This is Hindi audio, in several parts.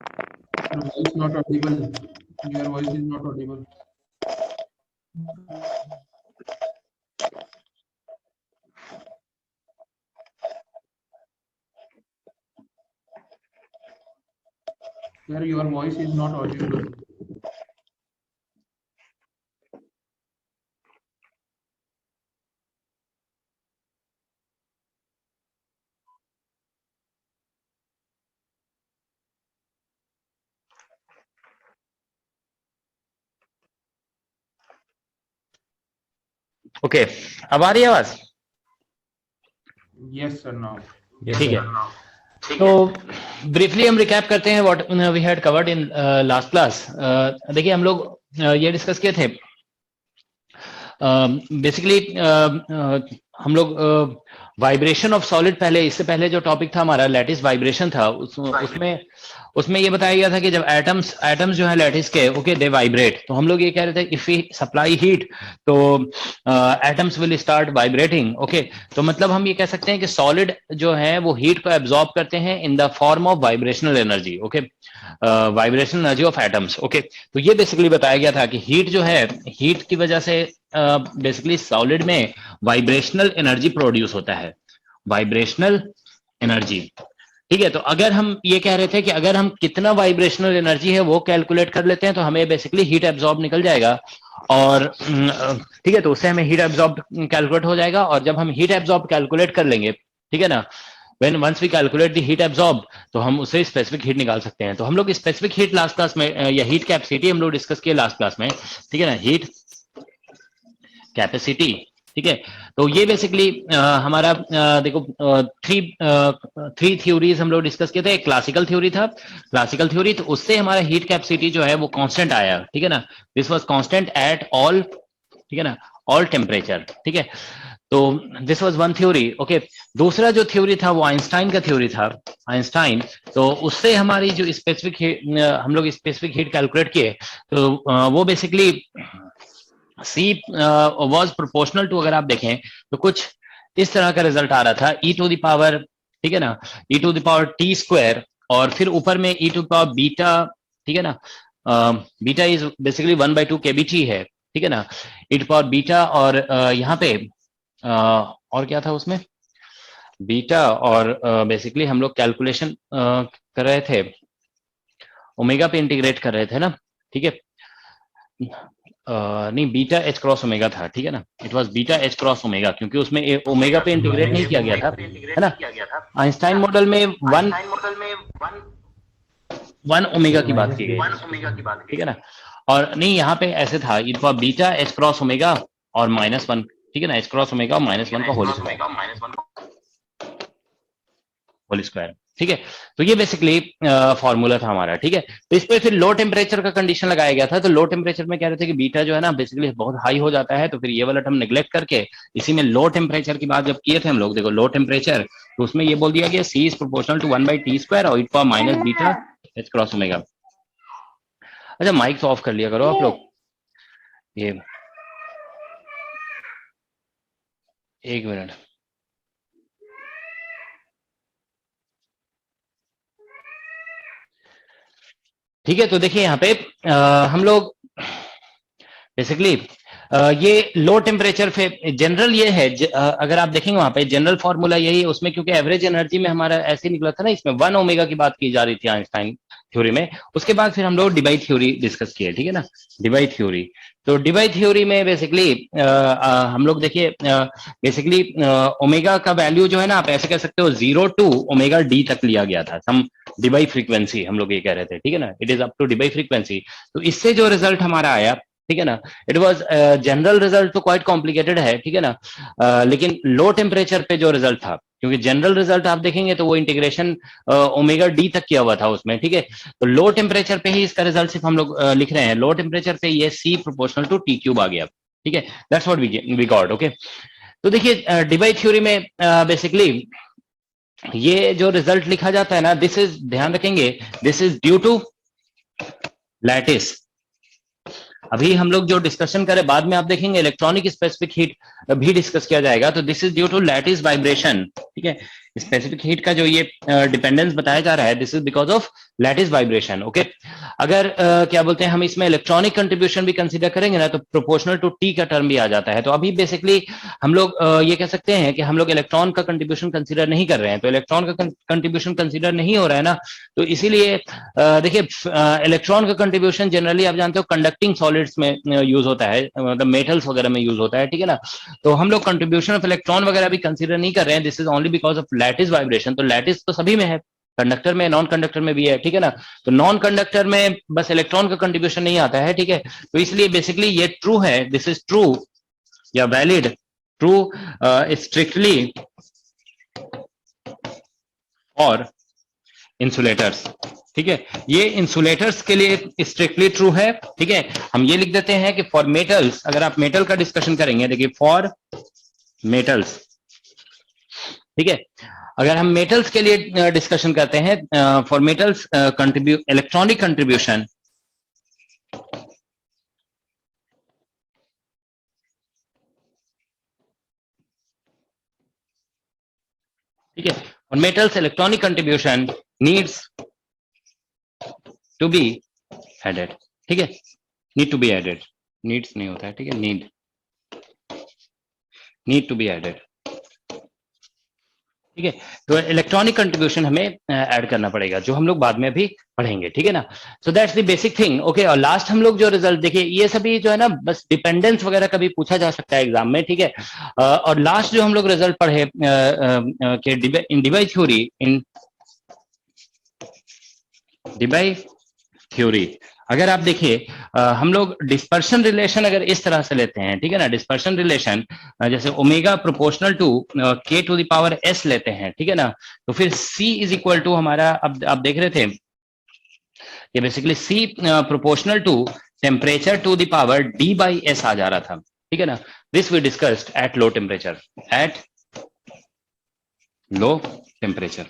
Your voice not audible. Your voice is not audible. Sir, your voice is not audible. Okay, अब आ रही है आवाज? Yes, sir. Now. ठीक है, तो ब्रीफली हम रिकैप करते हैं what we had covered in last class. देखिए हम लोग ये डिस्कस किए थे बेसिकली हम लोग वाइब्रेशन ऑफ सॉलिड, पहले इससे पहले जो टॉपिक था हमारा लैटिस वाइब्रेशन था, उसमें ये बताया गया था कि जब एटम्स जो है लैटिस के, ओके, दे वाइब्रेट, तो हम लोग ये कह रहे थे इफ वी सप्लाई हीट तो atoms will start vibrating. Okay, तो मतलब हम ये कह सकते हैं कि सॉलिड जो है वो हीट को एब्जॉर्ब करते हैं in the form of vibrational energy. Okay, vibrational energy of atoms. Okay, तो ये बेसिकली बताया गया था कि हीट जो है, हीट की वजह से बेसिकली सॉलिड में वाइब्रेशनल एनर्जी प्रोड्यूस होता है, वाइब्रेशनल एनर्जी। ठीक है, तो अगर हम ये कह रहे थे कि अगर हम कितना वाइब्रेशनल एनर्जी है वो कैलकुलेट कर लेते हैं तो हमें बेसिकली हीट एब्जॉर्ब निकल जाएगा, और ठीक है, तो उससे हमें हीट एब्जॉर्ब कैलकुलेट हो जाएगा। और जब हम हीट एब्जॉर्ब कैलकुलेट कर लेंगे, ठीक है ना, when once we calculate the heat absorb, तो हम उससे स्पेसिफिक हीट निकाल सकते हैं। तो हम लोग स्पेसिफिक हीट लास्ट क्लास में या हीट कैपेसिटी हम लोग डिस्कस किए लास्ट क्लास में, ठीक है ना, हीट कैपेसिटी। ठीक है, तो ये बेसिकली हमारा देखो थ्री थ्योरीज हम लोग डिस्कस किए थे। एक क्लासिकल थ्योरी था, क्लासिकल थ्योरी, तो उससे हमारा हीट कैपेसिटी जो है वो कांस्टेंट आया। ठीक है ना, this was constant at all, ठीक है ना, ऑल टेम्परेचर। ठीक है, तो this was one theory. Okay, दूसरा जो थ्योरी था वो आइंस्टाइन का थ्योरी था, आइंस्टाइन। तो उससे हमारी जो स्पेसिफिक हम लोग स्पेसिफिक हीट कैलकुलेट किए, तो वो basically C was proportional to, अगर आप देखें तो कुछ इस तरह का रिजल्ट आ रहा था, ई टू द पावर, ठीक है ना, E to the power T square, और फिर ऊपर में E to the power beta, ठीक है ना, बीटा इज बेसिकली 1/2 केबीटी है, ठीक है ना, ई टू पावर बीटा, और यहाँ पे और क्या था उसमें, बीटा, और बेसिकली हम लोग कैलकुलेशन कर रहे थे, ओमेगा पे इंटीग्रेट कर रहे थे ना, ठीक है, नहीं, बीटा एच क्रॉस ओमेगा था, ठीक है ना, it was beta H cross omega, क्योंकि उसमें ओमेगा पे इंटीग्रेट नहीं किया गया था, है ना। आइंस्टाइन मॉडल में वन ओमेगा की बात की गई, ठीक है ना, और नहीं, यहाँ पे ऐसे था, it was beta H cross omega और -1, ठीक है ना, एच क्रॉस ओमेगा और -1 का होल स्क्वायर। ठीक है, तो ये बेसिकली फॉर्मूला था हमारा। ठीक है, तो इस पे फिर लो टेम्परेचर का कंडीशन लगाया गया था। तो लो टेम्परेचर में कह रहे थे कि बीटा जो है ना बेसिकली बहुत हाई हो जाता है, तो फिर ये वाला हम नेग्लेक्ट करके इसी में लो टेम्परेचर की बात जब किए थे हम लोग, देखो लो टेम्परेचर, तो उसमें ये बोल दिया गया सी इज प्रोपोर्शनल टू 1/t² और it power minus beta H cross omega. अच्छा, माइक तो ऑफ कर लिया करो आप लोग, ये एक मिनट। ठीक है, तो देखिए यहाँ पे हम लोग बेसिकली ये लो टेम्परेचर पे जनरल ये है, अगर आप देखेंगे वहां पे जनरल फॉर्मूला यही है उसमें, क्योंकि एवरेज एनर्जी में हमारा ऐसे निकला था ना, इसमें 1 ओमेगा की बात की जा रही थी आइंस्टाइन थ्योरी में। उसके बाद फिर हम लोग डिबाई थ्योरी डिस्कस किए, ठीक है ना, डिबाई थ्योरी। तो डिबाई थ्योरी में बेसिकली हम लोग देखिए बेसिकली ओमेगा का वैल्यू जो है ना, आप ऐसे कह सकते हो 0 टू ओमेगा डी तक लिया गया था, सम डिबाई फ्रीक्वेंसी हम लोग ये कह रहे थे, ठीक है ना, it is up to Debye frequency. तो इससे जो रिजल्ट हमारा आया, ठीक है ना, इट वाज जनरल रिजल्ट तो क्वाइट कॉम्प्लिकेटेड है, ठीक है ना, लेकिन लो टेम्परेचर पे जो रिजल्ट था, क्योंकि जनरल रिजल्ट आप देखेंगे तो वो इंटीग्रेशन ओमेगा डी तक किया हुआ था उसमें, ठीक है, तो लो टेम्परेचर पे ही इसका रिजल्ट सिर्फ हम लोग लिख रहे हैं, लो टेम्परेचर पे ये C proportional to T cube आ गया, ठीक है, that's what we got. Okay, तो देखिए डिबाई थ्योरी में बेसिकली ये जो रिजल्ट लिखा जाता है ना, दिस इज, ध्यान रखेंगे, this is due to lattice. अभी हम लोग जो डिस्कशन करें बाद में आप देखेंगे इलेक्ट्रॉनिक स्पेसिफिक हीट भी डिस्कस किया जाएगा, तो this is due to lattice vibration, ठीक है, स्पेसिफिक हीट का जो ये डिपेंडेंस बताया जा रहा है, this is because of lattice vibration. Okay, अगर क्या बोलते हैं हम इसमें इलेक्ट्रॉनिक कंट्रीब्यूशन भी कंसीडर करेंगे ना, तो प्रोपोर्शनल टू टी का टर्म भी आ जाता है। तो अभी बेसिकली हम लोग ये कह सकते हैं कि हम लोग इलेक्ट्रॉन का कंट्रीब्यूशन कंसीडर नहीं कर रहे हैं। तो इलेक्ट्रॉन का कंट्रीब्यूशन कंसीडर नहीं हो रहा है ना, तो इसीलिए देखिए इलेक्ट्रॉन का कंट्रीब्यूशन जनरली आप जानते हो कंडक्टिंग सॉलिड्स में यूज होता है, मतलब मेटल्स वगैरह में यूज होता है, ठीक है ना। तो हम लोग कंट्रीब्यूशन ऑफ इलेक्ट्रॉन वगैरह भी कंसीडर नहीं कर रहे हैं, this is only because of lattice vibration. तो लैटिस तो सभी में है, कंडक्टर में, नॉन कंडक्टर में भी है, ठीक है ना। तो नॉन कंडक्टर में बस इलेक्ट्रॉन का कंट्रीब्यूशन नहीं आता है, ठीक है। तो इसलिए बेसिकली ये ट्रू है, दिस इज ट्रू या valid, true strictly for insulators, ठीक है। ये इंसुलेटर्स के लिए स्ट्रिक्टली ट्रू है, ठीक है। हम ये लिख देते हैं कि फॉर मेटल्स, अगर आप मेटल का डिस्कशन करेंगे, देखिए फॉर मेटल्स, ठीक है। अगर हम मेटल्स के लिए डिस्कशन करते हैं, फॉर मेटल्स इलेक्ट्रॉनिक कंट्रीब्यूशन, ठीक है, for metals electronic contribution needs to be added, ठीक है। Need to be added, needs नहीं होता है, ठीक है, नीड टू बी एडेड, ठीक है। तो इलेक्ट्रॉनिक कंट्रीब्यूशन हमें ऐड करना पड़ेगा, जो हम लोग बाद में भी पढ़ेंगे, ठीक है ना। So that's the basic thing, okay. और लास्ट हम लोग जो रिजल्ट देखिए, ये सभी जो है ना बस डिपेंडेंस वगैरह कभी पूछा जा सकता है एग्जाम में, ठीक है। और लास्ट जो हम लोग रिजल्ट पढ़े कि इन डिबाई थ्योरी, इन डिबाई थ्योरी, अगर आप देखिए हम लोग डिस्पर्शन रिलेशन अगर इस तरह से लेते हैं, ठीक है ना, डिस्पर्शन रिलेशन जैसे omega proportional to K to the power S लेते हैं, ठीक है ना। तो फिर सी इज इक्वल टू हमारा, अब आप देख रहे थे कि basically C proportional to temperature to the power D by S आ जा रहा था, ठीक है ना। This we discussed at low temperature, at low temperature,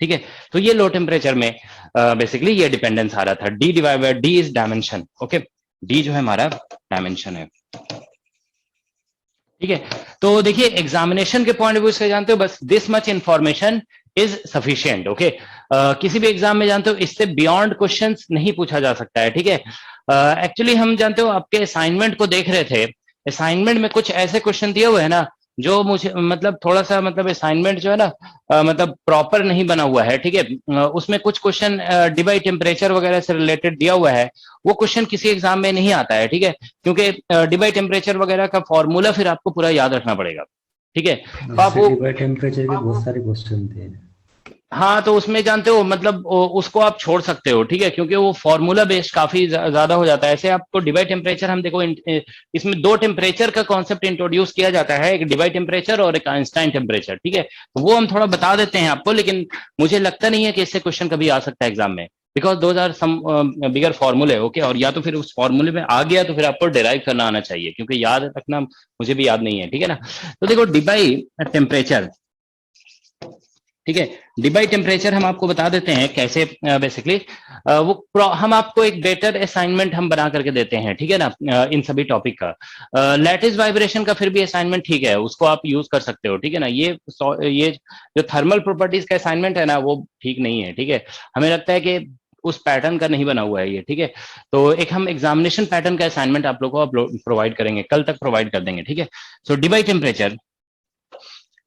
ठीक है। तो ये लो टेम्परेचर में बेसिकली ये डिपेंडेंस आ रहा था, D divide by D is dimension, okay. D जो है हमारा डायमेंशन है, ठीक है। तो देखिए एग्जामिनेशन के पॉइंट ऑफ व्यू से जानते हो बस this much information is sufficient, okay. किसी भी एग्जाम में जानते हो इससे बियॉन्ड क्वेश्चंस नहीं पूछा जा सकता है, ठीक है। एक्चुअली हम जानते हो आपके असाइनमेंट को देख रहे थे, असाइनमेंट में कुछ ऐसे क्वेश्चन दिए हुए हैं ना जो मुझे मतलब थोड़ा सा मतलब असाइनमेंट जो है ना मतलब प्रॉपर नहीं बना हुआ है, ठीक है। उसमें कुछ क्वेश्चन डिबाई टेम्परेचर वगैरह से रिलेटेड दिया हुआ है, वो क्वेश्चन किसी एग्जाम में नहीं आता है, ठीक है। क्योंकि डिबाई टेम्परेचर वगैरह का फॉर्मूला फिर आपको पूरा याद रखना पड़ेगा, ठीक है। तो आप वो डिबाई टेम्परेचर के बहुत सारे क्वेश्चन थे। हाँ, तो उसमें जानते हो मतलब उसको आप छोड़ सकते हो, ठीक है, क्योंकि वो फॉर्मूला बेस्ड काफी ज्यादा हो जाता है। ऐसे आपको डिबाई टेम्परेचर, हम देखो इसमें दो टेम्परेचर का कॉन्सेप्ट इंट्रोड्यूस किया जाता है, एक डिबाई टेम्परेचर और एक आइंस्टाइन टेम्परेचर, ठीक है। तो वो हम थोड़ा बता देते हैं आपको, लेकिन मुझे लगता नहीं है कि इससे क्वेश्चन कभी आ सकता है एग्जाम में, बिकॉज दोज आर सम बिगर फॉर्मूले, ओके। और या तो फिर उस फॉर्मूले में आ गया तो फिर आपको डिराइव करना आना चाहिए, क्योंकि याद रखना मुझे भी याद नहीं है, ठीक है ना। तो देखो डिबाई टेम्परेचर, ठीक है, डिबाई टेम्परेचर हम आपको बता देते हैं कैसे बेसिकली वो हम आपको एक बेटर असाइनमेंट हम बना करके देते हैं, ठीक है ना, इन सभी टॉपिक का। लैटिस वाइब्रेशन का फिर भी असाइनमेंट ठीक है, उसको आप यूज कर सकते हो, ठीक है ना। ये जो थर्मल प्रॉपर्टीज का असाइनमेंट है ना वो ठीक नहीं है, ठीक है। हमें लगता है कि उस पैटर्न का नहीं बना हुआ है ये, ठीक है। तो एक हम एग्जामिनेशन पैटर्न का असाइनमेंट आप लोगों को प्रोवाइड करेंगे, कल तक प्रोवाइड कर देंगे, ठीक है। सो डिबाई टेम्परेचर,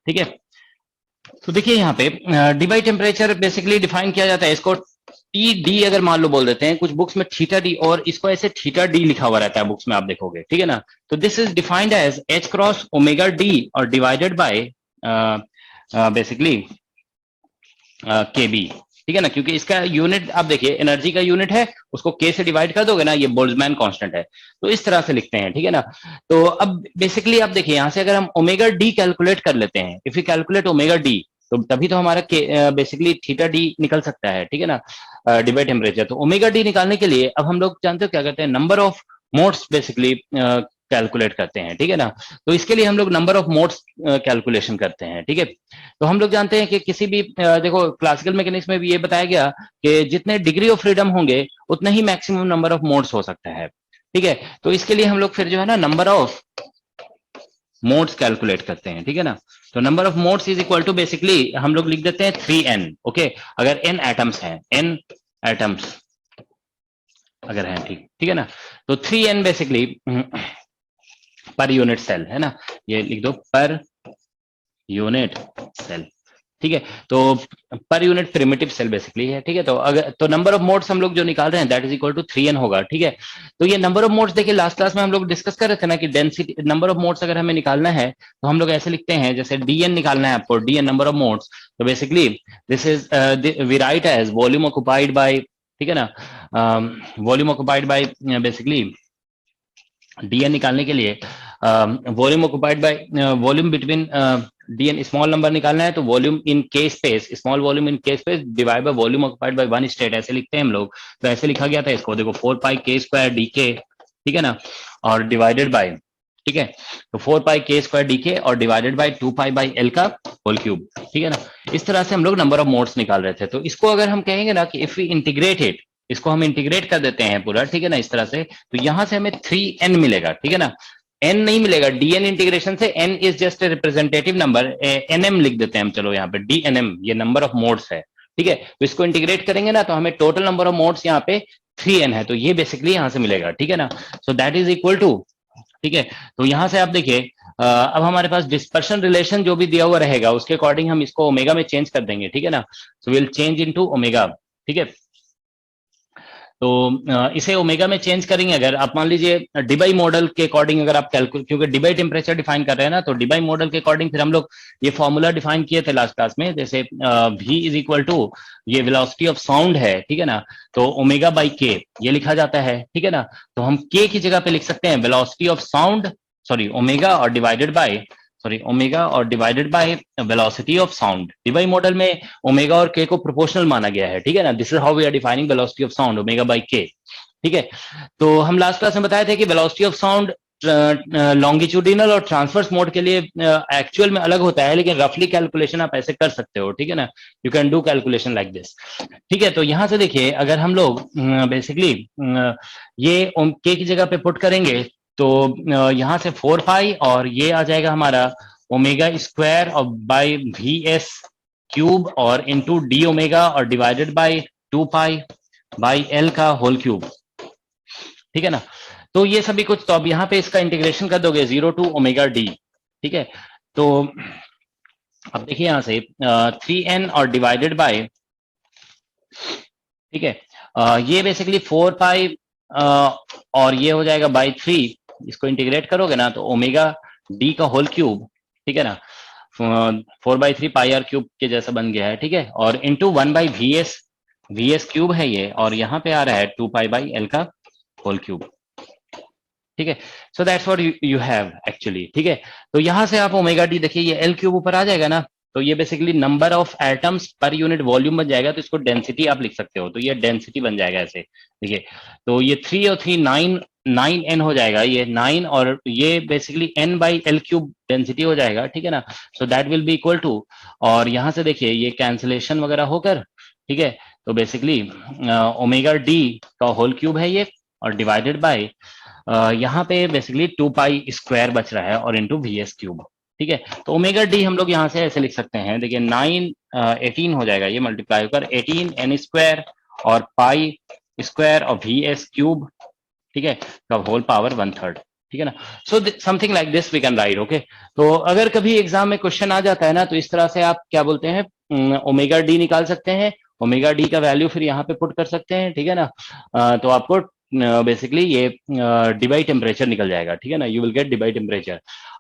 ठीक है। तो देखिए यहाँ पे डिबाई टेम्परेचर बेसिकली डिफाइन किया जाता है, इसको टी डी अगर मान लो बोल देते हैं, कुछ बुक्स में थीटा डी और इसको ऐसे थीटा डी लिखा हुआ रहता है बुक्स में, आप देखोगे, ठीक है ना। तो this is defined as h cross omega D और divided by basically k B, ठीक है ना, क्योंकि इसका यूनिट आप देखिए एनर्जी का यूनिट है, उसको के से डिवाइड कर दोगे ना, ये बोल्ट्जमैन कांस्टेंट है, तो इस तरह से लिखते हैं, ठीक है ना। तो अब बेसिकली आप देखिए यहाँ से अगर हम ओमेगा डी कैलकुलेट कर लेते हैं, if you calculate omega D, तो तभी तो हमारा बेसिकली थीटा डी निकल सकता है, ठीक है ना, डिबाई टेम्परेचर। तो ओमेगा डी निकालने के लिए अब हम लोग जानते हो क्या करते हैं, number of modes basically calculate करते हैं, ठीक है ना। तो इसके लिए हम लोग नंबर ऑफ मोड्स कैलकुलेशन करते हैं, ठीक है। तो हम लोग जानते हैं कि किसी भी देखो क्लासिकल मैकेनिक्स में भी ये बताया गया कि जितने डिग्री ऑफ फ्रीडम होंगे उतना ही मैक्सिमम नंबर ऑफ मोड्स हो सकता है, ठीक है। तो इसके लिए हम लोग फिर जो है ना नंबर ऑफ मोड्स कैलकुलेट करते हैं, ठीक है ना। तो number of modes is equal to basically हम लोग लिख देते हैं 3n, ओके। अगर n एटम्स हैं, n एटम्स अगर हैं, ठीक ठीक है ना, तो 3n basically per unit cell है ना, ये लिख दो पर यूनिट सेल, ठीक है। तो per unit primitive cell basically है, ठीक है। तो अगर तो नंबर ऑफ मोड्स हम लोग जो निकाल रहे हैं that is equal to 3n होगा, ठीक है। तो ये नंबर ऑफ मोड्स देखिए लास्ट क्लास में हम लोग डिस्कस कर रहे थे ना कि डेंसिटी नंबर ऑफ मोड्स अगर हमें निकालना है तो हम लोग ऐसे लिखते हैं, जैसे dn निकालना है आपको, dn नंबर ऑफ मोड्स, तो basically this is we write as volume occupied by, ठीक है ना, volume occupied by basically dn निकालने के लिए volume occupied by volume between dn small number निकालना है तो वॉल्यूम इन के स्पेस, स्मॉल वॉल्यूम इन के space divide by volume occupied by one state, ऐसे लिखते हैं हम लोग। तो ऐसे लिखा गया था इसको, देखो 4 पाई के स्क्वायर डी के, ठीक है ना, और डिवाइडेड बाय, ठीक है, तो 4 पाई के स्क्वायर डी के और divided bye 2 pi by L का होल क्यूब, ठीक है ना। इस तरह से हम लोग नंबर ऑफ मोड्स निकाल रहे थे। तो इसको अगर हम कहेंगे ना कि इफ वी इंटीग्रेट इट, इसको हम इंटीग्रेट कर देते हैं पूरा, ठीक है ना, इस तरह से, तो यहां से हमें 3n मिलेगा, ठीक है ना। n नहीं मिलेगा, dn इंटीग्रेशन से n is just a representative number, nm लिख देते हैं हम, चलो यहाँ पे dnm ये नंबर ऑफ मोड्स है, ठीक है। तो इसको इंटीग्रेट करेंगे ना तो हमें टोटल नंबर ऑफ मोड्स यहाँ पे 3n है, तो ये बेसिकली यहां से मिलेगा, ठीक है ना। So that is equal to, ठीक है। तो यहां से आप देखिए अब हमारे पास डिस्पर्शन रिलेशन जो भी दिया हुआ रहेगा उसके अकॉर्डिंग हम इसको ओमेगा में चेंज कर देंगे, ठीक है ना। So will change into omega, ठीक है। तो इसे ओमेगा में चेंज करेंगे अगर आप मान लीजिए डिबाई मॉडल के अकॉर्डिंग अगर आप कैलकुलेट, क्योंकि डिबाई टेम्परेचर डिफाइन कर रहे हैं ना, तो डिबाई मॉडल के अकॉर्डिंग फिर हम लोग ये फॉर्मूला डिफाइन किए थे लास्ट क्लास में, जैसे v इज इक्वल टू ये वेलोसिटी ऑफ साउंड है, ठीक है ना, तो ओमेगा बाई के ये लिखा जाता है, ठीक है ना। तो हम के की जगह पे लिख सकते हैं velocity of sound, sorry omega और डिवाइडेड बाय, सॉरी ओमेगा और divided by velocity of sound. Debye model में ओमेगा और के को प्रोपोर्शनल माना गया है, ठीक है ना। This is how we are defining velocity of sound, omega by k, ठीक है। तो हम लास्ट क्लास में बताए थे कि वेलोसिटी ऑफ साउंड लॉन्गिट्यूडिनल और ट्रांसवर्स मोड के लिए एक्चुअल में अलग होता है, लेकिन रफली कैलकुलेशन आप ऐसे कर सकते हो, ठीक है ना। You can do calculation like this, ठीक है। तो यहां से देखिए अगर हम लोग बेसिकली ये के की जगह पे पुट करेंगे तो यहां से 4 पाई और ये आ जाएगा हमारा ओमेगा स्क्वायर और बाय वी एस क्यूब और इंटू डी ओमेगा और divided bye 2 pi by L का होल क्यूब, ठीक है ना। तो ये सभी कुछ, तो अब यहाँ पे इसका इंटीग्रेशन कर दोगे 0 टू ओमेगा डी, ठीक है। तो अब देखिए यहां से 3n और डिवाइडेड बाय, ठीक है, ये बेसिकली 4 पाई और ये हो जाएगा बाई 3, इसको इंटीग्रेट करोगे ना तो ओमेगा डी का होल क्यूब, ठीक है ना, 4/3 पाई आर क्यूब के जैसा बन गया है, ठीक है। और into 1 by we s cube है ये, और यहाँ पे आ रहा है 2 पाई बाई एल का होल क्यूब, ठीक है। So that's what you have actually, ठीक है। तो यहां से आप ओमेगा डी देखिए ये एल क्यूब ऊपर आ जाएगा ना, तो ये basically number of atoms per unit volume बन जाएगा, तो इसको डेंसिटी आप लिख सकते हो, तो ये डेंसिटी बन जाएगा ऐसे, देखिए। तो ये 3 और 3 9n हो जाएगा, ये 9 और ये basically n by L cube density हो जाएगा, ठीक है ना। So that will be equal to, और यहां से देखिए ये कैंसिलेशन वगैरह होकर, ठीक है, तो बेसिकली ओमेगा डी का होल क्यूब है ये, और डिवाइडेड बाय यहाँ पे बेसिकली 2 पाई स्क्वायर बच रहा है और इंटू वी एस क्यूब, ठीक है। तो ओमेगा डी हम लोग यहाँ से ऐसे लिख सकते हैं, देखिए 18 हो जाएगा ये मल्टीप्लाई होकर 18 एन स्क्वायर और पाई स्क्वायर और वी एस क्यूब, ठीक है, का होल पावर 1/3, ठीक है ना। So something like this we can write, okay. तो अगर कभी एग्जाम में क्वेश्चन आ जाता है ना तो इस तरह से आप क्या बोलते हैं ओमेगा डी निकाल सकते हैं, ओमेगा डी का वैल्यू फिर यहाँ पे पुट कर सकते हैं, ठीक है ना। तो आपको बेसिकली ये डिबाई टेम्परेचर निकल जाएगा, ठीक है ना, you will get Debye temperature.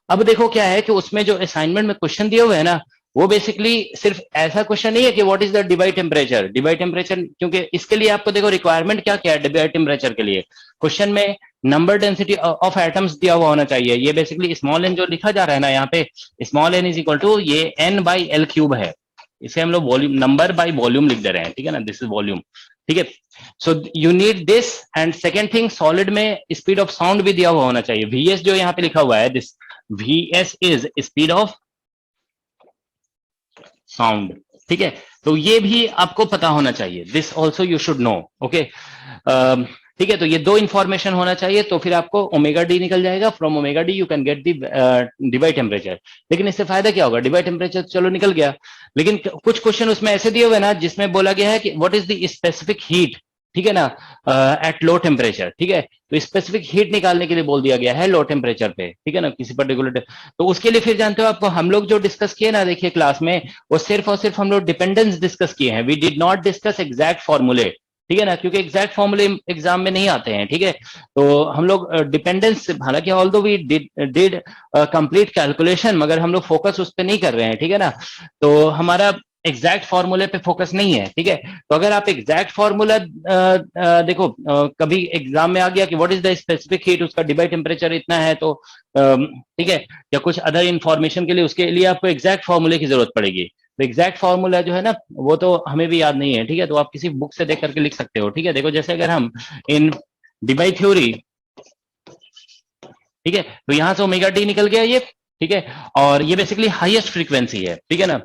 अब देखो क्या है कि उसमें जो असाइनमेंट में क्वेश्चन दिए हुए है ना, वो बेसिकली सिर्फ ऐसा क्वेश्चन नहीं है कि what is the Debye temperature, Debye temperature, क्योंकि इसके लिए आपको देखो रिक्वायरमेंट क्या क्या है डिबाई टेम्परेचर के लिए, क्वेश्चन में नंबर डेंसिटी ऑफ एटम्स दिया हुआ होना चाहिए। ये बेसिकली स्मॉल एन जो लिखा जा रहा है ना यहाँ पे, small n is equal to ये n बाई एल क्यूब है, इसे हम लोग वॉल्यूम नंबर बाई वॉल्यूम लिख दे रहे हैं, ठीक है ना, दिस इज वॉल्यूम, ठीक है। So you need this, and second thing solid में स्पीड ऑफ साउंड भी दिया हुआ होना चाहिए, vs जो यहाँ पे लिखा हुआ है, this vs is speed of sound, ठीक है। तो ये भी आपको पता होना चाहिए, this also you should know, okay, ठीक है, तो ये दो इंफॉर्मेशन होना चाहिए, तो फिर आपको ओमेगा डी निकल जाएगा। From omega D you can get the divide temperature. लेकिन इससे फायदा क्या होगा, डिवाइड टेम्परेचर चलो निकल गया, लेकिन कुछ क्वेश्चन उसमें ऐसे दिए हुए ना जिसमें बोला गया है कि what is the specific heat, ठीक है ना, एट लो टेम्परेचर। ठीक है, तो स्पेसिफिक हीट निकालने के लिए बोल दिया गया है लो टेम्परेचर पे, ठीक है ना, किसी पर्टिकुलर। तो उसके लिए फिर जानते हो आपको, हम लोग जो डिस्कस किए ना देखिए क्लास में, वो सिर्फ और सिर्फ हम लोग डिपेंडेंस डिस्कस किए हैं। We did not discuss exact फॉर्मूले, ठीक है ना, क्योंकि एग्जैक्ट फॉर्मूले एग्जाम में नहीं आते हैं। ठीक है, तो हम लोग डिपेंडेंस, हालांकि although we did complete calculation, मगर हम लोग फोकस उस पर नहीं कर रहे हैं। ठीक है ना, तो हमारा एग्जैक्ट फॉर्मूले पे फोकस नहीं है। ठीक है, तो अगर आप एग्जैक्ट फॉर्मूला देखो, कभी एग्जाम में आ गया कि what is the specific heat, उसका डिवाइड टेम्परेचर इतना है, तो ठीक है, या कुछ अदर इंफॉर्मेशन के लिए उसके लिए आपको एग्जैक्ट फॉर्मूले की जरूरत पड़ेगी। तो एग्जैक्ट फॉर्मूला जो है ना, वो तो हमें भी याद नहीं है। ठीक है, तो आप किसी बुक से देख करके लिख सकते हो। ठीक है, देखो जैसे अगर हम इन डिबाई थ्योरी, ठीक है, तो यहां से ओमेगा डी निकल गया ये। ठीक है, और ये बेसिकली हाईएस्ट फ्रीक्वेंसी है, ठीक है ना,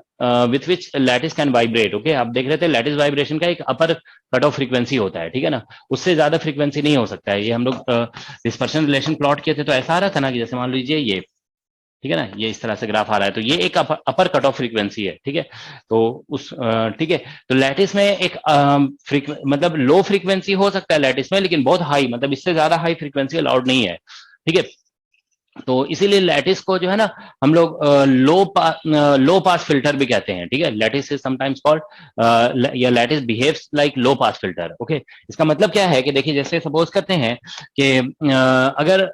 with which lattice can vibrate. Okay, आप देख रहे थे लैटिस वाइब्रेशन का एक अपर कट ऑफ फ्रीक्वेंसी होता है, ठीक है ना, उससे ज्यादा फ्रीक्वेंसी नहीं हो सकता है। ये हम लोग डिस्पर्शन रिलेशन प्लॉट किए थे, तो ऐसा आ रहा था ना कि जैसे मान लीजिए ये, ठीक है ना, ये इस तरह से ग्राफ आ रहा है, तो ये एक अपर कट ऑफ फ्रीक्वेंसी है। ठीक है, तो उस ठीक है, तो लैटिस में एक मतलब लो फ्रीक्वेंसी हो सकता है लैटिस में, लेकिन बहुत हाई, मतलब इससे ज्यादा हाई फ्रीक्वेंसी अलाउड नहीं है। ठीक है, तो इसीलिए लैटिस को जो है ना हम लोग लो पास फिल्टर भी कहते हैं। ठीक है, लैटिस इज समटाइम्स कॉल्ड, या lattice behaves like low pass filter. Okay, इसका मतलब क्या है कि देखिए, जैसे सपोज करते हैं कि अगर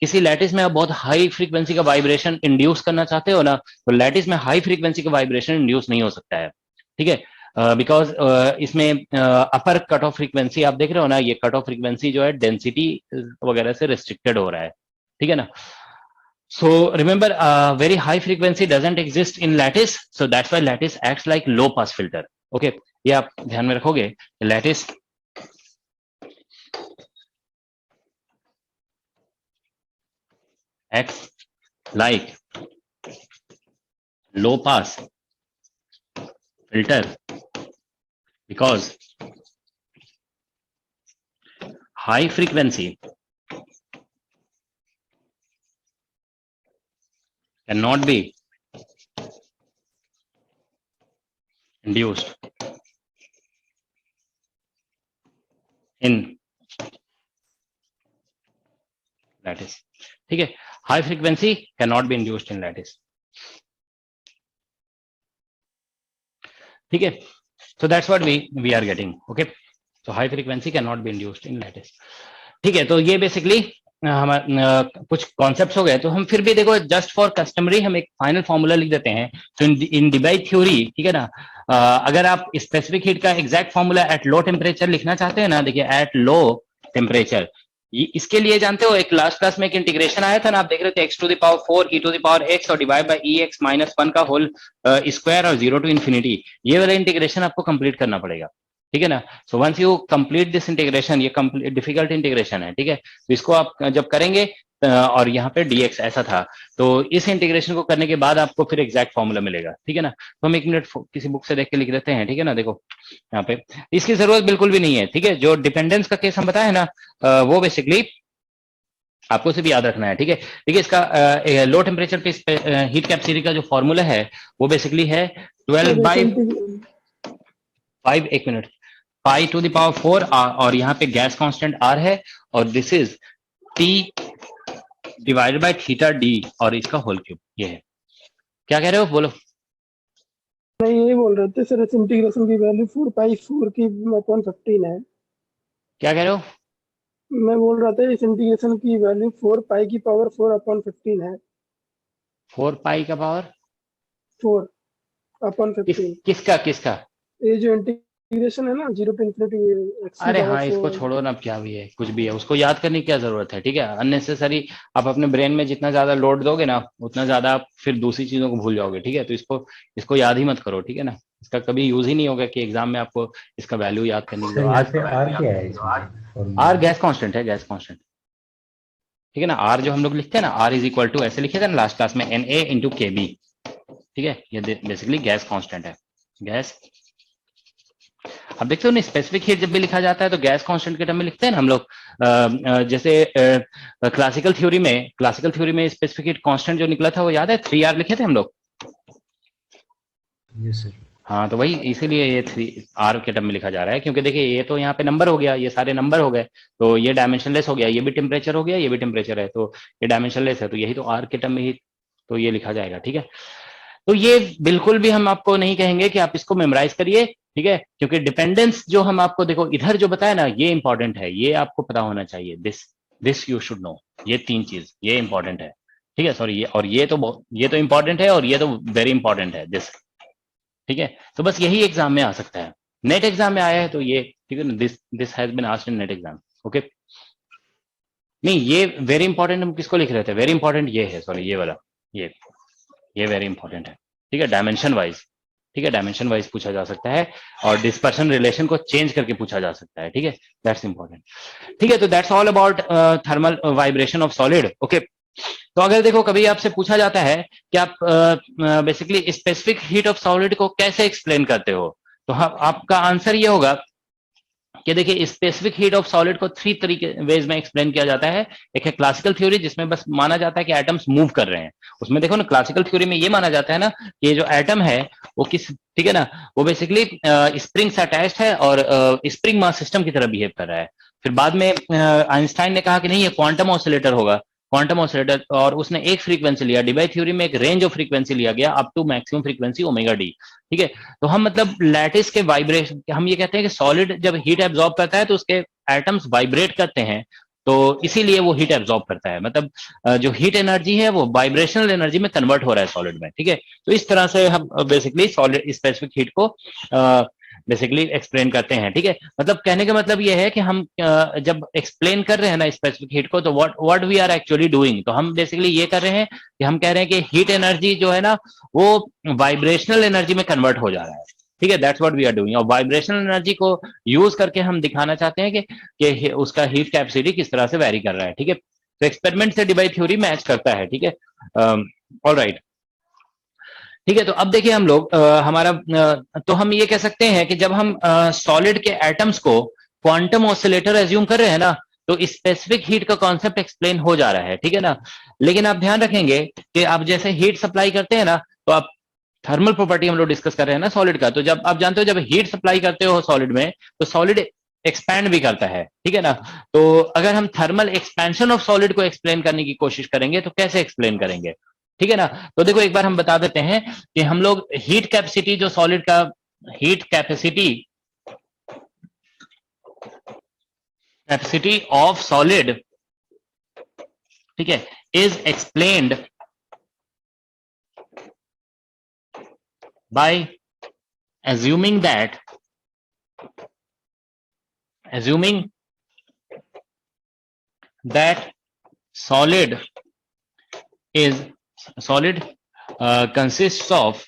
किसी लैटिस में आप बहुत हाई फ्रीक्वेंसी का वाइब्रेशन इंड्यूस करना चाहते हो ना, तो लैटिस में हाई फ्रीक्वेंसी का वाइब्रेशन इंड्यूस नहीं हो सकता है। ठीक है, बिकॉज इसमें अपर कट ऑफ फ्रीक्वेंसी आप देख रहे हो ना, ये कट ऑफ फ्रीक्वेंसी जो है डेंसिटी वगैरह से रिस्ट्रिक्टेड हो रहा है। ठीक है ना, so remember very high frequency doesn't exist in lattice, so that's why lattice acts like low pass filter. Okay, ये आप ध्यान में रखोगे, lattice acts like low pass filter because high frequency cannot be induced in lattice. ठीक है, high frequency can not be induced in lattice. ठीक है, so that's what we are getting. Okay, so high frequency can not be induced in lattice. ठीक है, तो ये बेसिकली हमारे कुछ कॉन्सेप्ट्स हो गए। तो हम फिर भी देखो, जस्ट फॉर कस्टमरी हम एक फाइनल फॉर्मूला लिख देते हैं। तो इन डिबाई थ्योरी, ठीक है ना, अगर आप स्पेसिफिक हीट का exact formula eight low temperature लिखना चाहते हैं ना, देखिए एट लो टेम्परेचर, इसके लिए जानते हो, एक लास्ट क्लास में एक इंटीग्रेशन आया था ना, आप देख रहे थे x to the power 4 e to the power x और डिवाइड बाय ex माइनस 1 का होल स्क्वायर और 0 टू इन्फिनिटी। ये वाला इंटीग्रेशन आपको कंप्लीट करना पड़ेगा। ठीक है ना, so once you complete this integration, ये डिफिकल्ट इंटीग्रेशन है। ठीक है, तो इसको आप जब करेंगे, और यहाँ पे dx ऐसा था, तो इस इंटीग्रेशन को करने के बाद आपको फिर एग्जैक्ट फॉर्मूला मिलेगा। ठीक है ना, तो हम एक मिनट किसी बुक से देख के लिख देते हैं। ठीक है ना, देखो यहाँ पे इसकी जरूरत बिल्कुल भी नहीं है। ठीक है, जो डिपेंडेंस का केस हम बताए ना, वो बेसिकली आपको सिर्फ याद रखना है। ठीक है, देखिए इसका लो टेम्परेचर पे हीट कैपेसिटी का जो फॉर्मूला है वो बेसिकली है 12/5, एक minute, pi to the power 4, और यहाँ पे गैस कांस्टेंट r है, और this is T divided by theta d, और इसका होल क्यूब। ये है, क्या कह रहे हो, बोलो। मैं यही बोल रहे थे सर, इस इंटीग्रेशन की वैल्यू 4/4 की अपॉन 15 है। क्या कह रहे हो? मैं बोल रहा था इस इंटीग्रेशन की वैल्यू 4 की पावर 4 अपॉन 15 है। 4 पाई का पावर 4 अपॉन 15। किसका? ये जो इंटीग्रेशन है ना, 0 टू इन्फिनिटी। अरे हाँ, इसको छोड़ो ना, क्या भी है, कुछ भी है, उसको याद करने की क्या जरूरत है। ठीक है, अननेसेसरी आप अपने ब्रेन में जितना ज्यादा लोड दोगे ना, उतना ज्यादा आप फिर दूसरी चीजों को भूल जाओगे। ठीक है, तो इसको याद ही मत करो। ठीक है ना, इसका कभी यूज ही नहीं होगा कि एग्जाम में आपको इसका वैल्यू याद करने की यहाँ जरूरत पे R क्या है इसमें? आर गैस कांस्टेंट है, गैस कांस्टेंट। ठीक है ना, आर जो हम लोग लिखते हैं ना, आर इज इक्वल टू, ऐसे लिखे थे ना लास्ट क्लास में, Na इंटू KB। ठीक है, ये बेसिकली गैस कांस्टेंट है, गैस। अब देखते हो ना, स्पेसिफिक हीट जब भी लिखा जाता है तो गैस कांस्टेंट के टर्म में लिखते हैं ना हम लोग। जैसे क्लासिकल थ्योरी में स्पेसिफिक हीट कांस्टेंट जो निकला था वो याद है, 3R लिखे थे हम लोग। Yes, sir. हाँ, तो वही इसीलिए ये 3R के टर्म में लिखा जा रहा है, क्योंकि देखिए ये तो यहाँ पे नंबर हो गया, ये सारे नंबर हो गए, तो ये डायमेंशनलेस हो गया, ये भी टेम्परेचर हो गया, ये भी टेम्परेचर है, तो ये डायमेंशनलेस है, तो यही तो R के टर्म में ही तो ये लिखा जाएगा। ठीक है, तो ये बिल्कुल भी हम आपको नहीं कहेंगे कि आप इसको मेमोराइज करिए, ठीक है, क्योंकि डिपेंडेंस जो हम आपको देखो इधर जो बताया ना, ये इंपॉर्टेंट है, ये आपको पता होना चाहिए, दिस यू शुड नो, ये 3 चीज ये इंपॉर्टेंट है। ठीक है, सॉरी, ये तो इंपॉर्टेंट है, और ये तो वेरी इंपॉर्टेंट है, दिस। ठीक है, तो बस यही एग्जाम में आ सकता है, नेट एग्जाम में आया है तो ये, ठीक है ना, this has been asked in NET exam. Okay, नहीं ये वेरी इंपॉर्टेंट हम किसको लिख रहे थे, वेरी इंपॉर्टेंट ये है, सॉरी ये वाला, ये वेरी इंपॉर्टेंट है। ठीक है, डायमेंशन वाइज, ठीक है, डायमेंशन वाइज पूछा जा सकता है, और डिस्पर्शन रिलेशन को चेंज करके पूछा जा सकता है। ठीक है, दैट्स इंपॉर्टेंट। ठीक है, तो that's all about thermal vibration of solid. Okay, तो अगर देखो कभी आपसे पूछा जाता है कि आप basically specific heat of solid को कैसे एक्सप्लेन करते हो, तो आपका आंसर ये होगा कि देखिए स्पेसिफिक हीट ऑफ सॉलिड को 3 तरीके वेज में एक्सप्लेन किया जाता है। एक है क्लासिकल थ्योरी, जिसमें बस माना जाता है कि एटम्स मूव कर रहे हैं, उसमें देखो ना, क्लासिकल थ्योरी में ये माना जाता है ना कि ये जो एटम है वो किस, ठीक है ना, वो बेसिकली स्प्रिंग से अटैच्ड है और स्प्रिंग मास सिस्टम की तरह बिहेव कर रहा है। फिर बाद में आइंस्टाइन ने कहा कि नहीं, ये क्वांटम ऑसिलेटर होगा, क्वांटम ऑसिलेटर, और उसने एक फ्रीक्वेंसी लिया, डिबाई थ्योरी में एक रेंज ऑफ फ्रीक्वेंसी लिया गया up to maximum frequency omega D. ठीक है, तो हम मतलब लैटिस के वाइब्रेशन, हम ये कहते हैं कि सॉलिड जब हीट एब्जॉर्ब करता है तो उसके एटम्स वाइब्रेट करते हैं, तो इसीलिए वो हीट एब्जॉर्ब करता है, मतलब जो हीट एनर्जी है वो वाइब्रेशनल एनर्जी में कन्वर्ट हो रहा है सॉलिड में। ठीक है, तो इस तरह से हम बेसिकली सॉलिड स्पेसिफिक हीट को बेसिकली एक्सप्लेन करते हैं। ठीक है, मतलब कहने का मतलब ये है कि हम जब एक्सप्लेन कर रहे हैं ना स्पेसिफिक हीट को, तो what we are actually doing, तो हम बेसिकली ये कर रहे हैं कि हम कह रहे हैं कि हीट एनर्जी जो है ना वो वाइब्रेशनल एनर्जी में कन्वर्ट हो जा रहा है। ठीक है, that's what we are doing, और वाइब्रेशनल एनर्जी को यूज करके हम दिखाना चाहते हैं कि उसका हीट कैपेसिटी किस तरह से वैरी कर रहा है। ठीक है, तो एक्सपेरिमेंट से डिबाई थ्योरी मैच करता है। ठीक है, ऑलराइट। ठीक है, तो अब देखिए हम लोग तो हम ये कह सकते हैं कि जब हम सॉलिड के एटम्स को क्वांटम ऑसिलेटर एज्यूम कर रहे हैं ना, तो स्पेसिफिक हीट का कॉन्सेप्ट एक्सप्लेन हो जा रहा है। ठीक है ना, लेकिन आप ध्यान रखेंगे कि आप जैसे हीट सप्लाई करते हैं ना, तो आप थर्मल प्रॉपर्टी हम लोग डिस्कस कर रहे हैं ना सॉलिड का, तो जब आप जानते हो जब हीट सप्लाई करते हो सॉलिड में, तो सॉलिड एक्सपैंड भी करता है। ठीक है ना, तो अगर हम थर्मल एक्सपेंशन ऑफ सॉलिड को एक्सप्लेन करने की कोशिश करेंगे तो कैसे एक्सप्लेन करेंगे? ठीक है ना, तो देखो एक बार हम बता देते हैं कि हम लोग हीट कैपेसिटी जो सॉलिड का हीट कैपेसिटी ऑफ सॉलिड, ठीक है, is explained by assuming that solid consists of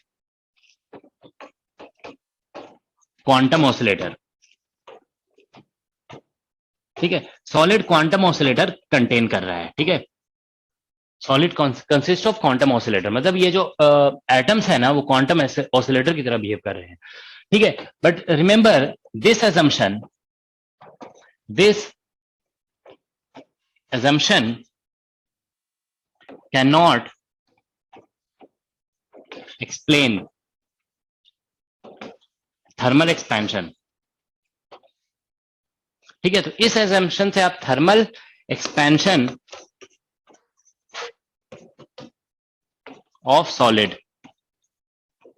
quantum oscillator। ठीक है, सॉलिड क्वांटम ऑसिलेटर कंटेन कर रहा है। ठीक है, solid consist of quantum oscillator, मतलब ये जो एटम्स है ना वो क्वांटम ऑसिलेटर की तरह बिहेव कर रहे हैं। ठीक है, but remember this assumption cannot explain thermal expansion. ठीक है, तो इस assumption से आप थर्मल एक्सपेंशन ऑफ सॉलिड,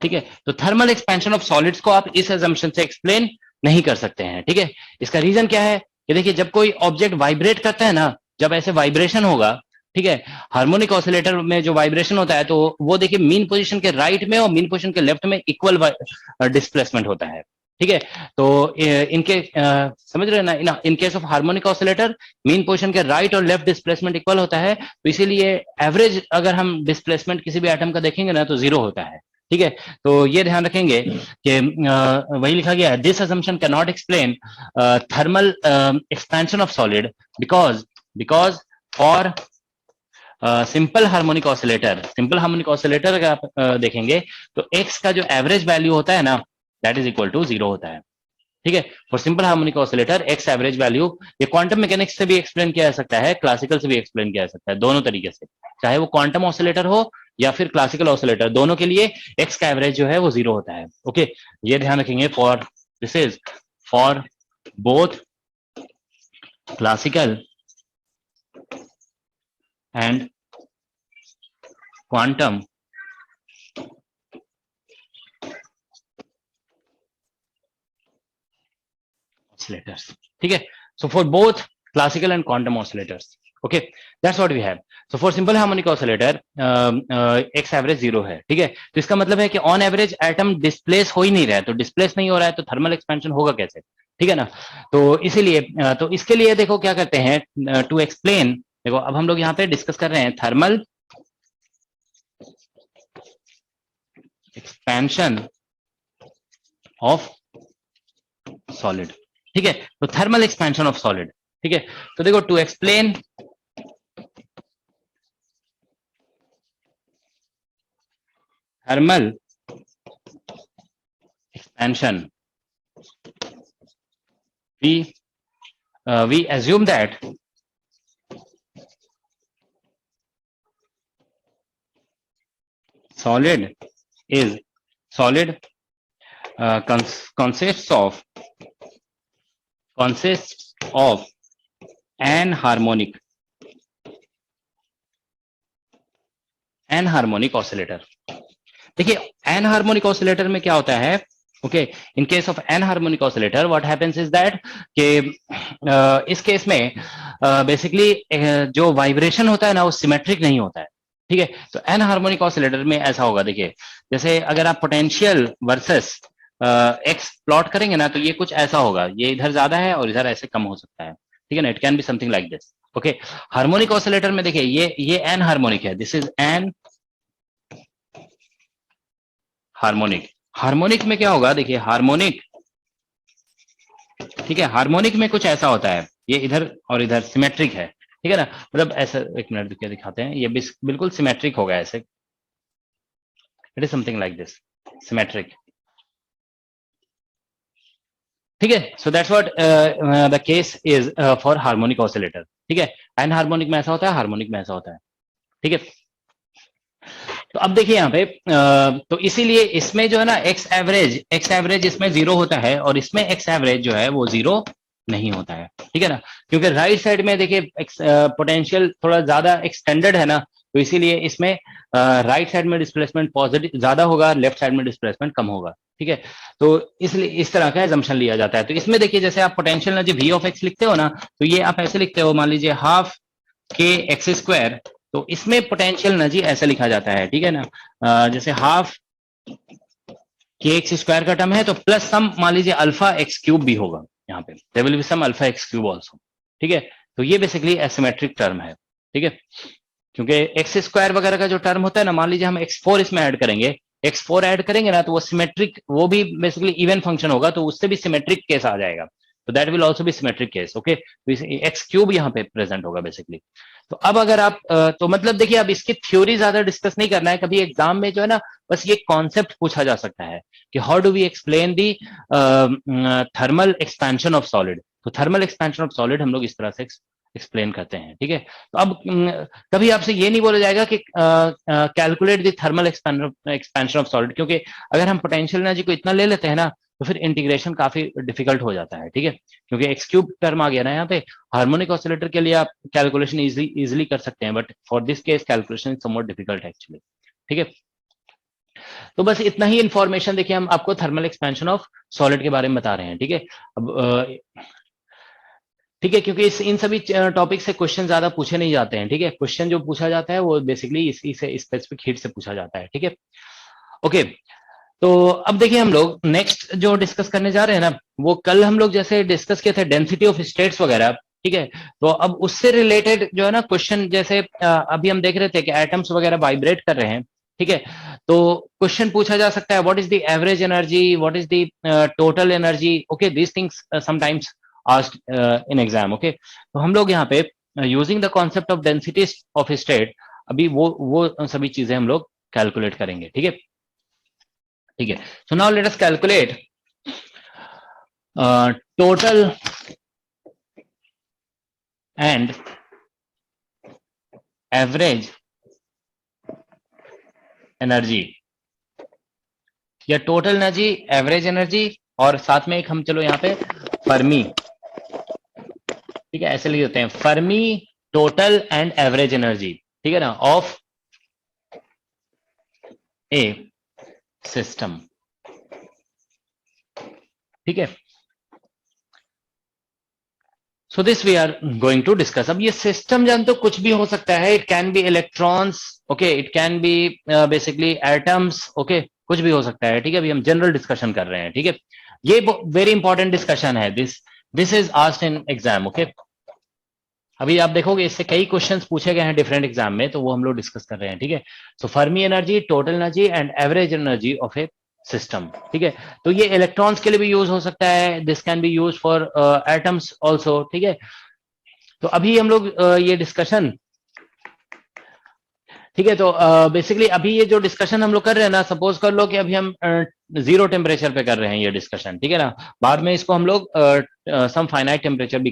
ठीक है, तो थर्मल एक्सपेंशन ऑफ सॉलिड्स को आप इस assumption से एक्सप्लेन नहीं कर सकते हैं। ठीक है, इसका रीजन क्या है कि देखिए जब कोई ऑब्जेक्ट वाइब्रेट करता है ना, जब ऐसे वाइब्रेशन होगा, ठीक है, हार्मोनिक ऑसिलेटर में जो वाइब्रेशन होता है तो वो देखिए मीन पोजीशन के राइट में और मीन पोजीशन के लेफ्ट में इक्वल डिस्प्लेसमेंट होता है। ठीक है, तो इनके समझ रहे हैं ना, इन case of harmonic oscillator mean position के राइट और लेफ्ट डिस्प्लेसमेंट इक्वल होता है, तो इसीलिए एवरेज अगर हम डिस्प्लेसमेंट किसी भी एटम का देखेंगे ना तो 0 होता है। ठीक है, तो ये ध्यान रखेंगे कि वही लिखा गया है, this assumption can not explain thermal expansion of solid because for simple harmonic oscillator अगर आप देखेंगे तो एक्स का जो एवरेज वैल्यू होता है ना दैट इज इक्वल टू 0 होता है। ठीक है। For simple harmonic oscillator x average value, ये क्वांटम मैकेनिक्स से भी एक्सप्लेन किया जा सकता है, क्लासिकल से भी एक्सप्लेन किया जा सकता है, दोनों तरीके से, चाहे वो क्वांटम ऑसिलेटर हो या फिर क्लासिकल ऑसिलेटर, दोनों के लिए एक्स का एवरेज जो है वो 0 होता है। ओके, ये ध्यान रखेंगे। For this is for both classical and quantum oscillators. ठीक है, so for both classical and quantum oscillators, okay, that's what we have. So for simple harmonic oscillator x average 0 है। ठीक है, तो इसका मतलब है कि ऑन एवरेज एटम डिस्प्लेस हो ही नहीं रहा है, तो डिस्प्लेस नहीं हो रहा है तो थर्मल एक्सपेंशन होगा कैसे? ठीक है ना, तो इसीलिए तो इसके लिए देखो क्या करते हैं, टू एक्सप्लेन, देखो अब हम लोग यहाँ पे डिस्कस कर रहे हैं थर्मल एक्सपेंशन ऑफ सॉलिड। ठीक है, तो थर्मल एक्सपेंशन ऑफ सॉलिड। ठीक है, तो देखो to explain thermal expansion, we assume that solid consists of an harmonic oscillator। देखिए एन हार्मोनिक ऑसिलेटर में क्या होता है, okay, in case of an harmonic oscillator what happens is that कि इस केस में बेसिकली जो वाइब्रेशन होता है ना वो सिमेट्रिक नहीं होता है। ठीक है, तो एन हार्मोनिक ऑसिलेटर में ऐसा होगा, देखिए जैसे अगर आप पोटेंशियल वर्सेस एक्स प्लॉट करेंगे ना तो ये कुछ ऐसा होगा, ये इधर ज्यादा है और इधर ऐसे कम हो सकता है। ठीक है ना, it can be something like this. Okay, harmonic oscillator में देखिए ये एन हार्मोनिक है, दिस इज एन हार्मोनिक में क्या होगा, देखिए हार्मोनिक, ठीक है, हार्मोनिक में कुछ ऐसा होता है, ये इधर और इधर सिमेट्रिक है। ठीक है ना, मतलब ऐसा, एक मिनट क्या दिखाते हैं, ये बिल्कुल सिमेट्रिक होगा ऐसे, it is something like this, symmetric. ठीक है, so that's what the case is for harmonic oscillator. ठीक है, एन हार्मोनिक में ऐसा होता है, हार्मोनिक में ऐसा होता है। ठीक है, तो अब देखिए यहाँ पे तो इसीलिए इसमें जो है ना एक्स एवरेज इसमें 0 होता है और इसमें एक्स एवरेज जो है वो 0 नहीं होता है। ठीक है ना, क्योंकि राइट साइड में देखिए पोटेंशियल थोड़ा ज्यादा एक्सटेंडेड है ना, तो इसीलिए इसमें राइट साइड में डिस्प्लेसमेंट पॉजिटिव ज्यादा होगा, लेफ्ट साइड में डिस्प्लेसमेंट कम होगा। ठीक है, तो इसलिए इस तरह का एजम्पशन लिया जाता है। तो इसमें देखिए जैसे आप potential energy V of X लिखते हो ना, तो ये आप ऐसे लिखते हो, मान लीजिए हाफ के एक्स स्क्वायर, तो इसमें पोटेंशियल एनर्जी ऐसे लिखा जाता है। ठीक है ना, जैसे हाफ के एक्स स्क्वायर का टर्म है तो प्लस सम मान लीजिए अल्फा एक्स क्यूब भी होगा, यहाँ पे there will be some alpha X cube also. ठीक है, तो ये बेसिकली एसिमेट्रिक टर्म है। ठीक है, क्योंकि एक्स स्क्वायर वगैरह का जो टर्म होता है ना, मान लीजिए हम x4 इसमें ऐड करेंगे, x4 ऐड करेंगे ना तो वो सिमेट्रिक, वो भी बेसिकली इवन फंक्शन होगा, तो उससे भी सिमेट्रिक केस आ जाएगा, तो that will also be symmetric case. Okay, तो एक्स क्यूब यहाँ पे प्रेजेंट होगा बेसिकली। तो अब अगर आप तो मतलब देखिए अब इसकी थ्योरी ज्यादा डिस्कस नहीं करना है, कभी एग्जाम में जो है ना बस ये कॉन्सेप्ट पूछा जा सकता है कि how do we explain the thermal expansion of solid. तो थर्मल एक्सपेंशन ऑफ सॉलिड हम लोग इस तरह से एक्सप्लेन करते हैं। ठीक है, तो अब कभी आपसे ये नहीं बोला जाएगा कि calculate the thermal expansion of solid, क्योंकि अगर हम पोटेंशियल एनर्जी को इतना ले लेते हैं ना तो फिर इंटीग्रेशन काफी डिफिकल्ट हो जाता है। ठीक है, क्योंकि एक्स क्यूब टर्म आ गया ना यहाँ पे। हार्मोनिक ऑसिलेटर के लिए आप कैलकुलेशन इजिली कर सकते हैं, but for this case calculation is somewhat difficult actually. ठीक है, तो बस इतना ही इंफॉर्मेशन देखिए हम आपको थर्मल एक्सपेंशन ऑफ सॉलिड के बारे में बता रहे हैं। ठीक है, अब ठीक है, क्योंकि इन सभी टॉपिक से क्वेश्चन ज्यादा पूछे नहीं जाते हैं। ठीक है, क्वेश्चन जो पूछा जाता है वो बेसिकली इसी से स्पेसिफिक हीट से पूछा जाता है। ठीक है, ओके, तो अब देखिए हम लोग नेक्स्ट जो डिस्कस करने जा रहे हैं ना, वो कल हम लोग जैसे डिस्कस किए थे डेंसिटी ऑफ स्टेट्स वगैरह। ठीक है, तो अब उससे रिलेटेड जो है ना क्वेश्चन, जैसे अभी हम देख रहे थे कि एटम्स वगैरह वाइब्रेट कर रहे हैं। ठीक है, तो क्वेश्चन पूछा जा सकता है what is the average energy, what is the total energy. Okay, these things sometimes asked in exam. Okay, तो हम लोग यहाँ पे using the concept of density of state अभी वो सभी चीजें हम लोग कैलकुलेट करेंगे। ठीक है, ठीक है, so now let us calculate total and average energy, या टोटल एनर्जी, एवरेज एनर्जी, और साथ में एक हम चलो यहाँ पे फर्मी, ठीक है, ऐसे लिख देते हैं, Fermi total and average energy, ठीक है ना, ऑफ ए सिस्टम, ठीक है। So this we are going to discuss. अब ये सिस्टम जान तो कुछ भी हो सकता है, it can be electrons, okay, it can be basically atoms, okay, कुछ भी हो सकता है, ठीक है। अभी हम जनरल डिस्कशन कर रहे हैं, ठीक है। ये वेरी इंपॉर्टेंट डिस्कशन है, this is asked in exam, okay. अभी आप देखोगे इससे कई क्वेश्चंस पूछे गए हैं डिफरेंट एग्जाम में, तो वो हम लोग डिस्कस कर रहे हैं, ठीक है। So Fermi energy, total energy and average energy of a system, ठीक है। तो ये इलेक्ट्रॉन्स के लिए भी यूज हो सकता है, this can be use for atoms also, ठीक है। तो अभी हम लोग ये डिस्कशन, ठीक है, तो बेसिकली अभी ये जो डिस्कशन हम लोग कर रहे हैं ना, सपोज कर लो कि अभी हम जीरो टेम्परेचर पे कर रहे हैं ये डिस्कशन, ठीक है ना। बाद में इसको हम लोग सम फाइनाइट टेम्परेचर भी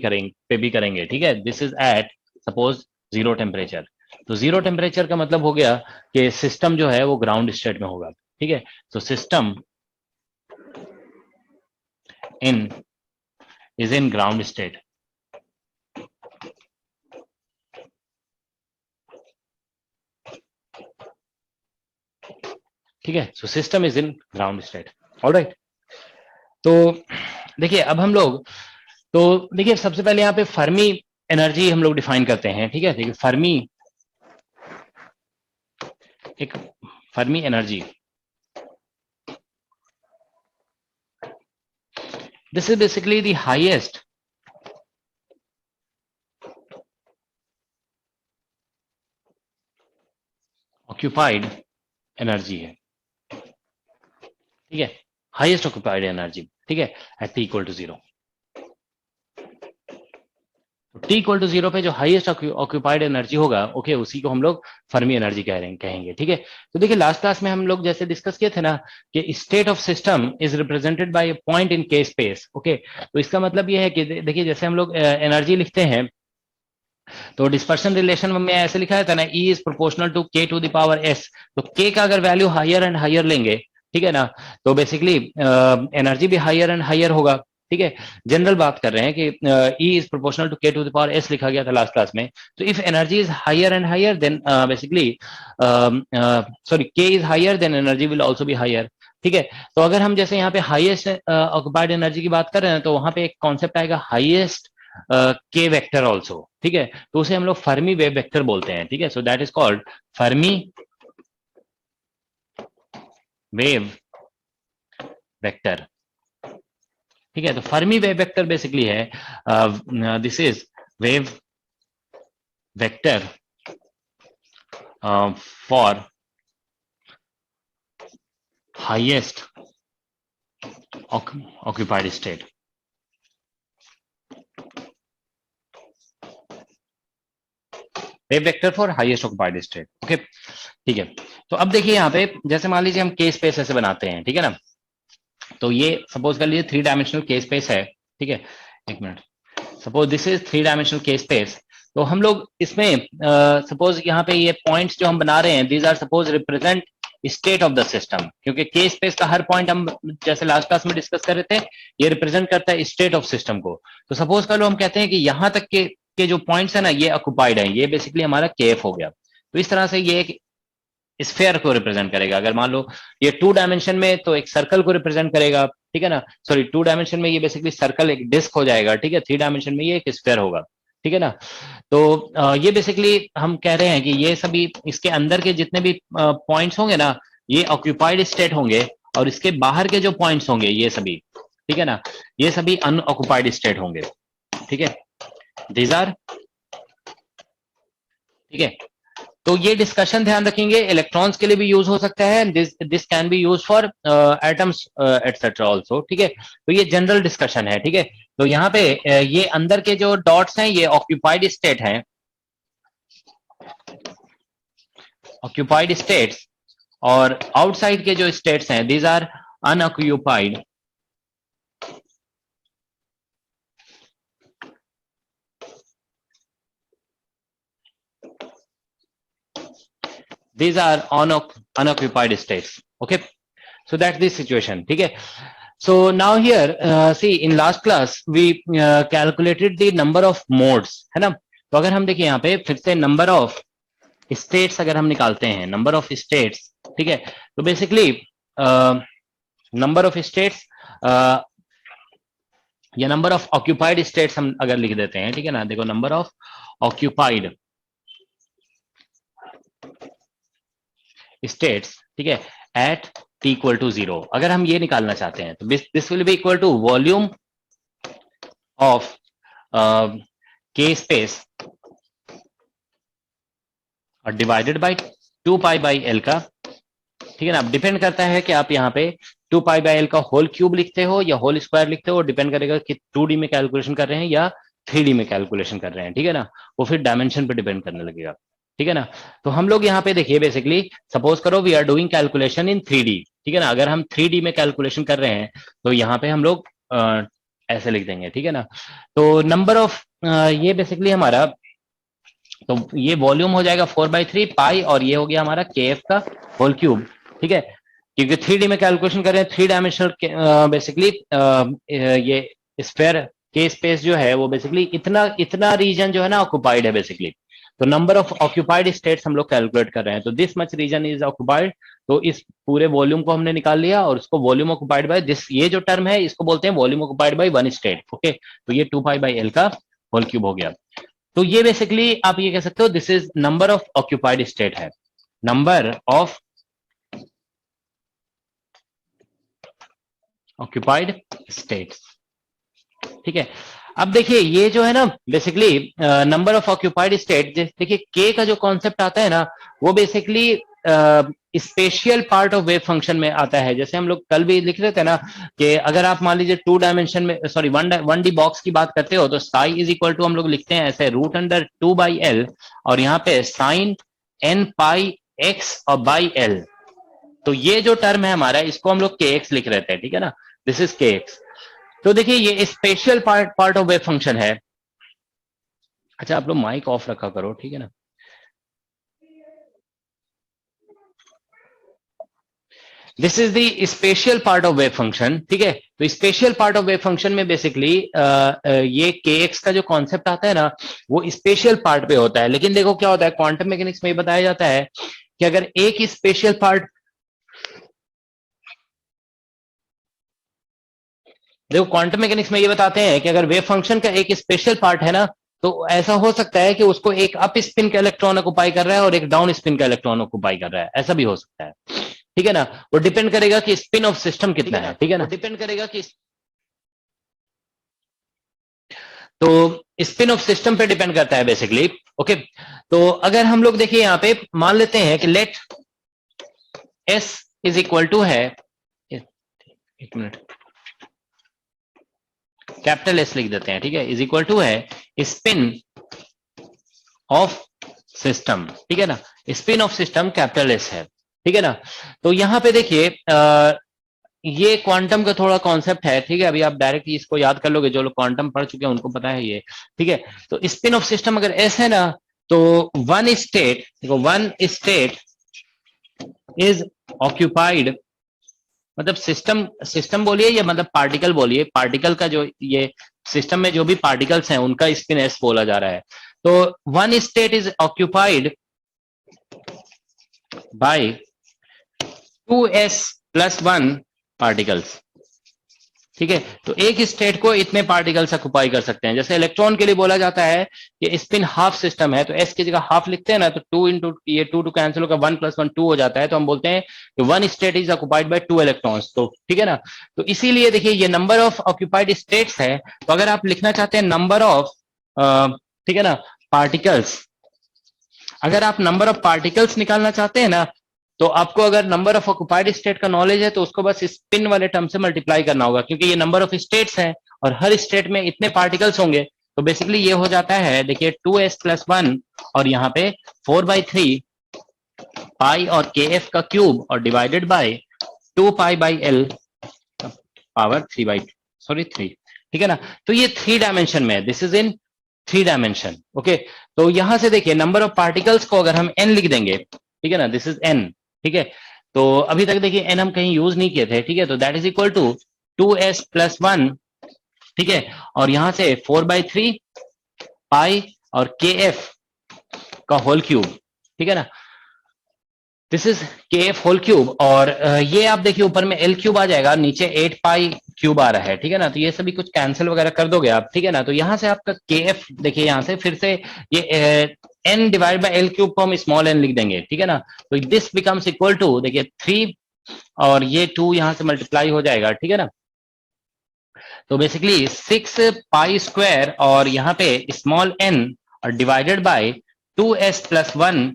करेंगे, ठीक है। This is at suppose zero temperature. तो जीरो टेम्परेचर का मतलब हो गया कि सिस्टम जो है वो ग्राउंड स्टेट में होगा, ठीक है। तो system is in ground state, ठीक है। So system is in ground state, alright. तो देखिए अब हम लोग, तो देखिए सबसे पहले यहाँ पे फर्मी एनर्जी हम लोग डिफाइन करते हैं, ठीक है। देखिए फर्मी, एक Fermi energy, this is basically the highest occupied energy है, ठीक है, हाईएस्ट ऑक्यूपाइड एनर्जी, ठीक है, at T equal to zero. T equal to zero पे जो हाईएस्ट ऑक्यूपाइड एनर्जी होगा, ओके, उसी को हम लोग फर्मी एनर्जी कहेंगे, ठीक है। तो देखिए लास्ट क्लास में हम लोग जैसे डिस्कस किए थे ना कि state of system is represented by A point in के स्पेस, ओके। तो इसका मतलब ये है कि देखिए जैसे हम लोग एनर्जी लिखते हैं, तो डिस्पर्शन रिलेशन में ऐसे लिखा था ना, E is proportional to K to the power S. तो के का अगर वैल्यू हायर एंड हायर लेंगे, ठीक है ना, तो बेसिकली एनर्जी भी हायर एंड हायर होगा, ठीक है। जनरल बात कर रहे हैं कि E is proportional to K to the power S लिखा गया था लास्ट क्लास में। तो if energy is higher and higher then basically sorry K is higher then energy will also be higher, ठीक है। तो अगर हम जैसे यहाँ पे हाईएस्ट ऑक्युपाइड एनर्जी की बात कर रहे हैं, तो वहां पे एक कॉन्सेप्ट आएगा हाईएस्ट के वेक्टर ऑल्सो, ठीक है। तो उसे हम लोग फर्मी वेव वेक्टर बोलते हैं, ठीक है। सो that is called Fermi wave vector, ठीक है। तो फर्मी वेव वेक्टर बेसिकली है, this is wave vector for highest occupied state, wave vector for highest occupied state, okay, ठीक है। तो अब देखिए यहाँ पे जैसे मान लीजिए हम के स्पेस ऐसे बनाते हैं, ठीक है ना। तो ये सपोज कर लीजिए थ्री डायमेंशनल के स्पेस है, ठीक है। एक minute, suppose this is three dimensional के स्पेस। तो हम लोग इसमें सपोज यहाँ पे ये पॉइंट्स जो हम बना रहे हैं, these are suppose represent state of the system, क्योंकि के स्पेस का हर पॉइंट हम जैसे लास्ट क्लास में डिस्कस कर रहे थे, ये रिप्रेजेंट करता है स्टेट ऑफ सिस्टम को। तो सपोज कर लो हम कहते हैं कि यहाँ तक के जो पॉइंट्स है ना, ये ऑक्युपाइड है, ये बेसिकली हमारा केएफ हो गया। तो इस तरह से ये एक स्फेयर को रिप्रेजेंट करेगा। अगर मान लो ये टू डायमेंशन में, तो एक सर्कल को रिप्रेजेंट करेगा, ठीक है ना। सॉरी, टू डायमेंशन में ये बेसिकली सर्कल एक डिस्क हो जाएगा, ठीक है। थ्री डायमेंशन में ये एक स्फेयर होगा, ठीक है ना। तो ये बेसिकली हम कह रहे हैं कि ये सभी इसके अंदर के जितने भी पॉइंट्स होंगे ना, ये ऑक्यूपाइड स्टेट होंगे, और इसके बाहर के जो पॉइंट्स होंगे ये सभी, ठीक है ना, ये सभी अनऑक्युपाइड स्टेट होंगे, ठीक है। दीज आर, ठीक है। तो ये डिस्कशन ध्यान रखेंगे, इलेक्ट्रॉन्स के लिए भी यूज हो सकता है, this can be use for atoms etcetera also, ठीक है। तो ये जनरल डिस्कशन है, ठीक है। तो यहाँ पे ये अंदर के जो डॉट्स हैं ये ऑक्यूपाइड स्टेट हैं, ऑक्यूपाइड स्टेट्स, और आउटसाइड के जो स्टेट्स हैं these are unoccupied these are unoccupied states. Okay, so that's the situation. ठीक है. So now here see in last class we calculated the number of modes, है ना. तो अगर हम देखिए यहाँ पे फिर से number of states अगर हम निकालते हैं, number of states, ठीक है. तो basically number of states या number of occupied states हम अगर लिख देते हैं, ठीक है ना. देखो number of occupied states, ठीक है, at t equal to 0. अगर हम ये निकालना चाहते हैं तो this will be equal to volume of k space और divided bye 2 pi by L का, ठीक है ना. अब डिपेंड करता है कि आप यहाँ पे 2 पाई बाई एल का होल क्यूब लिखते हो या होल स्क्वायर लिखते हो. डिपेंड करेगा कि 2D में कैलकुलेशन कर रहे हैं या 3D में कैलकुलेशन कर रहे हैं, ठीक है ना. वो फिर डायमेंशन पे डिपेंड करने लगेगा, ठीक है ना. तो हम लोग यहाँ पे देखिए बेसिकली सपोज करो we are doing calculation in 3D, ठीक है ना. अगर हम 3D में कैलकुलेशन कर रहे हैं तो यहाँ पे हम लोग ऐसे लिख देंगे, ठीक है ना. तो नंबर ऑफ ये बेसिकली हमारा, तो ये वॉल्यूम हो जाएगा 4/3 पाई और ये हो गया हमारा KF का होल क्यूब, ठीक है. क्योंकि 3D में कैलकुलेशन कर रहे हैं, 3 डायमेंशनल बेसिकली ये स्फीयर के स्पेस जो है वो बेसिकली इतना रीजन जो है ना ऑक्युपाइड है बेसिकली. तो नंबर ऑफ ऑक्युपाइड स्टेट्स हम लोग कैलकुलेट कर रहे हैं. तो this much region is occupied. तो इस पूरे वॉल्यूम को हमने निकाल लिया और उसको वॉल्यूम ऑक्युपाइड बाय दिस, ये जो टर्म है इसको बोलते हैं volume occupied bye 1 state. Okay, तो ये 2 पाई बाई एल का होल क्यूब हो गया. तो ये बेसिकली आप ये कह सकते हो this is number of occupied state है, नंबर ऑफ ऑक्युपाइड स्टेट्स, ठीक है. अब देखिए ये जो है ना basically number of occupied state, देखिए के का जो कॉन्सेप्ट आता है ना वो basically spatial part of wave function में आता है. जैसे हम लोग कल भी लिख रहे थे ना कि अगर आप मान लीजिए 2 डायमेंशन में, सॉरी 1D बॉक्स की बात करते हो तो साई इज इक्वल टू हम लोग लिखते हैं ऐसे √2/L और यहाँ पे साइन n पाई x और बाई L. तो ये जो टर्म है हमारा इसको हम लोग kx लिख रहे थे, ठीक है ना. This is kx. तो देखिए ये special part of wave function है. अच्छा आप लोग माइक ऑफ रखा करो, ठीक है ना. This is the special part of wave function, ठीक है. तो special part of wave function में बेसिकली ये kx का जो कॉन्सेप्ट आता है ना वो स्पेशल पार्ट पे होता है. लेकिन देखो क्या होता है क्वांटम मैकेनिक्स में बताया जाता है कि अगर एक स्पेशल पार्ट, देखो क्वांटम मैकेनिक्स में ये बताते हैं कि अगर वेव फंक्शन का एक स्पेशल पार्ट है ना तो ऐसा हो सकता है कि उसको एक अप स्पिन का इलेक्ट्रॉन ऑक्युपाई कर रहा है और एक डाउन स्पिन का इलेक्ट्रॉन ऑक्युपाई कर रहा है, ऐसा भी हो सकता है, ठीक है ना. वो डिपेंड करेगा कि स्पिन ऑफ सिस्टम कितना है, ठीक है ना. डिपेंड करेगा कि तो स्पिन ऑफ सिस्टम पे डिपेंड करता है बेसिकली. ओके, तो अगर हम लोग देखिए यहाँ पे मान लेते हैं कि let S is equal to है, एक मिनट, कैपिटल S लिख देते हैं, ठीक है, इज इक्वल टू है स्पिन ऑफ सिस्टम, ठीक है ना. Spin off system capital S है, ठीक है ना. तो यहाँ पे देखिए ये क्वांटम का थोड़ा कॉन्सेप्ट है, ठीक है. अभी आप डायरेक्ट इसको याद कर लोगे, जो लोग क्वांटम पढ़ चुके हैं उनको पता है ये, ठीक है. तो स्पिन ऑफ सिस्टम अगर S है ना तो वन स्टेट, देखो वन स्टेट इज ऑक्युपाइड, मतलब सिस्टम बोलिए या मतलब पार्टिकल बोलिए, पार्टिकल का जो ये सिस्टम में जो भी पार्टिकल्स हैं उनका स्पिन S बोला जा रहा है. तो one state is occupied by 2s+1 particles, ठीक है. तो एक स्टेट को इतने पार्टिकल्स ऑक्युपाई कर सकते हैं. जैसे इलेक्ट्रॉन के लिए बोला जाता है कि स्पिन हाफ सिस्टम है तो S की जगह हाफ लिखते हैं ना तो 2 इंटू ये 2 कैंसिल होकर 1+1 2 हो जाता है. तो हम बोलते हैं कि one state is occupied by 2 electrons. तो ठीक है ना. तो इसीलिए देखिए ये नंबर ऑफ ऑक्युपाइड स्टेट्स है. तो अगर आप लिखना चाहते हैं नंबर ऑफ, ठीक है ना, पार्टिकल्स, अगर आप नंबर ऑफ पार्टिकल्स निकालना चाहते हैं ना तो आपको अगर नंबर ऑफ ऑक्युपाइड स्टेट का नॉलेज है तो उसको बस स्पिन वाले टर्म से मल्टीप्लाई करना होगा, क्योंकि ये नंबर ऑफ स्टेट्स हैं और हर स्टेट में इतने पार्टिकल्स होंगे. तो बेसिकली ये हो जाता है, देखिए 2s+1 और यहाँ पे 4/3 पाई और kf का क्यूब और divided bye 2 pi by l power 3, ठीक है ना. तो ये 3 डायमेंशन में है, this is in 3 dimension. Okay, तो यहां से देखिए नंबर ऑफ पार्टिकल्स को अगर हम n लिख देंगे ठीक है ना, दिस इज n, ठीक है। तो अभी तक देखिए n हम कहीं यूज नहीं किए थे, ठीक है, तो that is equal to 2s plus 1, ठीक है, और यहां से 4/3 पाई और kf का होल क्यूब, ठीक है ना, this is kf whole cube. और ये आप देखिए ऊपर में l क्यूब आ जाएगा, नीचे 8 पाई क्यूब आ रहा है, ठीक है ना, तो ये सभी कुछ कैंसिल वगैरह कर दोगे आप, ठीक है ना। तो यहां से आपका kf देखिए, यहां से फिर से ये n divide by l cube को हम स्मॉल n लिख देंगे, ठीक है ना। तो दिस बिकम्स इक्वल टू देखिए 3 और ये 2 यहां से मल्टीप्लाई हो जाएगा, ठीक है ना। तो बेसिकली 6 पाई स्क्वायर और यहाँ पे स्मॉल n और डिवाइडेड बाय 2s प्लस 1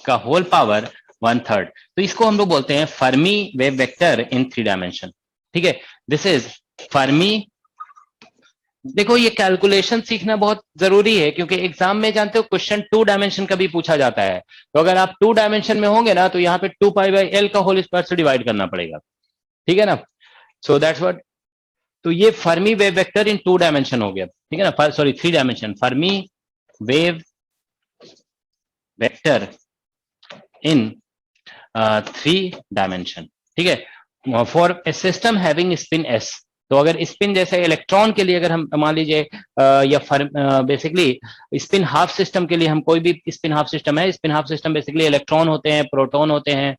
का होल पावर 1/3। तो इसको हम लोग बोलते हैं Fermi wave vector in 3 dimension, ठीक है, दिस इज फर्मी। देखो ये कैलकुलेशन सीखना बहुत जरूरी है, क्योंकि एग्जाम में जानते हो क्वेश्चन 2 डायमेंशन का भी पूछा जाता है। तो अगर आप 2 डायमेंशन में होंगे ना, तो यहाँ पे 2 पाई बाई एल का होल स्क्वायर से डिवाइड करना पड़ेगा, ठीक है ना। सो दैट्स व्हाट, तो ये Fermi wave vector in 2 dimension हो गया, ठीक है ना, sorry 3 dimension, Fermi wave vector in 3 dimension, ठीक है, for a system having spin s। तो अगर स्पिन जैसे इलेक्ट्रॉन के लिए अगर हम मान लीजिए या बेसिकली स्पिन हाफ सिस्टम के लिए हम कोई भी स्पिन हाफ सिस्टम है, spin half system basically electron होते हैं, प्रोटॉन होते हैं,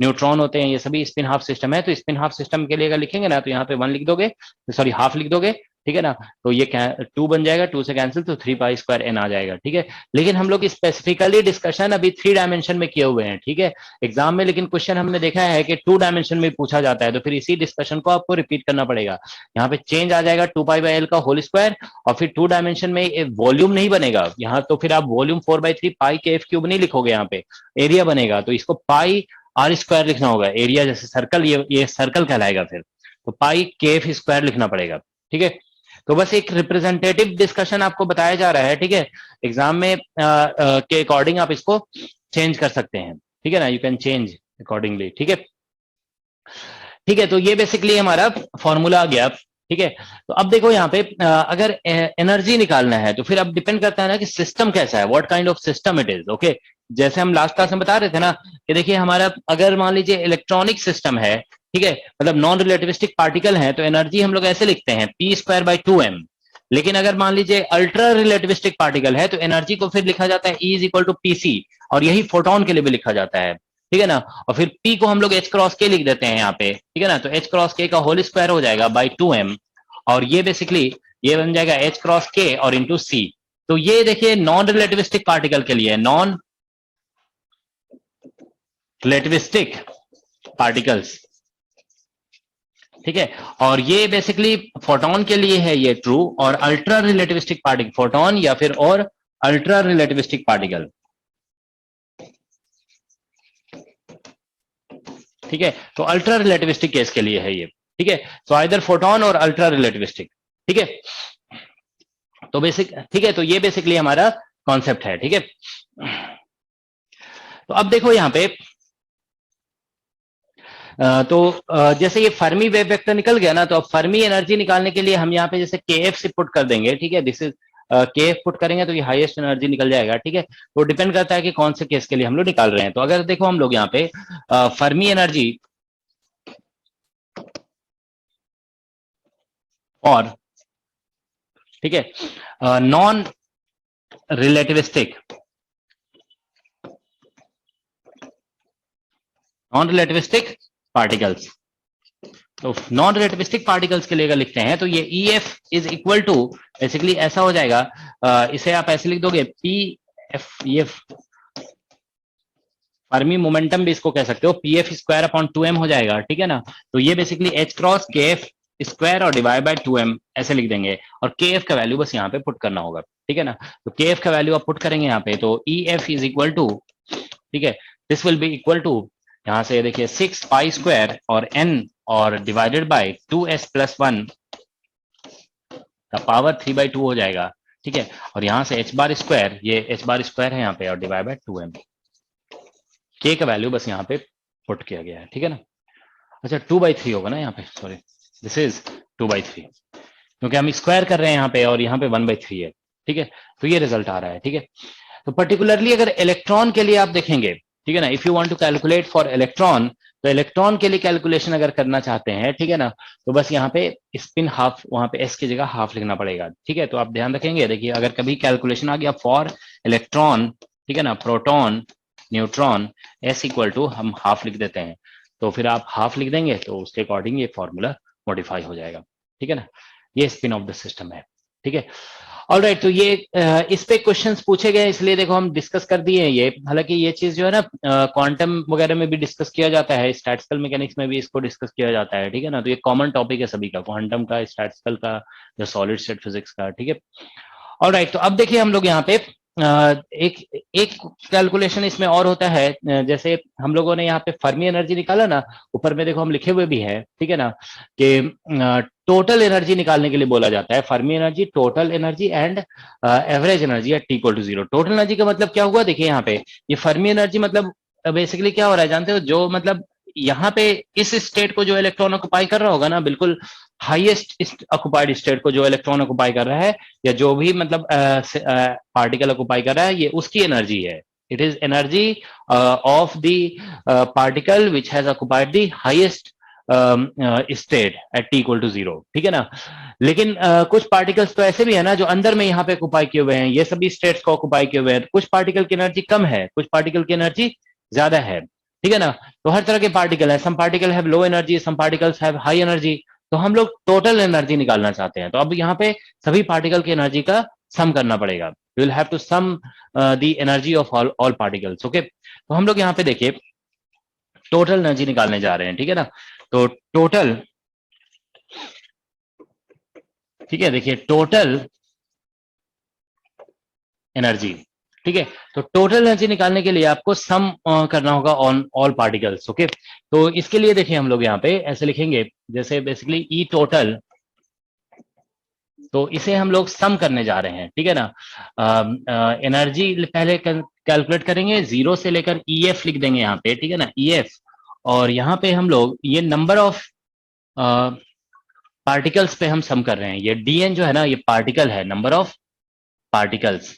न्यूट्रॉन होते हैं, ये सभी स्पिन हाफ सिस्टम है। तो स्पिन हाफ सिस्टम के लिए अगर लिखेंगे ना, तो यहाँ पे 1 लिख दोगे, सॉरी हाफ लिख दोगे, ठीक है ना, तो ये 2 बन जाएगा, 2 से कैंसिल, तो 3 पाई स्क्वायर n आ जाएगा, ठीक है। लेकिन हम लोग स्पेसिफिकली डिस्कशन अभी 3 डायमेंशन में किए हुए हैं, ठीक है, एग्जाम में। लेकिन क्वेश्चन हमने देखा है कि 2 डायमेंशन में पूछा जाता है, तो फिर इसी डिस्कशन को आपको रिपीट करना पड़ेगा। यहाँ पे चेंज आ जाएगा 2 पाई बाई एल का होल स्क्वायर, और फिर 2 डायमेंशन में वॉल्यूम नहीं बनेगा यहाँ, तो फिर आप वॉल्यूम 4/3 पाई के एफ क्यूब नहीं लिखोगे, यहाँ पे एरिया बनेगा, तो इसको पाई आर स्क्वायर लिखना होगा, एरिया जैसे सर्कल, ये सर्कल कहलाएगा फिर, तो पाई के एफ स्क्वायर लिखना पड़ेगा, ठीक है। तो बस एक रिप्रेजेंटेटिव डिस्कशन आपको बताया जा रहा है, ठीक है, एग्जाम में के अकॉर्डिंग आप इसको चेंज कर सकते हैं, ठीक है ना, यू कैन चेंज अकॉर्डिंगली, ठीक है, ठीक है। तो ये बेसिकली हमारा फॉर्मूला आ गया, ठीक है। तो अब देखो यहाँ पे अगर एनर्जी निकालना है, तो फिर अब डिपेंड करता है ना कि सिस्टम कैसा है, what kind of system it is, okay. जैसे हम लास्ट क्लास में बता रहे थे ना कि देखिए हमारा अगर मान लीजिए इलेक्ट्रॉनिक सिस्टम है, ठीक है, मतलब नॉन रिलेटिविस्टिक पार्टिकल है, तो एनर्जी हम लोग ऐसे लिखते हैं p²/2m। लेकिन अगर मान लीजिए अल्ट्रा रिलेटिविस्टिक पार्टिकल है, तो एनर्जी को फिर लिखा जाता है E = pc, और यही फोटोन के लिए भी लिखा जाता है, ठीक है ना। और फिर p को हम लोग h क्रॉस k लिख देते हैं यहाँ पे, ठीक है ना, तो h क्रॉस k का होल स्क्वायर हो जाएगा /2m, और ये बेसिकली ये बन जाएगा h क्रॉस k और इंटू c। तो ये देखिए नॉन रिलेटिविस्टिक पार्टिकल के लिए, नॉन रिलेटिविस्टिक पार्टिकल्स, ठीक है, और ये बेसिकली फोटोन के लिए है ये ट्रू, और अल्ट्रा रिलेटिविस्टिक पार्टिकल, फोटोन या फिर और अल्ट्रा रिलेटिविस्टिक पार्टिकल, ठीक है, तो अल्ट्रा रिलेटिविस्टिक केस के लिए है ये, ठीक है, सो आइदर फोटोन और अल्ट्रा रिलेटिविस्टिक, ठीक है। तो बेसिक, ठीक है, तो ये बेसिकली हमारा कॉन्सेप्ट है, ठीक है। तो अब देखो यहाँ पे तो जैसे ये फर्मी वेव वेक्टर निकल गया ना, तो अब फर्मी एनर्जी निकालने के लिए हम यहाँ पे जैसे kf से पुट कर देंगे, ठीक है, दिस इज kf पुट करेंगे तो ये हाईएस्ट एनर्जी निकल जाएगा, ठीक है। तो डिपेंड करता है कि कौन से केस के लिए हम लोग निकाल रहे हैं। तो अगर देखो हम लोग यहाँ पे फर्मी एनर्जी और, ठीक है, नॉन रिलेटिविस्टिक पार्टिकल्स, तो नॉन रिलेटिविस्टिक पार्टिकल्स के लिए अगर लिखते हैं, तो ये EF is equal to basically ऐसा हो जाएगा, इसे आप ऐसे लिख दोगे PF, ये फर्मी मोमेंटम भी इसको कह सकते हो, PF²/2m हो जाएगा, ठीक है ना। तो ये basically h cross kf square और डिवाइड बाय 2m ऐसे लिख देंगे, और kf का वैल्यू बस यहाँ पे पुट करना होगा, ठीक है ना। तो kf का वैल्यू आप पुट करेंगे यहाँ पे, तो EF इज इक्वल टू, ठीक है, this will be equal to, यहाँ से देखिए 6 पाई स्क्वायर और n और डिवाइडेड बाय 2s प्लस 1 का पावर 3/2 हो जाएगा, ठीक है। और यहाँ से h बार स्क्वायर, ये h बार स्क्वायर है यहाँ पे, और डिवाइड बाय 2m, k का वैल्यू बस यहाँ पे पुट किया गया है, ठीक है ना। अच्छा 2/3 होगा ना यहाँ पे, सॉरी दिस इज 2/3, क्योंकि हम स्क्वायर कर रहे हैं यहाँ पे, और यहाँ पे 1/3 है, ठीक है। तो ये रिजल्ट आ रहा है, ठीक है। तो पर्टिकुलरली अगर इलेक्ट्रॉन के लिए आप देखेंगे, ठीक है ना। If you want to calculate for electron, तो इलेक्ट्रॉन के लिए कैलकुलेशन अगर करना चाहते हैं, ठीक है ना, तो बस यहाँ पे स्पिन हाफ, वहां पे एस की जगह हाफ लिखना पड़ेगा। ठीक है, तो आप ध्यान रखेंगे, देखिए अगर कभी कैलकुलेशन आ गया फॉर इलेक्ट्रॉन, ठीक है ना, proton, neutron, S equal to हम हाफ लिख देते हैं, तो फिर आप हाफ लिख देंगे तो उसके अकॉर्डिंग ये फॉर्मूला मॉडिफाई हो जाएगा। ठीक है ना, ये स्पिन ऑफ द सिस्टम है। ठीक है, ऑलराइट, तो ये इस पे क्वेश्चंस पूछे गए, इसलिए देखो हम डिस्कस कर दिए हैं ये। हालांकि ये चीज जो है ना क्वांटम वगैरह में भी डिस्कस किया जाता है, स्टैटिस्टिकल मैकेनिक्स में भी इसको डिस्कस किया जाता है। ठीक है ना, तो ये कॉमन टॉपिक है सभी का, क्वांटम का, स्टैटिस्टिकल का, या सॉलिड स्टेट फिजिक्स का। ठीक है, ऑलराइट, तो अब देखिए हम लोग यहाँ पे एक एक कैलकुलेशन इसमें और होता है। जैसे हम लोगों ने यहाँ पे फर्मी एनर्जी निकाला ना, ऊपर में देखो हम लिखे हुए भी है, ठीक है ना, कि टोटल एनर्जी निकालने के लिए बोला जाता है Fermi energy, total energy and average energy at टी=0। टोटल एनर्जी का मतलब क्या हुआ, देखिए यहाँ पे ये फर्मी एनर्जी मतलब बेसिकली क्या हो रहा है जानते हो, जो मतलब यहाँ पे इस स्टेट को जो इलेक्ट्रॉन ऑक्युपाई कर रहा होगा ना, बिल्कुल हाईएस्ट ऑक्युपाइड स्टेट को जो इलेक्ट्रॉन ऑक्युपाई कर रहा है, या जो भी मतलब पार्टिकल ऑक्युपाई कर रहा है, ये उसकी एनर्जी है। It is energy of the particle which has occupied the highest state at t=0। ठीक है ना, लेकिन कुछ पार्टिकल्स तो ऐसे भी है ना जो अंदर में यहाँ पे ऑक्युपाई किए हुए हैं, ये सभी स्टेट्स को ऑक्युपाई किए हुए हैं। कुछ पार्टिकल की एनर्जी कम है, कुछ पार्टिकल की एनर्जी ज्यादा है। ठीक है ना, तो हर तरह के पार्टिकल है, some particle have low energy, some particles have high energy. तो हम लोग टोटल एनर्जी निकालना चाहते हैं, तो अब यहाँ पे सभी पार्टिकल की एनर्जी का सम करना पड़ेगा। You will have to sum the energy of all particles. Okay, तो हम लोग यहाँ पे देखिए टोटल एनर्जी निकालने जा रहे हैं। ठीक है ना, तो टोटल, ठीक है, देखिए टोटल एनर्जी, ठीक है, तो टोटल एनर्जी निकालने के लिए आपको सम करना होगा ऑन ऑल पार्टिकल्स। ओके, तो इसके लिए देखिए हम लोग यहाँ पे ऐसे लिखेंगे, जैसे बेसिकली ई टोटल, तो इसे हम लोग सम करने जा रहे हैं। ठीक है ना, एनर्जी पहले कैलकुलेट करेंगे, 0 से लेकर EF लिख देंगे यहाँ पे। ठीक है ना, EF, और यहाँ पे हम लोग ये नंबर ऑफ पार्टिकल्स पे हम सम कर रहे हैं। ये DN जो है ना, ये पार्टिकल है, नंबर ऑफ पार्टिकल्स।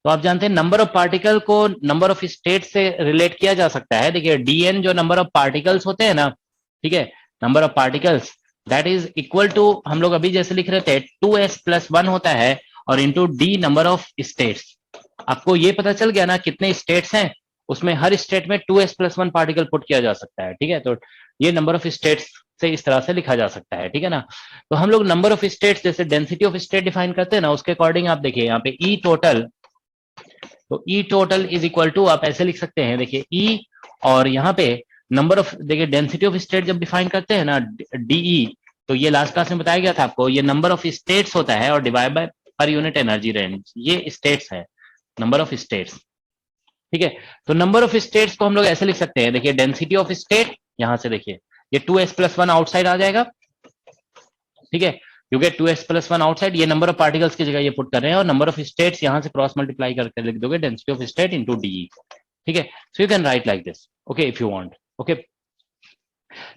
तो आप जानते हैं नंबर ऑफ पार्टिकल को नंबर ऑफ स्टेट से रिलेट किया जा सकता है। देखिए DN जो नंबर ऑफ पार्टिकल्स होते हैं ना, ठीक है, number of particles that is equal to, हम लोग अभी जैसे लिख रहे थे 2s+1 होता है, और into D number of states. आपको ये पता चल गया ना कितने स्टेट्स हैं, उसमें हर स्टेट में 2s+1 पार्टिकल पुट किया जा सकता है। ठीक है, तो ये नंबर ऑफ स्टेट्स से इस तरह से लिखा जा सकता है। ठीक है ना, तो हम लोग नंबर ऑफ स्टेट्स जैसे डेंसिटी ऑफ स्टेट डिफाइन करते हैं ना, उसके अकॉर्डिंग आप देखिए यहाँ पे ई टोटल, तो ई टोटल इज इक्वल टू, आप ऐसे लिख सकते हैं, देखिए ई, और यहाँ पे नंबर ऑफ, देखिए डेंसिटी ऑफ स्टेट जब डिफाइन करते हैं ना DE, तो ये लास्ट क्लास में बताया गया था आपको, ये नंबर ऑफ स्टेट्स होता है और divide bye per unit energy range, ये स्टेट्स है, नंबर ऑफ स्टेट्स। ठीक है, तो नंबर ऑफ स्टेट्स को हम लोग ऐसे लिख सकते हैं, देखिए डेंसिटी ऑफ स्टेट, यहां से देखिए ये 2s+1 आउटसाइड आ जाएगा। ठीक है, यू गेट 2s+1 आउटसाइड, ये नंबर ऑफ पार्टिकल्स की जगह ये पुट कर रहे हैं, और नंबर ऑफ स्टेट्स यहां से क्रॉस मल्टीप्लाई करके लिख दोगे density of state into DE। ठीक है, so you can write like this, okay, if you want. Okay,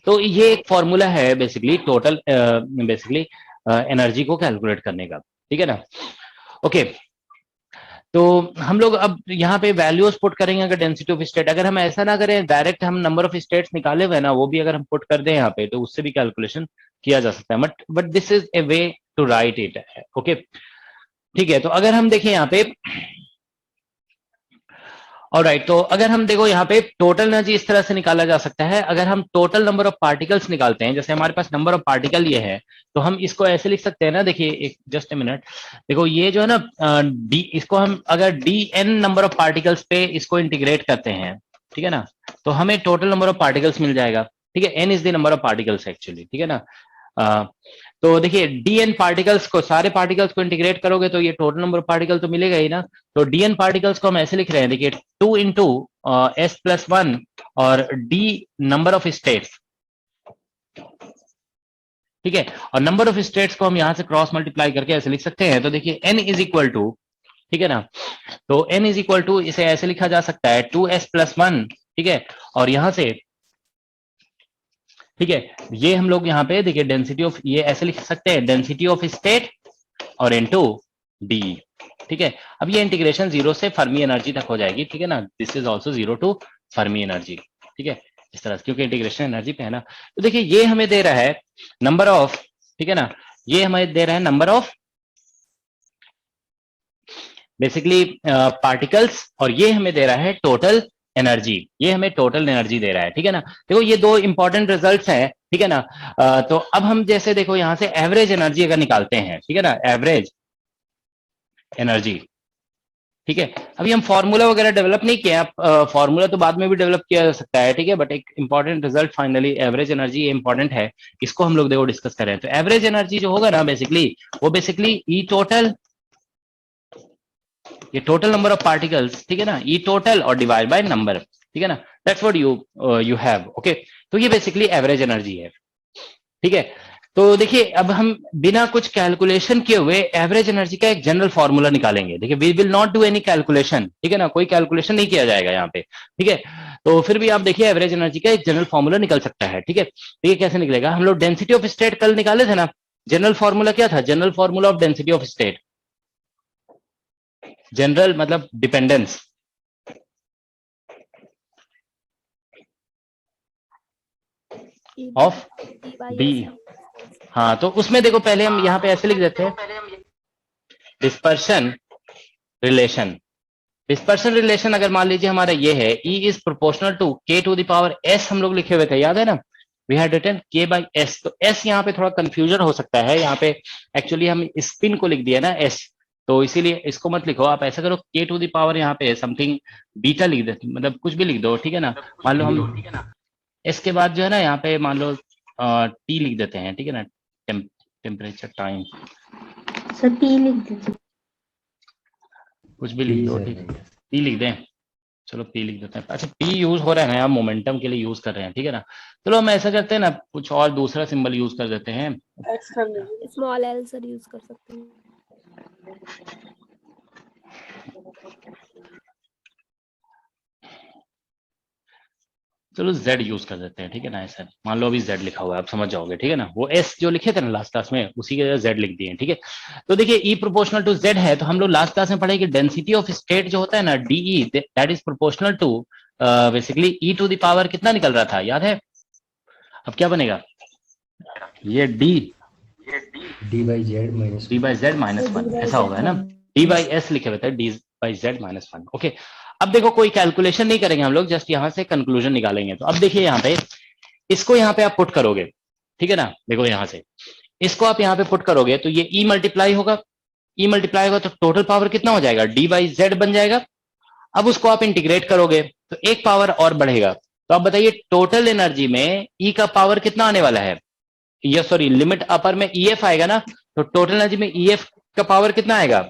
तो ये एक फॉर्मूला है बेसिकली टोटल बेसिकली एनर्जी को कैलकुलेट करने का। ठीक है ना, ओके, तो हम लोग अब यहाँ पे वैल्यूज पुट करेंगे अगर डेंसिटी ऑफ स्टेट, अगर हम ऐसा ना करें डायरेक्ट हम नंबर ऑफ स्टेट्स निकाले हुए ना, वो भी अगर हम पुट कर दें यहाँ पे, तो उससे भी कैलकुलेशन किया जा सकता है, but this is a way to write it. Okay, ठीक है, तो अगर हम देखें यहाँ पे, ऑलराइट, तो अगर हम देखो यहाँ पे टोटल एनर्जी इस तरह से निकाला जा सकता है। अगर हम टोटल नंबर ऑफ पार्टिकल्स निकालते हैं, जैसे हमारे पास नंबर ऑफ पार्टिकल ये है, तो हम इसको ऐसे लिख सकते हैं ना, देखिए एक जस्ट ए मिनट, देखो ये जो है ना डी, इसको हम अगर DN नंबर ऑफ पार्टिकल्स पे इसको इंटीग्रेट करते हैं, ठीक है ना, तो हमें टोटल नंबर ऑफ पार्टिकल्स मिल जाएगा। ठीक है, N is the number of particles actually. ठीक है ना, तो देखिए DN पार्टिकल्स को, सारे पार्टिकल्स को इंटीग्रेट करोगे तो ये टोटल नंबर ऑफ पार्टिकल तो मिलेगा ही ना। तो DN पार्टिकल्स को हम ऐसे लिख रहे हैं, देखिए 2 इंटू s+1 और D नंबर ऑफ स्टेट्स। ठीक है, और नंबर ऑफ स्टेट्स को हम यहां से क्रॉस मल्टीप्लाई करके ऐसे लिख सकते हैं, तो देखिए N इज इक्वल टू, ठीक है ना, तो N इज इक्वल टू इसे ऐसे लिखा जा सकता है 2s+1। ठीक है, और यहां से, ठीक है, ये हम लोग यहाँ पे देखिए डेंसिटी ऑफ, ये ऐसे लिख सकते हैं डेंसिटी ऑफ स्टेट और इनटू DE। ठीक है। अब ये इंटीग्रेशन 0 से फर्मी एनर्जी तक हो जाएगी, ठीक है ना। This is also 0 to Fermi energy, ठीक है, इस तरह से, क्योंकि इंटीग्रेशन एनर्जी पे है ना। तो देखिए ये हमें दे रहा है नंबर ऑफ, ठीक है ना, ये हमें दे रहा है नंबर ऑफ बेसिकली पार्टिकल्स, और ये हमें दे रहा है टोटल एनर्जी, ये हमें टोटल एनर्जी दे रहा है, ठीक है ना। देखो ये दो इंपॉर्टेंट रिजल्ट्स हैं, ठीक है ना। तो अब हम जैसे देखो यहां से एवरेज एनर्जी अगर निकालते हैं, ठीक है ना, एवरेज एनर्जी, ठीक है। अभी हम फॉर्मूला वगैरह डेवलप नहीं किया, फॉर्मूला तो बाद में भी डेवलप किया जा सकता है, ठीक है, बट एक important result finally average energy, ये इंपॉर्टेंट है, इसको हम लोग देखो डिस्कस करें। तो एवरेज एनर्जी जो होगा ना बेसिकली, वो बेसिकली ई टोटल, ये टोटल नंबर ऑफ पार्टिकल्स, ठीक है ना, ई टोटल और डिवाइड बाय नंबर, ठीक है ना, that's what you have, okay. तो ये बेसिकली एवरेज एनर्जी है, ठीक है। तो देखिए अब हम बिना कुछ कैलकुलेशन किए हुए एवरेज एनर्जी का एक जनरल फॉर्मूला निकालेंगे। देखिए we will not do any calculation, ठीक है ना, कोई कैलकुलेशन नहीं किया जाएगा यहाँ पे, ठीक है। तो फिर भी आप देखिए एवरेज एनर्जी का एक जनरल फॉर्मूला निकल सकता है, ठीक है। तो ये कैसे निकलेगा, हम लोग डेंसिटी ऑफ स्टेट कल निकाले थे ना, जनरल फॉर्मूला क्या था, general formula of density of state, general मतलब डिपेंडेंस ऑफ डी। हाँ तो उसमें देखो पहले हम यहाँ पे ऐसे लिख देते हैं, डिस्पर्शन रिलेशन। डिस्पर्शन रिलेशन अगर मान लीजिए हमारा ये है, E is proportional to K to the power S, हम लोग लिखे हुए थे, याद है ना, we had written K by S। तो S यहाँ पे थोड़ा कंफ्यूजन हो सकता है, यहाँ पे एक्चुअली हम स्पिन को लिख दिया ना S, तो इसीलिए इसको मत लिखो, आप ऐसा करो K टू द पावर यहाँ पे समथिंग बीटा लिख दे, मतलब कुछ भी लिख दो, ठीक है ना। मान लो हम S के बाद जो है ना यहाँ पे मान लो T लिख देते हैं, ठीक है ना, टेम्परेचर टाइम, सर टी लिख दीजिए। कुछ भी लिख दो, ठीक है, P लिख दें, चलो P लिख देते हैं। अच्छा P यूज हो रहा है ना, आप मोमेंटम के लिए यूज कर रहे हैं, ठीक है ना। चलो हम ऐसा करते हैं ना, कुछ और दूसरा सिंबल यूज कर देते हैं, एक्स कर लीजिए। स्मॉल एल सर यूज कर सकते हैं। चलो Z यूज कर देते हैं, ठीक है ना। ऐसा मान लो अभी Z लिखा हुआ है, आप समझ जाओगे, ठीक है ना, वो S जो लिखे थे ना लास्ट क्लास में, उसी के Z लिख दिए, ठीक है। तो देखिए E प्रोपोर्शनल टू Z है, तो हम लोग लास्ट क्लास में पढ़े कि डेंसिटी ऑफ स्टेट जो होता है ना DE, that is proportional to basically E to the power कितना निकल रहा था, याद है। अब क्या बनेगा, ये D बाई Z माइनस 1 ऐसा होगा, है ना, D बाई S लिखे हुए थे, D by Z minus 1, okay. अब देखो कोई कैलकुलेशन नहीं करेंगे हम लोग, जस्ट यहाँ से कंक्लूजन निकालेंगे। तो अब देखिए यहाँ पे इसको यहाँ पे आप पुट करोगे, ठीक है ना, देखो यहाँ से इसको आप यहाँ पे पुट करोगे तो ये E मल्टीप्लाई होगा, E मल्टीप्लाई होगा तो टोटल पावर कितना हो जाएगा, D बाई Z बन जाएगा। अब उसको आप इंटीग्रेट करोगे तो एक पावर और बढ़ेगा। तो आप बताइए टोटल एनर्जी में E का पावर कितना आने वाला है, ये सॉरी लिमिट अपर में EF आएगा ना, तो टोटल एनर्जी में EF का पावर कितना आएगा,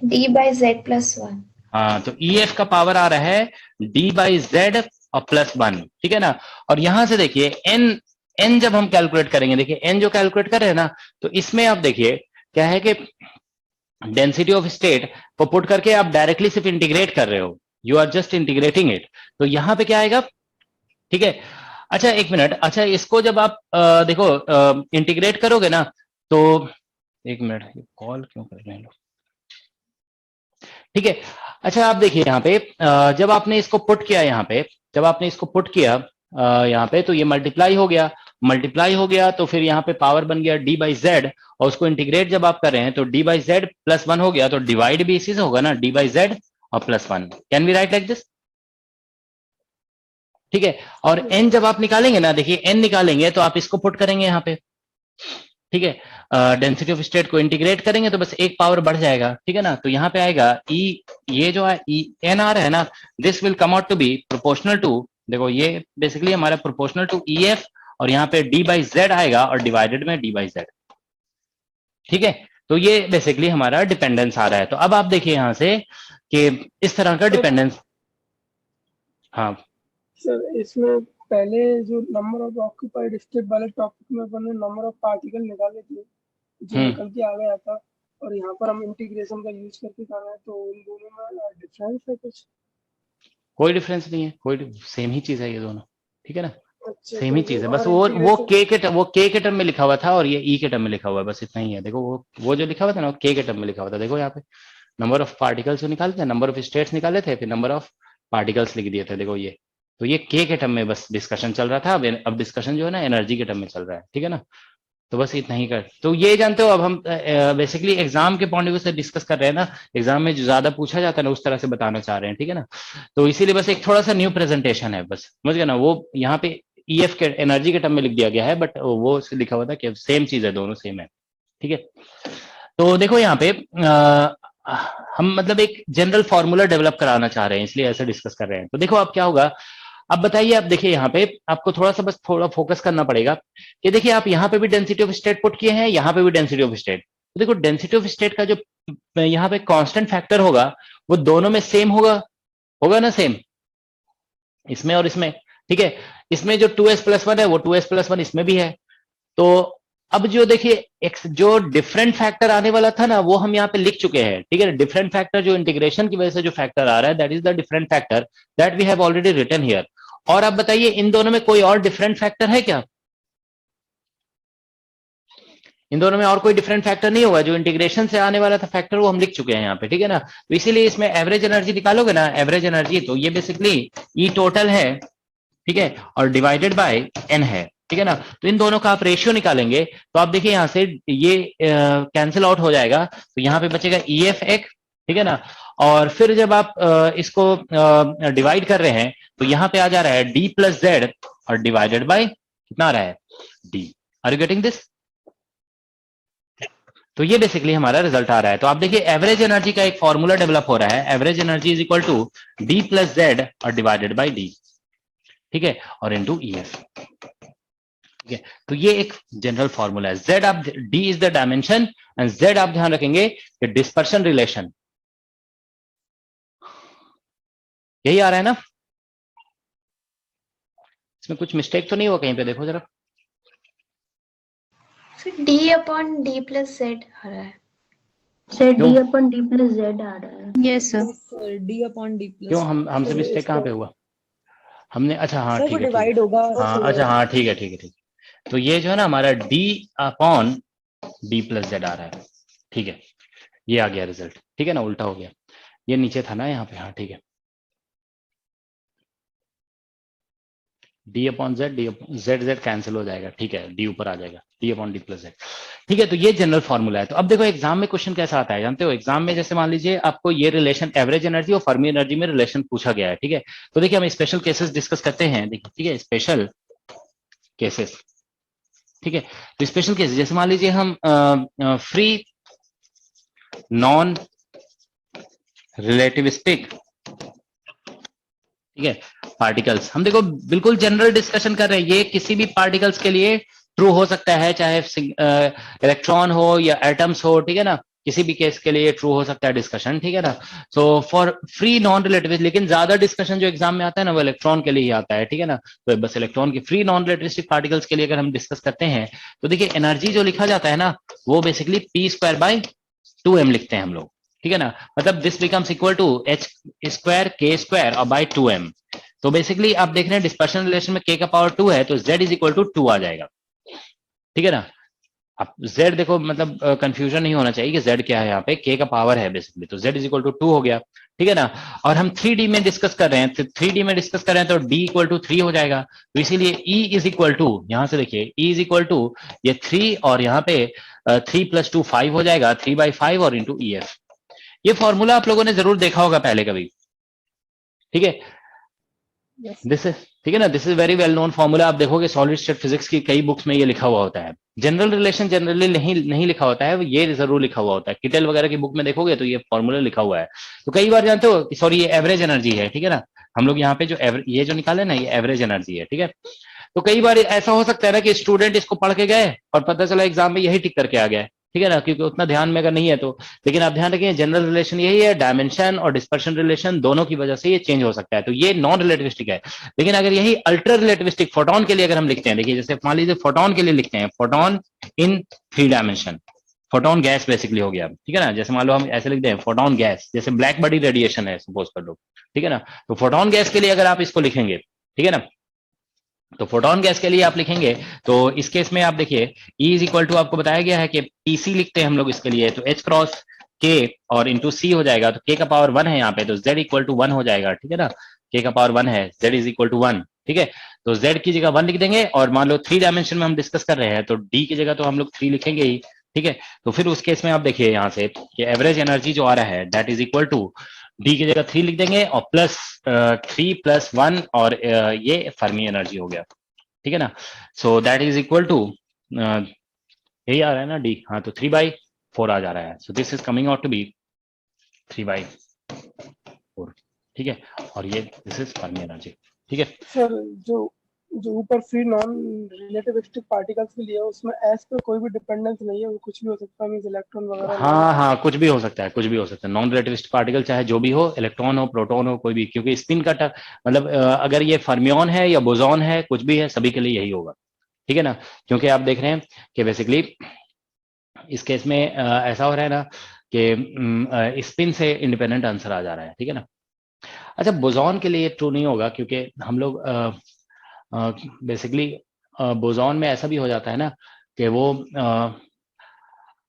डी बाई जेड प्लस 1। हाँ तो EF का पावर आ रहा है D बाई Z और प्लस 1, ठीक है ना। और यहां से देखिए n जब हम कैलकुलेट करेंगे, देखिए n जो कैलकुलेट कर रहे हैं ना, तो इसमें आप देखिए क्या है कि डेंसिटी ऑफ स्टेट को पुट करके आप डायरेक्टली सिर्फ इंटीग्रेट कर रहे हो, you are just integrating it, तो यहां पे क्या आएगा, ठीक है। अच्छा एक मिनट, अच्छा इसको जब आप देखो इंटीग्रेट करोगे ना, तो एक मिनट, कॉल क्यों कर रहे हैं लोग, ठीक है। अच्छा आप देखिए यहाँ पे जब आपने इसको पुट किया, यहाँ पे जब आपने इसको पुट किया यहाँ पे, तो ये मल्टीप्लाई हो गया, मल्टीप्लाई हो गया तो फिर यहाँ पे पावर बन गया D बाई Z, और उसको इंटीग्रेट जब आप कर रहे हैं तो D बाई Z प्लस 1 हो गया, तो डिवाइड भी इसी से होगा ना, D बाई Z और plus 1, can we write like this, ठीक है। और n जब आप निकालेंगे ना, देखिए n निकालेंगे तो आप इसको पुट करेंगे यहाँ पे, ठीक है, डेंसिटी ऑफ स्टेट को इंटीग्रेट करेंगे तो बस एक पावर बढ़ जाएगा, ठीक है ना। तो यहाँ पे आएगा E, ये जो है E n आ रहा है ना, this will come out to be proportional to, देखो ये बेसिकली हमारा प्रोपोर्शनल टू EF, और यहाँ पे D बाई Z आएगा और डिवाइडेड में D बाई Z, ठीक है। तो ये बेसिकली हमारा डिपेंडेंस आ रहा है। तो अब आप देखिए यहाँ से कि इस तरह का डिपेंडेंस, हाँ सर इसमें पहले जो नंबर ऑफ ऑक्यूपाइड स्टेट वाले टॉपिक में अपने नंबर ऑफ पार्टिकल निकाले थे, जो निकल के आ गया था, और यहाँ पर हम इंटीग्रेशन का यूज करके कर रहे हैं, तो उन दोनों में डिफरेंस है कुछ? कोई डिफरेंस नहीं है, कोई सेम ही चीज है ये दोनों, ठीक है ना। अच्छा, सेम ही तो चीज है, वो बस और वो इंटीग्रेशन के के टर्म में लिखा हुआ था और ये ई के टर्म में लिखा हुआ है, बस इतना ही है। देखो वो जो लिखा हुआ था ना, वो के टर्म में लिखा हुआ था। देखो यहाँ पे नंबर ऑफ पार्टिकल्स निकाले थे, नंबर ऑफ स्टेट्स निकाले थे, फिर नंबर ऑफ पार्टिकल्स लिख दिए थे। देखो ये तो ये के टर्म में बस डिस्कशन चल रहा था। अब डिस्कशन जो है ना एनर्जी के टर्म में चल रहा है, ठीक है ना। तो बस इतना ही कर, तो ये जानते हो। अब हम बेसिकली एग्जाम के पॉइंट ऑफ व्यू से डिस्कस कर रहे हैं ना, एग्जाम में जो ज्यादा पूछा जाता है ना उस तरह से बताना चाह रहे हैं, ठीक है ना। तो इसीलिए बस एक थोड़ा सा न्यू प्रेजेंटेशन है, बस समझ गए ना। वो यहाँ पे ईएफ के एनर्जी के टर्म में लिख दिया गया है, बट वो लिखा हुआ था कि सेम चीज है, दोनों सेम है, ठीक है। तो देखो यहाँ पे हम मतलब एक जनरल फॉर्मूला डेवलप कराना चाह रहे हैं, इसलिए ऐसे डिस्कस कर रहे हैं। तो देखो अब क्या होगा, अब बताइए। आप देखिए यहाँ पे आपको थोड़ा सा बस थोड़ा फोकस करना पड़ेगा कि देखिए आप यहाँ पे भी डेंसिटी ऑफ स्टेट पुट किए हैं, यहाँ पे भी डेंसिटी ऑफ स्टेट। तो देखो डेंसिटी ऑफ स्टेट का जो यहाँ पे कांस्टेंट फैक्टर होगा वो दोनों में सेम होगा, होगा ना सेम, इसमें और इसमें, ठीक है। इसमें जो 2s+1 है वो 2s+1 इसमें भी है। तो अब जो देखिए जो डिफरेंट फैक्टर आने वाला था ना वो हम यहाँ पे लिख चुके हैं, ठीक है। डिफरेंट फैक्टर जो इंटीग्रेशन की वजह से जो फैक्टर आ रहा है, that is the different factor that we have already written here. और अब बताइए इन दोनों में कोई और डिफरेंट फैक्टर है क्या? इन दोनों में और कोई डिफरेंट फैक्टर नहीं होगा। जो इंटीग्रेशन से आने वाला था फैक्टर वो हम लिख चुके हैं यहाँ पे, ठीक है ना। तो इसीलिए इसमें एवरेज एनर्जी निकालोगे ना, एवरेज एनर्जी, तो ये बेसिकली ई टोटल है, ठीक है, और डिवाइडेड बाय एन है, ठीक है ना। तो इन दोनों का आप रेशियो निकालेंगे तो आप देखिए यहाँ से ये कैंसिल आउट हो जाएगा, तो यहाँ पे बचेगा ई एफ एक, ठीक है ना। और फिर जब आप इसको डिवाइड कर रहे हैं तो यहाँ पे आ जा रहा है डी प्लस जेड और डिवाइडेड बाय कितना आ रहा है, D. Are you getting this? तो ये बेसिकली हमारा रिजल्ट आ रहा है। तो आप देखिए एवरेज एनर्जी का एक फॉर्मूला डेवलप हो रहा है, average energy is equal to D plus Z और डिवाइडेड बाय डी, ठीक है, और इनटू ईएफ, ठीक है। तो ये एक जनरल फॉर्मूला है। जेड आप, D is the dimension and Z आप ध्यान रखेंगे कि डिस्पर्शन रिलेशन, यही आ रहा है ना। इसमें कुछ मिस्टेक तो नहीं हुआ कहीं पे? देखो जरा, सर D/D+Z आ रहा है। सर क्यों? D/D+Z आ रहा है। Yes sir. Sir D/D+. क्यों हमसे मिस्टेक कहाँ पे हुआ? हमने, अच्छा हाँ सर ठीक वो है, ठीक डिवाइड है, होगा. हाँ अच्छा हाँ ठीक है, ठीक है, ठीक है। तो ये जो है ना हमारा D upon D plus Z आ रहा है, ठीक है। ये आ गया रिजल्ट, ठीक है ना, उल्टा हो गया, ये नीचे था ना यहाँ पे, हाँ ठीक है। D upon Z, D Z Z cancel हो जाएगा, ठीक है, डी ऊपर आ जाएगा, D upon D plus Z, ठीक है। तो ये जनरल फॉर्मूला है। तो अब देखो एग्जाम में क्वेश्चन कैसा आता है जानते हो? एग्जाम में जैसे मान लीजिए आपको ये रिलेशन एवरेज एनर्जी और फर्मी एनर्जी में रिलेशन पूछा गया है, ठीक है। तो देखिए हम स्पेशल केसेस डिस्कस करते हैं, देखिए, ठीक है, स्पेशल केसेस, ठीक है। तो स्पेशल केसेस जैसे मान लीजिए हम फ्री नॉन रिलेटिविस्टिक, ठीक है, पार्टिकल्स, हम देखो बिल्कुल जनरल डिस्कशन कर रहे हैं। ये किसी भी पार्टिकल्स के लिए ट्रू हो सकता है, चाहे इलेक्ट्रॉन हो या एटम्स हो, ठीक है ना, किसी भी केस के लिए ट्रू हो सकता है डिस्कशन, ठीक है ना। So for free non relativistic, लेकिन ज्यादा डिस्कशन जो एग्जाम में आता है ना वो इलेक्ट्रॉन के लिए ही आता है, ठीक है ना। तो बस इलेक्ट्रॉन की फ्री नॉन रिलेटिविस्टिक पार्टिकल्स के लिए अगर हम डिस्कस करते हैं तो देखिए एनर्जी जो लिखा जाता है ना वो बेसिकली p²/2m लिखते हैं हम लोग, ठीक है ना। मतलब this becomes equal to h² k² और बाय 2m। तो बेसिकली आप देख रहे हैं डिस्पर्शन रिलेशन में k का पावर 2 है तो z इज इक्वल टू 2 आ जाएगा, ठीक है ना। अब z देखो मतलब कंफ्यूजन नहीं होना चाहिए कि z क्या है, यहाँ पे k का पावर है बेसिकली, तो z इज इक्वल टू 2 हो गया, ठीक है ना। और हम 3D में डिस्कस कर रहे हैं, तो 3D में डिस्कस कर रहे हैं तो d इक्वल टू 3 हो जाएगा। तो इसीलिए e इज इक्वल टू, यहां से देखिए e इज इक्वल टू ये 3 और यहाँ पे 3 + 2 5 हो जाएगा, 3/5 और इंटू EF। ये फॉर्मूला आप लोगों ने जरूर देखा होगा पहले कभी, ठीक है। दिस इज, ठीक है ना, this is very well known formula. आप देखोगे सॉलिड स्टेट फिजिक्स की कई बुक्स में ये लिखा हुआ होता है। जनरल रिलेशन जनरली नहीं लिखा होता है, ये जरूर लिखा हुआ होता है। किटेल वगैरह की बुक में देखोगे तो ये फॉर्मूला लिखा हुआ है। तो कई बार जानते हो, सॉरी ये एवरेज एनर्जी है, ठीक है ना। हम लोग यहाँ पे जो ये जो निकाले ना ये एवरेज एनर्जी है, ठीक है। तो कई बार ऐसा हो सकता है ना कि स्टूडेंट इसको पढ़ के गए और पता चला एग्जाम में यही टिक करके आ गया, ठीक है ना, क्योंकि उतना ध्यान में अगर नहीं है तो। लेकिन आप ध्यान रखिए जनरल रिलेशन यही है, डायमेंशन और डिस्पर्शन रिलेशन दोनों की वजह से ये चेंज हो सकता है। तो ये नॉन रिलेटिविस्टिक है। लेकिन अगर यही अल्ट्रा रिलेटिविस्टिक फोटोन के लिए अगर हम लिखते हैं, देखिए जैसे मान लीजिए फोटोन के लिए लिखते हैं, photon in 3 dimension, photon gas basically हो गया, ठीक है ना। जैसे मान लो हम ऐसे लिखते हैं फोटोन गैस, जैसे ब्लैक बॉडी रेडिएशन है सपोज कर लो, ठीक है ना। तो फोटोन गैस के लिए अगर आप इसको लिखेंगे, ठीक है ना, तो फोटोन गैस के लिए आप लिखेंगे तो इस केस में आप देखिए E इज इक्वल टू, आपको बताया गया है कि PC लिखते हैं हम लोग इसके लिए, तो H क्रॉस K और इंटू C हो जाएगा, तो K का पावर 1 है यहाँ पे, तो Z इक्वल टू 1 हो जाएगा, ठीक है ना, K का पावर 1 है, Z इज इक्वल टू 1, ठीक है। तो Z की जगह 1 लिख देंगे, और मान लो 3 डायमेंशन में हम डिस्कस कर रहे हैं तो D की जगह तो हम लोग 3 लिखेंगे ही, ठीक है। तो फिर उस केस में आप देखिए यहाँ से कि एवरेज एनर्जी जो आ रहा है that is equal to, D की जगह 3 लिख देंगे और प्लस 3 प्लस 1, और ये फर्मी एनर्जी हो गया, ठीक है ना। So that is equal to, यही आ रहा है ना डी, हाँ, तो 3/4 आ जा रहा है, so this is coming out to be 3/4, ठीक है। और ये दिस इज फर्मी एनर्जी, ठीक है। सर जो जो ऊपर फ्री नॉन रिलेटिविस्टिक पार्टिकल्स के लिए है, उसमें एस पे कोई भी डिपेंडेंस नहीं है, वो कुछ भी हो सकता है, मींस इलेक्ट्रॉन वगैरह हाँ हाँ, कुछ भी हो सकता है, कुछ भी हो सकता है, नॉन रिलेटिविस्टिक पार्टिकल चाहे जो भी हो, इलेक्ट्रॉन हो, प्रोटॉन हो, कोई भी, क्योंकि स्पिन का मतलब अगर ये फर्मियन है या बोसॉन है, कुछ भी है, सभी के लिए यही होगा, ठीक है ना। क्योंकि आप देख रहे हैं कि बेसिकली इस केस में ऐसा हो रहा है ना कि स्पिन से इंडिपेंडेंट आंसर आ जा रहा है, ठीक है ना। अच्छा, बोसॉन के लिए ट्रू नहीं होगा, क्योंकि हम लोग बेसिकली बोसॉन में ऐसा भी हो जाता है ना कि वो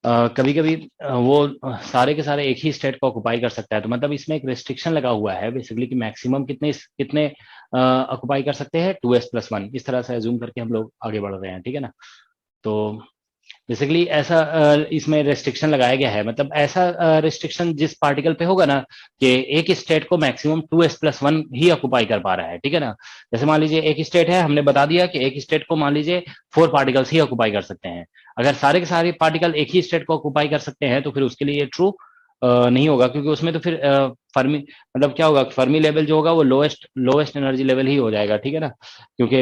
कभी कभी वो सारे के सारे एक ही स्टेट को ऑक्युपाई कर सकता है, तो मतलब इसमें एक रेस्ट्रिक्शन लगा हुआ है बेसिकली कि मैक्सिमम कितने कितने ऑक्युपाई कर सकते हैं, 2s+1, इस तरह से एज्यूम करके हम लोग आगे बढ़ रहे हैं, ठीक है ना। तो बेसिकली ऐसा इसमें रेस्ट्रिक्शन लगाया गया है, मतलब ऐसा रेस्ट्रिक्शन जिस पार्टिकल पे होगा ना कि एक स्टेट को मैक्सिमम 2s+1 ही ऑक्युपाई कर पा रहा है, ठीक है ना। जैसे मान लीजिए एक स्टेट है, हमने बता दिया कि एक स्टेट को मान लीजिए 4 पार्टिकल्स ही ऑक्युपाई कर सकते हैं। अगर सारे के सारे पार्टिकल एक ही स्टेट को ऑक्युपाई कर सकते हैं तो फिर उसके लिए ट्रू नहीं होगा, क्योंकि उसमें तो फिर फर्मी, मतलब क्या होगा, फर्मी लेवल जो होगा वो लोएस्ट एनर्जी लेवल ही हो जाएगा, ठीक है ना। क्योंकि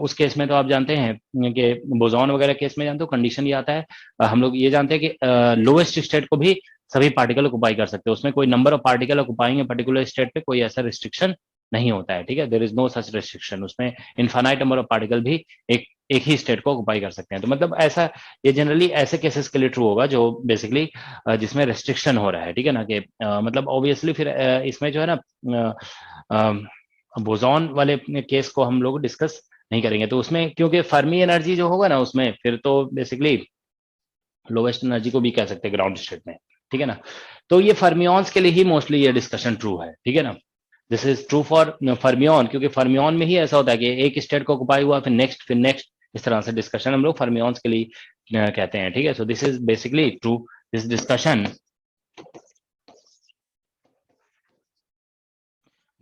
उस केस में तो आप जानते हैं कि बोसॉन वगैरह केस में जानते हो कंडीशन ये आता है, हम लोग ये जानते हैं कि लोएस्ट स्टेट को भी सभी पार्टिकल ऑक्युपाई कर सकते हैं, उसमें कोई number of particle occupying particular state पे कोई ऐसा रिस्ट्रिक्शन नहीं होता है, ठीक है, there is no such restriction, उसमें इनफाइनाइट नंबर ऑफ पार्टिकल भी एक एक ही स्टेट को ऑक्युपाई कर सकते हैं। तो मतलब ऐसा, ये जनरली ऐसे केसेस के लिए ट्रू होगा जो बेसिकली जिसमें रेस्ट्रिक्शन हो रहा है, ठीक है ना, कि मतलब ऑब्वियसली फिर इसमें जो है ना बोसॉन वाले केस को हम लोग डिस्कस नहीं करेंगे, तो उसमें क्योंकि फर्मी एनर्जी जो होगा ना उसमें फिर तो बेसिकली लोवेस्ट एनर्जी को भी कह सकते हैं ग्राउंड स्टेट में, ठीक है ना। तो ये फर्मियंस के लिए ही मोस्टली ये डिस्कशन ट्रू है, ठीक है ना। This is true for fermion, क्योंकि फर्मियन में ही ऐसा होता है कि एक स्टेट को ऑक्युपाई हुआ फिर नेक्स्ट, इस तरह से डिस्कशन हम लोग फर्मियंस के लिए कहते हैं, ठीक है। So this is basically true, this discussion.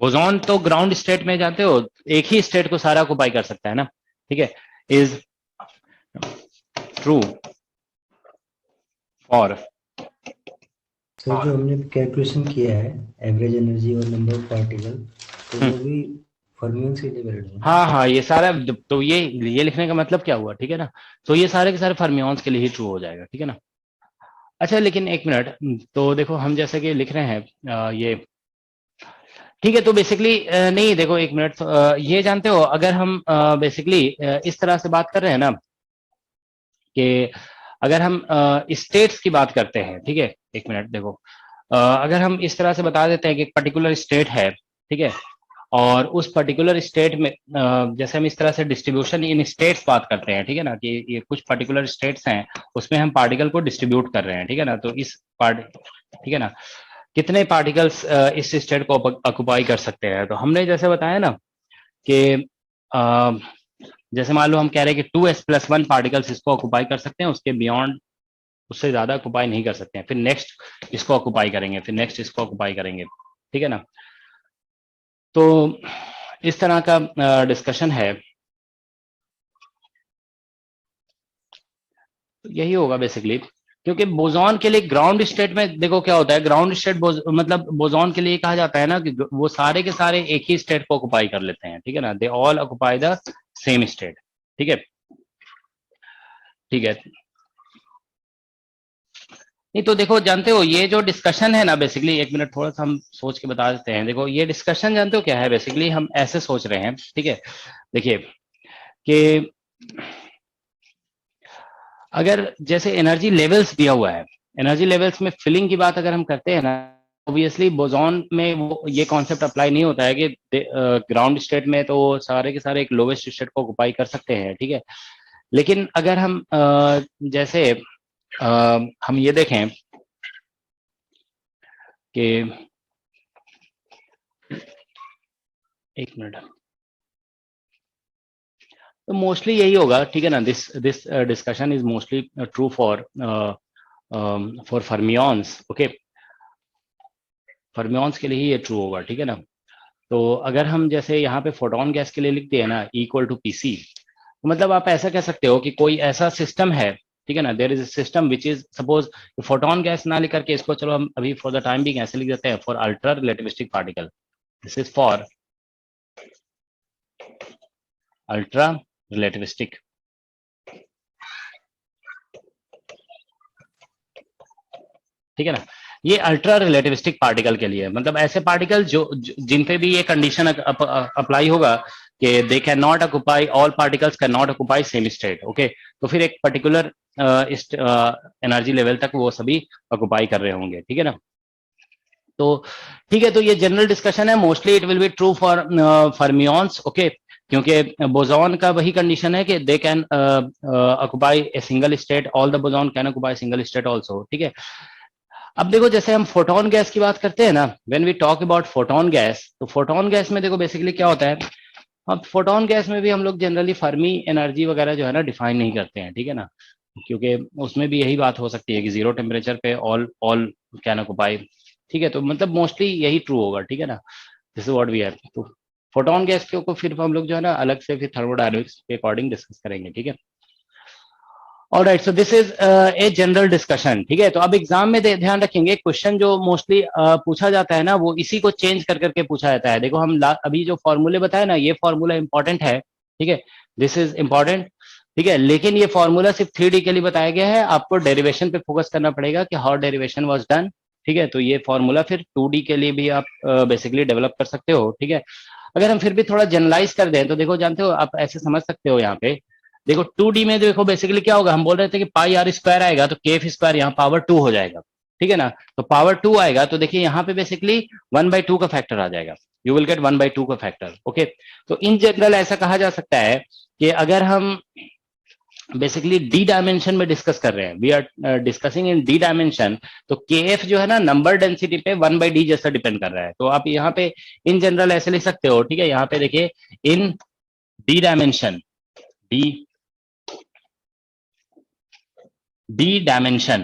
Boson तो ग्राउंड स्टेट में जानते हो एक ही स्टेट को सारा ऑक्युपाई कर सकता है ना, ठीक है, इज ट्रू फॉर। सर जो हमने कैलकुलेशन किया है एवरेज एनर्जी और नंबर ऑफ पार्टिकल, तो वो भी फर्मियंस के लिए वैलिड है। हाँ हाँ, ये सारा, तो ये लिखने का मतलब क्या हुआ, ठीक है ना, तो ये सारे के सारे फर्मियंस के लिए ही ट्रू हो जाएगा, ठीक है ना। अच्छा, लेकिन एक मिनट, तो देखो हम जैसे कि लिख रहे हैं ये, ठीक है, तो बेसिकली नहीं, देखो एक मिनट, ये जानते हो अगर हम बेसिकली इस तरह से बात कर रहे हैं ना कि अगर हम स्टेट्स की बात करते हैं, ठीक है, एक मिनट देखो, अगर हम इस तरह से बता देते हैं कि एक पर्टिकुलर स्टेट है, ठीक है, और उस पर्टिकुलर स्टेट में जैसे हम इस तरह से डिस्ट्रीब्यूशन इन स्टेट्स बात करते हैं, ठीक है ना, कि ये कुछ पर्टिकुलर स्टेट्स हैं उसमें हम पार्टिकल को डिस्ट्रीब्यूट कर रहे हैं, ठीक है ना, तो इस पार्ट, ठीक है ना, कितने पार्टिकल्स इस स्टेट को ऑक्युपाई कर सकते हैं, तो हमने जैसे बताया ना कि जैसे मान लो हम कह रहे हैं कि 2s+1 पार्टिकल्स इसको ऑक्युपाई कर सकते हैं, उसके बियॉन्ड, उससे ज्यादा ऑक्युपाई नहीं कर सकते हैं, फिर नेक्स्ट इसको ऑक्युपाई करेंगे, फिर नेक्स्ट इसको ऑक्युपाई करेंगे, ठीक है ना। तो इस तरह का डिस्कशन है, तो यही होगा बेसिकली, क्योंकि बोसॉन के लिए ग्राउंड स्टेट में देखो क्या होता है, ग्राउंड स्टेट मतलब बोसॉन के लिए कहा जाता है ना कि वो सारे के सारे एक ही स्टेट को ऑक्युपाई कर लेते हैं, ठीक है ना, they all occupy the same state, ठीक है, ठीक है। नहीं तो देखो जानते हो ये जो डिस्कशन है ना बेसिकली, एक मिनट थोड़ा सा हम सोच के बता देते हैं, देखो ये डिस्कशन जानते हो क्या है, बेसिकली हम ऐसे सोच रहे हैं, ठीक है, देखिए कि अगर जैसे एनर्जी लेवल्स दिया हुआ है, एनर्जी लेवल्स में फिलिंग की बात अगर हम करते हैं ना ऑब्वियसली बोसॉन में वो ये कॉन्सेप्ट अप्लाई नहीं होता है कि ग्राउंड स्टेट में तो सारे के सारे एक लोवेस्ट स्टेट को ऑक्युपाई कर सकते हैं, ठीक है। लेकिन अगर हम जैसे हम ये देखें कि एक मिनट, तो मोस्टली यही होगा, ठीक है ना। This discussion is mostly true for fermions, okay. Fermions के लिए ही ये ट्रू होगा, ठीक है ना। तो अगर हम जैसे यहाँ पे फोटोन गैस के लिए लिखते हैं ना इक्वल टू पीसी, तो मतलब आप ऐसा कह सकते हो कि कोई ऐसा सिस्टम है, ठीक है ना, there is a system which is suppose photon gas ना लिख करके इसको चलो हम अभी फॉर द टाइम बिंग ऐसे लिख देते हैं, for ultra relativistic particle, this is for ultra relativistic, ठीक है ना। ये अल्ट्रा रिलेटिविस्टिक पार्टिकल के लिए, मतलब ऐसे पार्टिकल जो जिन पे भी ये कंडीशन अप्लाई होगा कि they can not occupy, all particles can not occupy same state, okay. तो फिर एक पर्टिकुलर एनर्जी लेवल तक वो सभी ऑक्युपाई कर रहे होंगे, ठीक है ना। तो ठीक है, तो ये जनरल डिस्कशन है, mostly it will be true for fermions, okay, क्योंकि बोसॉन का वही कंडीशन है कि they can occupy a single state, all the boson can occupy single state also, ठीक है। अब देखो जैसे हम फोटोन गैस की बात करते हैं ना, when we talk about photon gas, तो फोटोन गैस में देखो बेसिकली क्या होता है, अब फोटोन गैस में भी हम लोग जनरली फर्मी एनर्जी वगैरह जो है ना डिफाइन नहीं करते हैं, ठीक है ना, क्योंकि उसमें भी यही बात हो सकती है कि जीरो टेम्परेचर पे ऑल ऑल कैन ऑक्युपाई, ठीक है। तो मतलब मोस्टली यही ट्रू होगा, ठीक है ना, this is what we have. तो फोटोन गैस को फिर हम लोग जो है ना अलग से फिर थर्मोडायनामिक्स के अकॉर्डिंग डिस्कस करेंगे, ठीक है। Alright, so this is a general discussion, ठीक है। तो अब एग्जाम में ध्यान रखेंगे, क्वेश्चन जो मोस्टली पूछा जाता है ना वो इसी को चेंज कर करके पूछा जाता है। देखो हम अभी जो फॉर्मूले बताए ना, ये फॉर्मूला इंपॉर्टेंट है, ठीक है, दिस इज इंपॉर्टेंट, ठीक है। लेकिन ये फॉर्मूला सिर्फ 3D के लिए बताया गया है, आपको डेरिवेशन पे फोकस करना पड़ेगा कि हाउ डेरिवेशन वाज डन, ठीक है। तो ये फॉर्मूला फिर 2D के लिए भी आप बेसिकली डेवलप कर सकते हो, ठीक है। अगर हम फिर भी थोड़ा जनरलाइज कर दें तो देखो, जानते हो आप ऐसे समझ सकते हो, यहाँ पे देखो 2D में देखो बेसिकली क्या होगा, हम बोल रहे थे कि पाई आर स्क्वायर आएगा तो केफ स्क्वायर यहाँ पावर 2 हो जाएगा, ठीक है ना। तो पावर 2 आएगा तो देखिए यहाँ पे बेसिकली 1/2 का फैक्टर आ जाएगा, यू विल गेट 1/2 का फैक्टर, ओके। तो इन जनरल ऐसा कहा जा सकता है कि अगर हम बेसिकली डी डायमेंशन में डिस्कस कर रहे हैं, we are discussing in D dimension, तो के एफ जो है ना नंबर डेंसिटी पे 1/d जैसा डिपेंड कर रहा है। तो आप यहाँ पे इन जनरल ऐसे लिख सकते हो, ठीक है। यहाँ पे देखिए in D dimension, D dimension,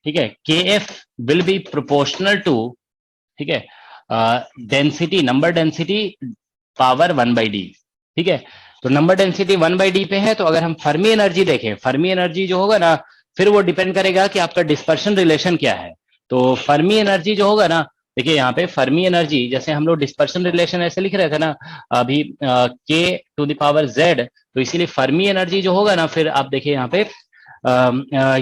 ठीक है, K F will be proportional to, ठीक है, density, number density power 1/d, ठीक है। तो नंबर डेंसिटी 1/d पे है, तो अगर हम फर्मी एनर्जी देखें, फर्मी एनर्जी जो होगा ना फिर वो डिपेंड करेगा कि आपका डिस्पर्शन रिलेशन क्या है। तो फर्मी एनर्जी जो होगा ना, देखिए यहाँ पे फर्मी एनर्जी, जैसे हम लोग डिस्पर्शन रिलेशन ऐसे लिख रहे थे ना अभी, के टू द पावर जेड, तो इसीलिए फर्मी एनर्जी जो होगा ना, फिर आप देखिए यहाँ पे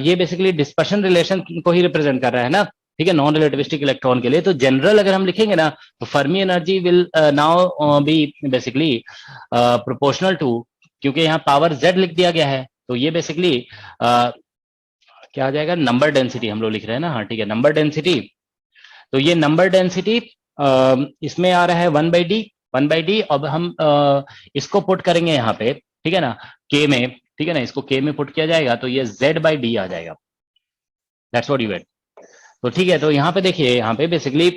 ये बेसिकली डिस्पर्शन रिलेशन को ही रिप्रेजेंट कर रहा है ना, ठीक है, नॉन रिलेटिविस्टिक इलेक्ट्रॉन के लिए। तो जनरल अगर हम लिखेंगे ना तो Fermi energy will now be basically proportional to, क्योंकि यहाँ पावर जेड लिख दिया गया है, तो ये बेसिकली क्या आ जाएगा, नंबर डेंसिटी हम लोग लिख रहे हैं ना, हाँ ठीक है, नंबर डेंसिटी। तो ये नंबर डेंसिटी इसमें आ रहा है 1/d। अब हम इसको पुट करेंगे यहाँ पे, ठीक है ना, के में, ठीक है ना, इसको के में पुट किया जाएगा तो ये z/d आ जाएगा, दैट्स व्हाट यू गेट। तो ठीक है, तो यहाँ पे देखिए, यहाँ पे बेसिकली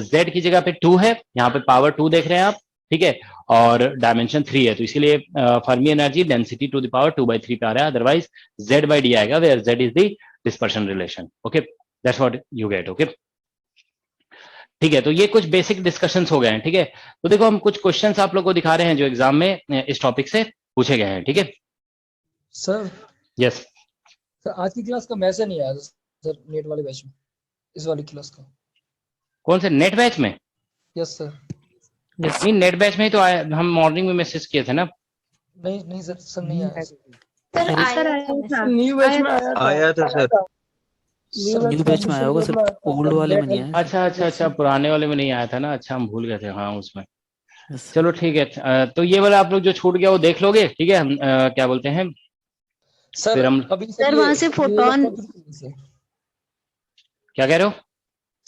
z की जगह पे 2 है, यहाँ पे पावर 2 देख रहे हैं आप, ठीक है, और डायमेंशन 3 है, तो इसीलिए Fermi energy density to the power 2/3 पे आ रहा है, अदरवाइज z/d आएगा, where z is the dispersion relation, okay, that's what you get, okay. ठीक है, तो ये कुछ बेसिक डिस्कशंस हो गए हैं, ठीक है। तो देखो हम कुछ क्वेश्चंस आप लोगों को दिखा रहे हैं जो एग्जाम में इस टॉपिक से पूछे गए हैं, ठीक है। सर यस सर आज की क्लास का मैसेज नहीं आया सर, नेट वाले बैच में, इस वाली क्लास का। कौन से नेट बैच में? Yes sir. नहीं, नेट बैच में ही तो आया, हम मॉर्निंग में मैसेज किए थे ना। नहीं नहीं सर नहीं आया। सर आया था न्यू बैच में आया था सर, न्यू बैच में आया होगा सर, ओल्ड वाले में नहीं आया। अच्छा, पुराने वाले में नहीं आया था ना, अच्छा हम भूल गए थे, हाँ उसमें। Yes, चलो ठीक है, तो ये वाला आप लोग जो छूट गया वो देख लोगे, ठीक है। हम क्या बोलते हैं, सर फिर हम अभी सर वहां से फोटोन क्या कह रहे हो?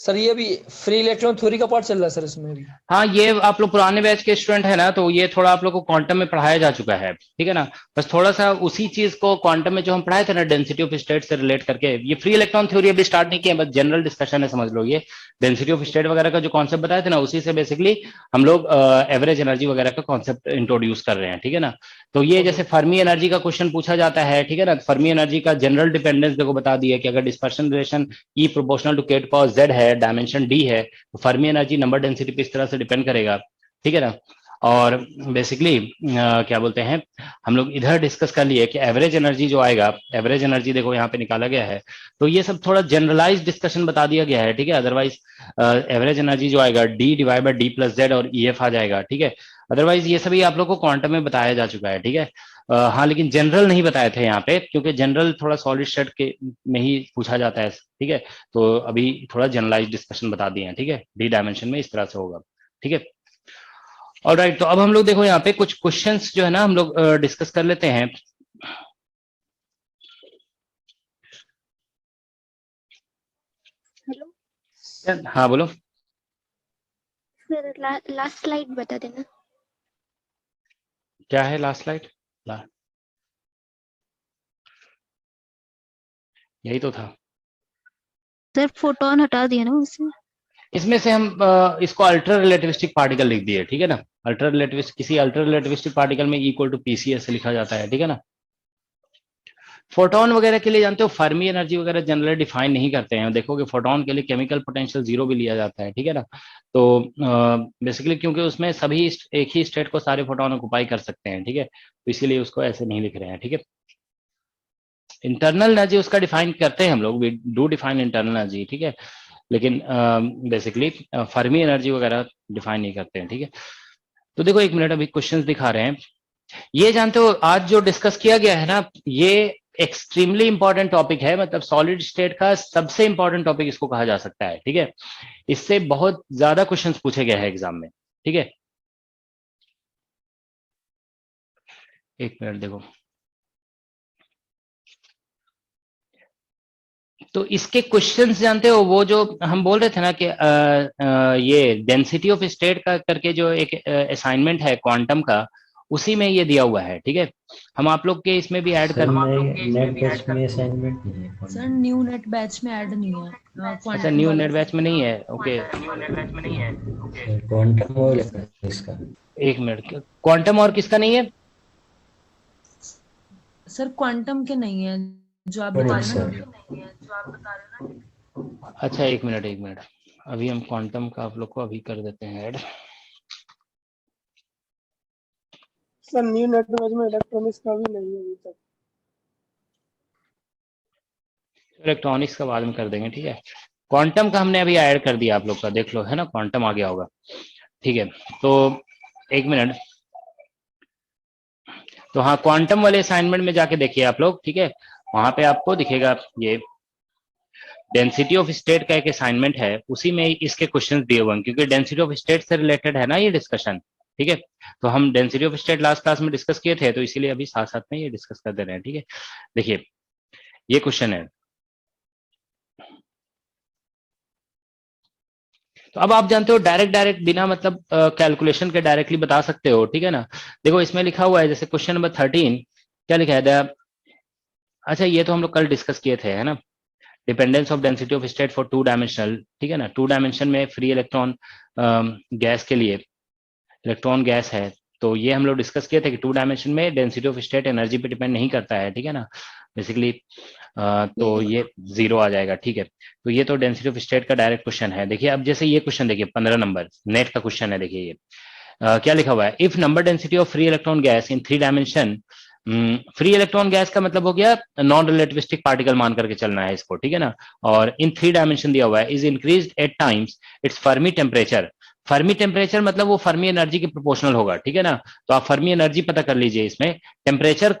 सर ये भी फ्री इलेक्ट्रॉन थ्योरी का पार्ट चल रहा है सर इसमें भी। हाँ, ये आप लोग पुराने बैच के स्टूडेंट है ना, तो ये थोड़ा आप लोग को क्वांटम में पढ़ाया जा चुका है, ठीक है ना। बस थोड़ा सा उसी चीज को क्वांटम में जो हम पढ़ाए थे ना, डेंसिटी ऑफ स्टेट से रिलेट करके, ये फ्री इलेक्ट्रॉन थ्योरी अभी स्टार्ट नहीं किया, बस जनरल डिस्कशन है, समझ लो। ये डेंसिटी ऑफ स्टेट वगैरह का जो कॉन्सेप्ट बताए थे ना, उसी से बेसिकली हम लोग एवरेज एनर्जी वगैरह का कॉन्सेप्ट इंट्रोड्यूस कर रहे हैं, ठीक है ना। तो ये जैसे फर्मी एनर्जी का क्वेश्चन पूछा जाता है, ठीक है ना, फर्मी एनर्जी का जनरल डिपेंडेंस देखो बता दिया कि अगर dispersion relation E proportional to K to power Z है, डायमेंशन डी है, तो फर्मी एनर्जी नंबर डेंसिटी पे इस तरह से डिपेंड करेगा, ठीक है ना। और बेसिकली क्या बोलते हैं, हम लोग इधर डिस्कस कर लिए कि एवरेज एनर्जी जो आएगा, एवरेज एनर्जी देखो यहाँ पे निकाला गया है, तो ये सब थोड़ा जनरलाइज डिस्कशन बता दिया गया है, ठीक है। अदरवाइज एवरेज एनर्जी जो आएगा D divide by D plus Z और ई एफ आ जाएगा, ठीक है। अदरवाइज ये सभी आप लोग को क्वांटम में बताया जा चुका है, ठीक है। हाँ, लेकिन जनरल नहीं बताए थे यहाँ पे, क्योंकि जनरल थोड़ा सॉलिड स्टेट के में ही पूछा जाता है, ठीक है। तो अभी थोड़ा जनरलाइज डिस्कशन बता दिए हैं, ठीक है, डी डायमेंशन में इस तरह से होगा, ठीक है। ऑलराइट, तो अब हम लोग देखो यहाँ पे कुछ क्वेश्चंस जो है ना हम लोग डिस्कस कर लेते हैं। हेलो हाँ बोलो। सर, लास्ट स्लाइड बता देना। क्या है लास्ट स्लाइड? यही तो था। सर फोटोन हटा दिया ना उससे। इसमें से हम इसको अल्ट्रा रिलेटिविस्टिक पार्टिकल लिख दिए, ठीक है ना। अल्ट्रा रिलेटिविस्टिक, किसी अल्ट्रा रिलेटिविस्टिक पार्टिकल में इक्वल टू पीसीएस लिखा जाता है, ठीक है ना। फोटोन वगैरह के लिए जानते हो फर्मी एनर्जी वगैरह जनरली डिफाइन नहीं करते हैं, देखोगे फोटोन के लिए केमिकल पोटेंशियल 0 भी लिया जाता है, ठीक है ना। तो बेसिकली क्योंकि उसमें सभी एक ही स्टेट को सारे फोटोन ऑक्युपाई कर सकते हैं, ठीक है, तो इसीलिए उसको ऐसे नहीं लिख रहे हैं, ठीक है। इंटरनल एनर्जी उसका डिफाइन करते हैं हम लोग, we do define internal energy, ठीक है, लेकिन बेसिकली फर्मी एनर्जी वगैरह डिफाइन नहीं करते हैं, ठीक है। तो देखो एक मिनट, अभी क्वेश्चंस दिखा रहे हैं। ये जानते हो आज जो डिस्कस किया गया है ना, ये एक्सट्रीमली इंपॉर्टेंट टॉपिक है, मतलब सॉलिड स्टेट का सबसे इंपॉर्टेंट टॉपिक इसको कहा जा सकता है, ठीक है। इससे बहुत ज्यादा क्वेश्चंस पूछे गए हैं एग्जाम में, ठीक है। एक मिनट देखो, तो इसके क्वेश्चंस जानते हो, वो जो हम बोल रहे थे ना कि ये डेंसिटी ऑफ स्टेट का करके जो एक असाइनमेंट है क्वांटम का, उसी में ये दिया हुआ है, ठीक है। हम आप लोग के इसमें भी ऐड कर, नेट बैच में असाइनमेंट नहीं है सर न्यू नेट बैच में ऐड नहीं है। अच्छा, न्यू नेट बैच में नहीं है, ओके। क्वांटम और इसका एक मिनट, क्वांटम और किसका नहीं है? सर क्वांटम के नहीं है जो आप बता रहे हो ना। अच्छा एक मिनट, अभी हम क्वांटम का आप लोग को अभी कर देते हैं ऐड। सर न्यू नेटवर्क में इलेक्ट्रॉनिक्स का भी नहीं है अभी तक। इलेक्ट्रॉनिक्स का बाद में कर देंगे, ठीक है। क्वांटम का हमने अभी ऐड कर दिया आप लोग का, देख लो, है ना, क्वांटम आ गया होगा, ठीक है। तो एक मिनट, तो हाँ, क्वांटम वाले असाइनमेंट में जाके देखिए आप लोग, ठीक है। वहां पे आपको दिखेगा ये डेंसिटी ऑफ स्टेट का एक असाइनमेंट है, उसी में इसके क्वेश्चंस दिए हुए हैं, क्योंकि डेंसिटी ऑफ स्टेट से रिलेटेड है ना ये डिस्कशन, ठीक है। तो हम density of state last class में डिस्कस किए थे, तो इसीलिए अभी साथ साथ में ये डिस्कस कर दे रहे हैं, ठीक है। देखिए ये क्वेश्चन है, तो अब आप जानते हो डायरेक्ट बिना मतलब कैलकुलेशन के डायरेक्टली बता सकते हो, ठीक है ना। देखो इसमें लिखा हुआ है, जैसे क्वेश्चन नंबर 13 क्या लिखा है, अच्छा ये तो हम लोग कल डिस्कस किए थे, है ना, dependence of density of state for 2 dimensional, ठीक है ना। 2 डायमेंशन में फ्री इलेक्ट्रॉन गैस के लिए, इलेक्ट्रॉन गैस है, तो ये हम लोग डिस्कस किए थे कि 2 डायमेंशन में डेंसिटी ऑफ स्टेट एनर्जी पे डिपेंड नहीं करता है, ठीक है ना, बेसिकली तो ये 0 आ जाएगा, ठीक है। तो ये तो डेंसिटी ऑफ स्टेट का डायरेक्ट क्वेश्चन है। देखिए अब जैसे ये क्वेश्चन देखिए 15 नंबर नेट का क्वेश्चन है, देखिए ये क्या लिखा हुआ है, if number density of free electron gas in 3 dimension, free electron gas का मतलब हो गया नॉन रिलेटिविस्टिक पार्टिकल मान करके चलना है इसको, ठीक है ना। और इन 3 डायमेंशन दिया हुआ है, is increased 8 times it's Fermi temperature. Fermi temperature मतलब वो फर्मी एनर्जी के प्रोपोर्शनल होगा, ठीक है ना। तो आप फर्मी एनर्जी पता कर लीजिए इसमें। टेम्परेचर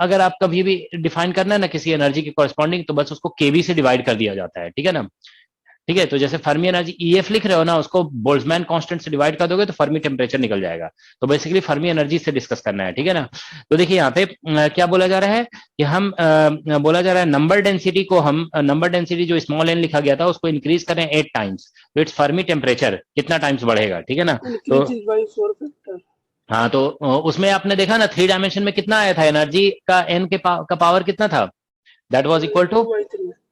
अगर आप कभी भी डिफाइन करना है ना किसी एनर्जी के कॉरेस्पॉन्डिंग, तो बस उसको केवी से डिवाइड कर दिया जाता है, ठीक है ना। ठीक है, तो जैसे फर्मी एनर्जी EF लिख रहे हो ना, उसको बोल्ट्जमैन कांस्टेंट से डिवाइड कर दोगे तो फर्मी टेम्परेचर निकल जाएगा। तो बेसिकली फर्मी एनर्जी से डिस्कस करना है, ठीक है ना। तो देखिए यहाँ पे क्या बोला जा रहा है कि हम बोला जा रहा है नंबर डेंसिटी को, हम नंबर डेंसिटी जो स्मॉल n लिखा गया था उसको इंक्रीज करें 8 टाइम्स, तो इट्स फर्मी टेम्परेचर कितना टाइम्स बढ़ेगा, ठीक है ना। तो हाँ, तो उसमें आपने देखा ना 3 डायमेंशन में कितना आया था एनर्जी का, n का पावर कितना था, दैट वाज इक्वल टू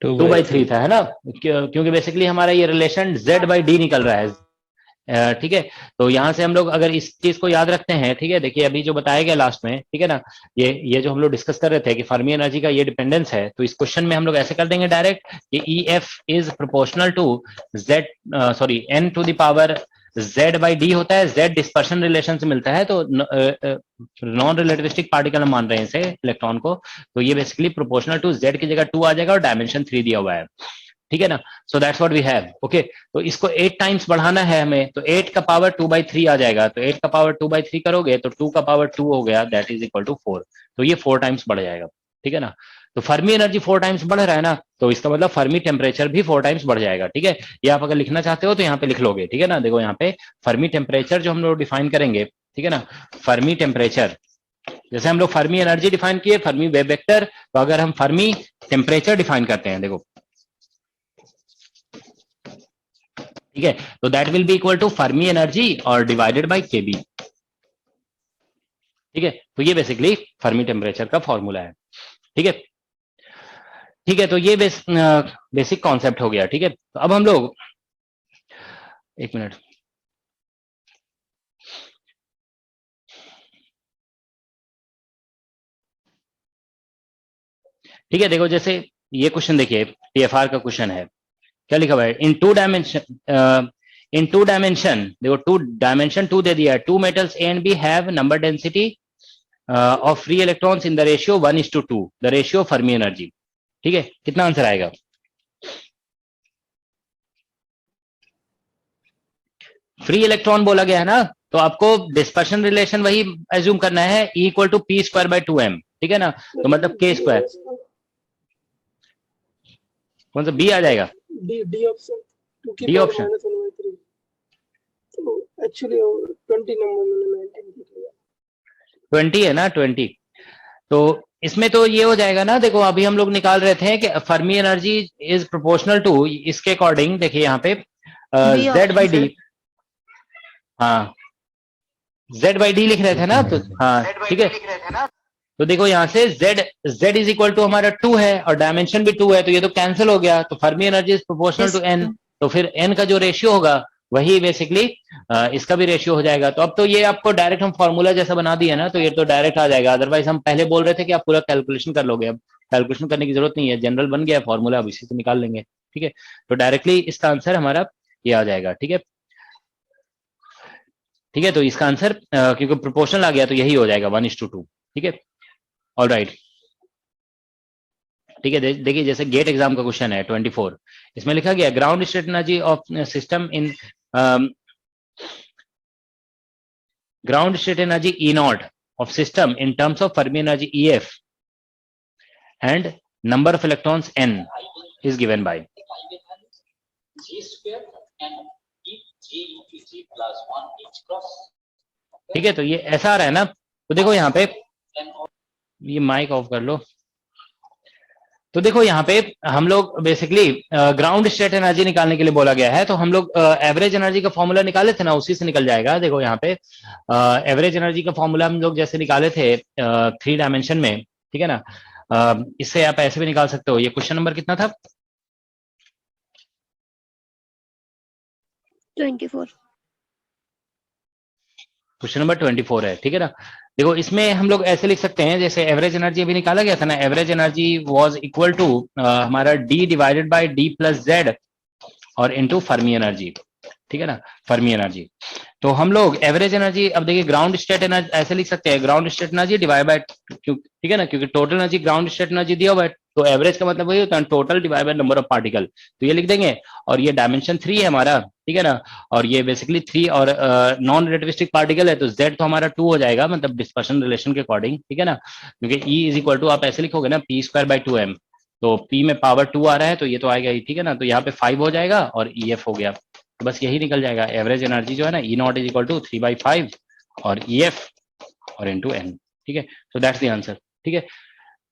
2/3 था, है ना, क्योंकि बेसिकली हमारा ये रिलेशन Z/D निकल रहा है, ठीक है। तो यहाँ से हम लोग अगर इस चीज को याद रखते हैं, ठीक है, देखिए अभी जो बताया गया लास्ट में, ठीक है ना, ये जो हम लोग डिस्कस कर रहे थे कि फर्मी एनर्जी का ये डिपेंडेंस है, तो इस क्वेश्चन में हम लोग ऐसे कर देंगे डायरेक्ट कि EF is proportional to n to the power Z/D होता है, Z डिस्पर्शन रिलेशन से मिलता है, तो नॉन रिलेटिविस्टिक पार्टिकल हम मान रहे हैं इसे, इलेक्ट्रॉन को, तो ये बेसिकली प्रोपोर्शनल टू Z की जगह 2 आ जाएगा और डायमेंशन 3 दिया हुआ है, ठीक है ना। So that's what we have, okay. तो इसको 8 टाइम्स बढ़ाना है हमें, तो 8 का पावर 2/3 आ जाएगा, तो 8 का पावर 2/3 करोगे तो 2 का पावर 2 हो गया, दैट इज इक्वल टू 4, तो ये 4 टाइम्स बढ़ जाएगा, ठीक है ना। तो फर्मी एनर्जी 4 टाइम्स बढ़ रहा है ना, तो इसका मतलब फर्मी टेम्परेचर भी 4 टाइम्स बढ़ जाएगा, ठीक है। ये आप अगर लिखना चाहते हो तो यहाँ पे लिख लोगे, ठीक है ना। देखो यहाँ पे फर्मी टेम्परेचर जो हम लोग डिफाइन करेंगे, ठीक है ना, फर्मी टेम्परेचर, जैसे हम लोग फर्मी एनर्जी डिफाइन किए, फर्मी वेव वेक्टर, तो अगर हम फर्मी टेम्परेचर डिफाइन करते हैं, देखो, ठीक है, तो that will be equal to Fermi energy और डिवाइडेड बाय केबी, ठीक है। तो ये बेसिकली फर्मी टेम्परेचर का फॉर्मूला है, ठीक है, ठीक है। तो ये बेसिक कॉन्सेप्ट हो गया, ठीक है। तो अब हम लोग, एक मिनट, ठीक है, देखो जैसे ये क्वेश्चन देखिए, TFR का क्वेश्चन है, क्या लिखा हुआ है, इन टू डायमेंशन, देखो 2 डायमेंशन 2 दे दिया है, 2 metals A and B have number density of free electrons in the ratio 1:2, the ratio Fermi energy, ठीक है। कितना आंसर आएगा, फ्री इलेक्ट्रॉन बोला गया है ना, तो आपको डिस्पर्शन रिलेशन वही एज्यूम करना है, E इक्वल टू P²/2m, ठीक है ना, तो मतलब K², कौन सा B आ जाएगा, डी ऑप्शन, डी ऑप्शन, तो एक्चुअली 20 नंबर मैंने 19 लिया, 20 है ना, 20, तो इसमें तो ये हो जाएगा ना। देखो अभी हम लोग निकाल रहे थे कि Fermi energy is proportional to, इसके अकॉर्डिंग देखिए यहाँ पे Z/D, हाँ Z/D लिख रहे थे ना, तो हाँ ठीक है, तो देखो यहाँ से Z इज इक्वल टू हमारा 2 है और डायमेंशन भी 2 है, तो ये तो कैंसिल हो गया, तो Fermi energy is proportional to n, तो फिर n का जो रेशियो होगा वही बेसिकली इसका भी रेशियो हो जाएगा। तो अब तो ये आपको डायरेक्ट हम फॉर्मूला जैसा बना दिया ना, तो ये तो डायरेक्ट आ जाएगा, अदरवाइज हम पहले बोल रहे थे कि आप पूरा कैलकुलेशन कर लोगे, अब कैलकुलेशन करने की जरूरत नहीं है, जनरल बन गया फॉर्मूला, अब इसी से निकाल लेंगे, ठीक है। तो डायरेक्टली इसका आंसर हमारा ये आ जाएगा, ठीक है, ठीक है। तो इसका आंसर क्योंकि प्रोपोर्शनल आ गया तो यही हो जाएगा 1:2, ठीक है, ऑलराइट, ठीक है। देखिए जैसे गेट एग्जाम का क्वेश्चन है 24, इसमें लिखा गया ground state energy of system in ground state energy E0 of system in terms of Fermi energy EF and number of electrons n is given by ठीक है। तो ये ऐसा आ रहा है ना, तो देखो यहाँ पे, ये माइक ऑफ कर लो, तो देखो यहाँ पे हम लोग बेसिकली ग्राउंड स्टेट एनर्जी निकालने के लिए बोला गया है, तो हम लोग एवरेज एनर्जी का फॉर्मूला निकाले थे ना, उसी से निकल जाएगा। देखो यहाँ पे एवरेज एनर्जी का फॉर्मूला हम लोग जैसे निकाले थे 3 डायमेंशन में, ठीक है ना, इससे आप ऐसे भी निकाल सकते हो। ये क्वेश्चन नंबर कितना था, 24, क्वेश्चन नंबर 24 है, ठीक है ना। देखो इसमें हम लोग ऐसे लिख सकते हैं, जैसे एवरेज एनर्जी अभी निकाला गया था ना, average energy was equal to हमारा D divided by D plus Z और इनटू फर्मी एनर्जी, ठीक है ना, फर्मी एनर्जी। तो हम लोग एवरेज एनर्जी, अब देखिए ग्राउंड स्टेट एनर्जी ऐसे लिख सकते हैं, ground state energy divide by, ठीक है ना, क्योंकि total energy ground state energy दिया हुआ है, तो एवरेज का मतलब वही होता है total divide by number of particle, तो ये लिख देंगे। और ये डायमेंशन 3 है हमारा, ठीक है ना, और ये बेसिकली 3 और नॉन रिलेटिविस्टिक पार्टिकल है, तो Z तो हमारा 2 हो जाएगा, मतलब डिस्पर्शन रिलेशन के अकॉर्डिंग, ठीक है ना, क्योंकि E इज इक्वल टू आप ऐसे लिखोगे ना P² by 2m, तो P में पावर 2 आ रहा है तो ये तो आएगा ही, ठीक है ना। तो यहाँ पे 5 हो जाएगा और EF हो गया, तो बस यही निकल जाएगा। एवरेज एनर्जी जो है ना E not is equal to 3/5 और EF और इनटू N, ठीक है। सो दैट्स द आंसर, ठीक है।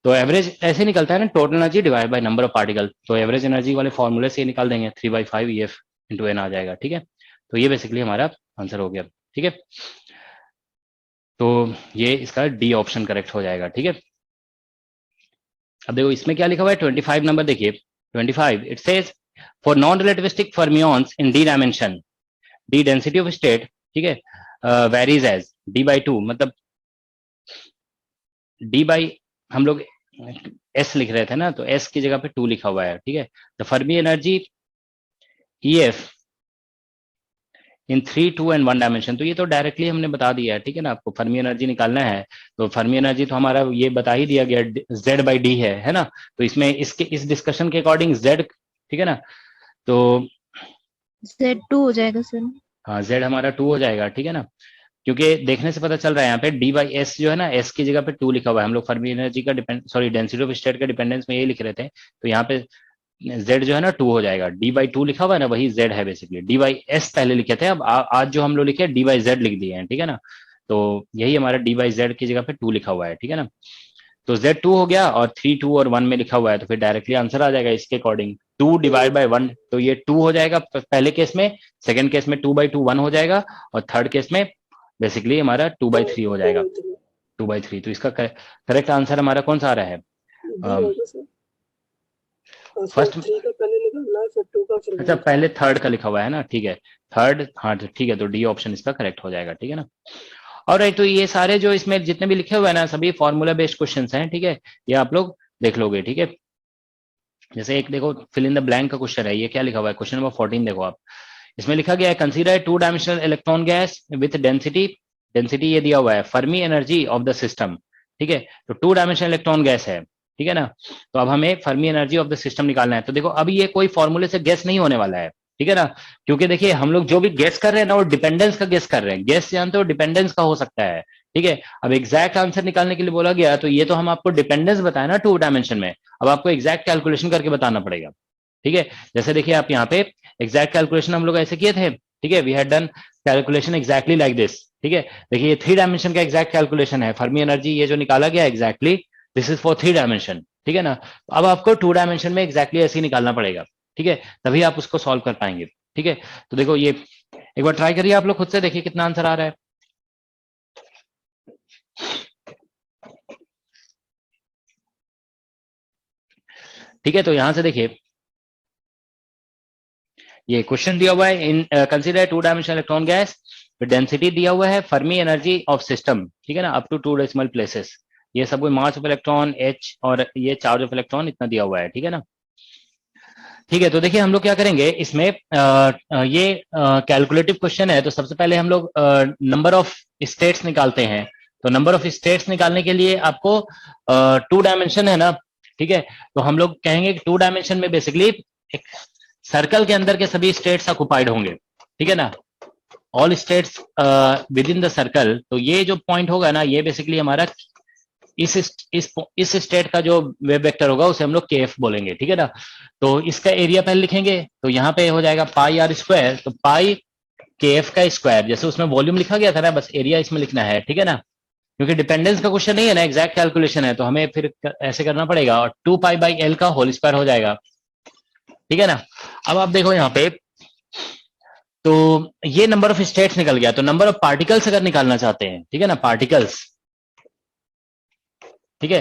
तो एवरेज ऐसे निकलता है ना, total energy divide by number of particle. तो एवरेज एनर्जी वाले फॉर्मूले से निकाल देंगे, 3/5 EF इंटू N आ जाएगा, ठीक है। तो ये बेसिकली हमारा आंसर हो गया, ठीक है। तो ये इसका डी ऑप्शन करेक्ट हो जाएगा, ठीक है। अब देखो इसमें क्या लिखा हुआ है, 25 नंबर देखिए, 25 it says for non relativistic fermions in D dimension D density of state, ठीक है, वेरीज एज d/2, मतलब d हम लोग s लिख रहे थे ना, तो s की जगह पे 2 लिखा हुआ है, ठीक है। The Fermi energy EF in 3, 2 and 1 dimension, तो ये तो डायरेक्टली हमने बता दिया है, ठीक है ना। आपको फर्मी एनर्जी निकालना है तो फर्मी एनर्जी तो हमारा ये बता ही दिया गया, Z/D है ना। तो इसमें इस डिस्कशन के अकॉर्डिंग Z, ठीक है ना, तो Z2 हो जाएगा सर। हाँ Z हमारा 2 हो जाएगा, ठीक है ना, क्योंकि देखने से पता चल रहा है यहाँ पे d/s जो है ना, s की जगह पे 2 लिखा हुआ है। हम लोग फर्मी एनर्जी का डेंसिटी ऑफ स्टेट का डिपेंडेंस में यही लिख रहे थे, तो यहाँ पे z जो है ना 2 हो जाएगा, d/2 लिखा हुआ है ना, वही z है बेसिकली। d/s पहले लिखे थे, अब आज जो हम लोग लिखे d/z लिख दिए हैं, ठीक है ना। तो यही हमारा d/z की जगह पे 2 लिखा हुआ है, ठीक है ना। तो z 2 हो गया और 3, 2 और 1 में लिखा हुआ है, तो फिर डायरेक्टली आंसर आ जाएगा इसके अकॉर्डिंग, 2 डिवाइड बाय 1, तो ये 2 हो जाएगा पहले केस में, सेकंड केस में 2/2 1 हो जाएगा, और थर्ड केस में बेसिकली हमारा 2/3 हो जाएगा, 2/3। तो इसका करेक्ट आंसर हमारा कौन सा आ रहा है, फर्स्ट, अच्छा पहले थर्ड का लिखा हुआ है ना, ठीक है, थर्ड, हाँ ठीक है, तो डी ऑप्शन इसका करेक्ट हो जाएगा, ठीक है ना। और तो ये सारे जो इसमें जितने भी लिखे हुए हैं ना, सभी फॉर्मूला बेस्ड क्वेश्चंस हैं, ठीक है, ये आप लोग देख लोगे, ठीक है। जैसे एक देखो फिल इन द ब्लैंक का क्वेश्चन है, ये क्या लिखा हुआ है, क्वेश्चन नंबर 14 देखो आप, इसमें लिखा गया है consider 2 dimensional electron gas with density ये दिया हुआ है Fermi energy of the system, ठीक है। तो 2 डायमेंशनल इलेक्ट्रॉन गैस है, ठीक है ना। तो अब हमें Fermi energy of the system निकालना है। तो देखो अभी ये कोई फॉर्मूले से गेस नहीं होने वाला है, ठीक है ना, क्योंकि देखिए हम लोग जो भी गेस कर रहे हैं ना, वो डिपेंडेंस का गेस कर रहे हैं। गेस जानते हो, डिपेंडेंस का हो सकता है, ठीक है। अब एग्जैक्ट आंसर निकालने के लिए बोला गया, तो ये तो हम आपको डिपेंडेंस बताया ना 2 डायमेंशन में, अब आपको एग्जैक्ट कैलकुलेशन करके बताना पड़ेगा, ठीक है। जैसे देखिए आप यहाँ पे एग्जैक्ट कैलकुलेशन हम लोग ऐसे किए थे, ठीक है, we had done calculation exactly like this, ठीक है। देखिए ये 3 डायमेंशन का एग्जैक्ट कैलकुलेशन है, फर्मी एनर्जी ये जो निकाला गया exactly this is for 3 dimension, ठीक है ना। अब आपको 2 डायमेंशन में एग्जैक्टली ऐसे ही निकालना पड़ेगा, ठीक है, तभी आप उसको सॉल्व कर पाएंगे, ठीक है। तो देखो ये एक बार ट्राई करिए आप लोग खुद से, देखिए कितना आंसर आ रहा है। ठीक है, तो यहां से देखिए ये क्वेश्चन दिया हुआ है, in consider 2 dimensional electron gas, density दिया हुआ है फर्मी एनर्जी ऑफ सिस्टम, ठीक है ना, अप टू 2 डेसिमल प्लेसेस, ये सब मास ऑफ इलेक्ट्रॉन h और ये चार्ज ऑफ इलेक्ट्रॉन इतना दिया हुआ है, ठीक है ना। ठीक है, तो देखिए हम लोग क्या करेंगे इसमें, ये कैलकुलेटिव क्वेश्चन है, तो सबसे पहले हम लोग नंबर ऑफ स्टेट्स निकालते हैं। तो नंबर ऑफ स्टेट्स निकालने के लिए आपको 2 डायमेंशन है ना, ठीक है, तो हम लोग कहेंगे कि 2 डायमेंशन में बेसिकली एक सर्कल के अंदर के सभी स्टेट्स ऑक्युपाइड होंगे, ठीक है ना, all states with in the circle. तो ये जो पॉइंट होगा ना, ये बेसिकली हमारा इस स्टेट का जो वेव वेक्टर होगा उसे हम लोग kf बोलेंगे, ठीक है ना। तो इसका एरिया पहले लिखेंगे, तो यहाँ पे हो जाएगा पाई r स्क्वायर, तो पाई kf का स्क्वायर, जैसे उसमें वॉल्यूम लिखा गया था ना, बस एरिया इसमें लिखना है, ठीक है ना, क्योंकि डिपेंडेंस का क्वेश्चन नहीं है ना, एग्जैक्ट कैलकुलेशन है, तो हमें फिर ऐसे करना पड़ेगा, और 2π/l का होल स्क्वायर हो जाएगा, ठीक है ना। अब आप देखो यहाँ पे, तो ये नंबर ऑफ स्टेट्स निकल गया, तो नंबर ऑफ पार्टिकल्स अगर निकालना चाहते हैं, ठीक है ना, पार्टिकल्स, ठीक है,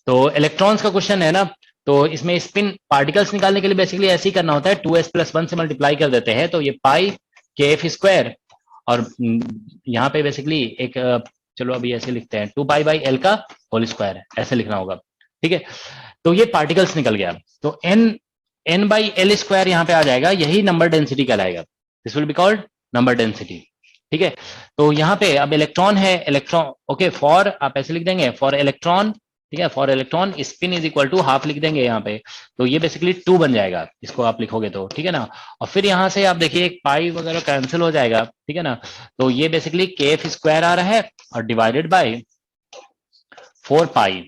तो इलेक्ट्रॉन्स का क्वेश्चन है ना, तो इसमें स्पिन पार्टिकल्स निकालने के लिए बेसिकली ऐसे ही करना होता है, 2s+1 से मल्टीप्लाई कर देते हैं, तो ये पाई kf स्क्वायर, और यहाँ पे बेसिकली एक चलो अभी ऐसे लिखते हैं 2π/l का होल स्क्वायर, ऐसे लिखना होगा, ठीक है। तो ये पार्टिकल्स निकल गया, तो n/l स्क्वायर यहाँ पे आ जाएगा, यही नंबर डेंसिटी कहलाएगा, this will be called number density, ठीक है। तो यहाँ पे अब इलेक्ट्रॉन है, इलेक्ट्रॉन ओके, फॉर आप ऐसे लिख देंगे फॉर इलेक्ट्रॉन, ठीक है, for electron spin is equal to half लिख देंगे यहाँ पे, तो ये बेसिकली 2 बन जाएगा, इसको आप लिखोगे तो, ठीक है ना। और फिर यहाँ से आप देखिए एक पाई वगैरह कैंसिल हो जाएगा, ठीक है ना, तो ये बेसिकली kf स्क्वायर आ रहा है और divided by 4π,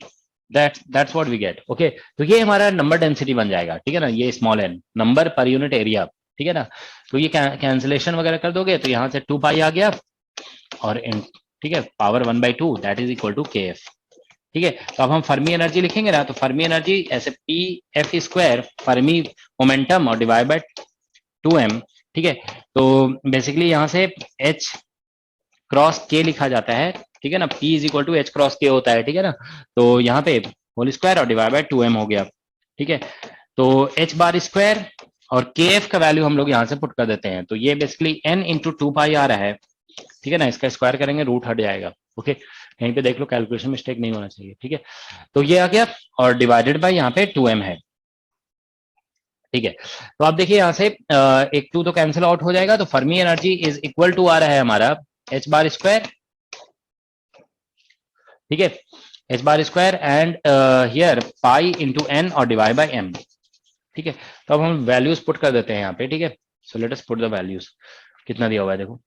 that's what we get. Okay, तो ये हमारा नंबर डेंसिटी बन जाएगा, ठीक है ना, ये small n number per unit area, ठीक है ना। तो ये कैंसिलेशन वगैरह कर दोगे तो यहाँ से 2 पाई आ गया और इन, ठीक है, power 1/2 that is equal to k f. ठीक है, तो अब हम फर्मी एनर्जी लिखेंगे ना, तो फर्मी एनर्जी ऐसे P F square Fermi momentum और डिवाइड बाय 2m, ठीक है। तो बेसिकली यहाँ से h क्रॉस k लिखा जाता है, ठीक है ना, p is equal to h cross k होता है, ठीक है ना। तो यहाँ पे होल स्क्वायर और डिवाइड बाय 2m हो गया, ठीक है। तो h बार स्क्वायर और kf का वैल्यू हम लोग यहाँ से पुट कर देते हैं, तो ये बेसिकली n इंटू 2 पाई आ रहा है, ठीक है ना। इसका स्क्वायर करेंगे रूट हट जाएगा। ओके, कहीं पे देख लो, कैलकुलेशन मिस्टेक नहीं होना चाहिए, ठीक है। तो ये आ गया और डिवाइडेड बाय यहाँ पे 2m है, ठीक है। तो आप देखिए यहाँ से एक 2 तो कैंसिल आउट हो जाएगा, तो Fermi energy is equal to आ रहा है हमारा h बार स्क्वायर, ठीक है, h bar square and here pi into n और डिवाइड बाय m, ठीक है। तो अब हम वैल्यूज पुट कर देते हैं यहाँ पे, ठीक है। So let us put the values, कितना दिया हुआ है देखो,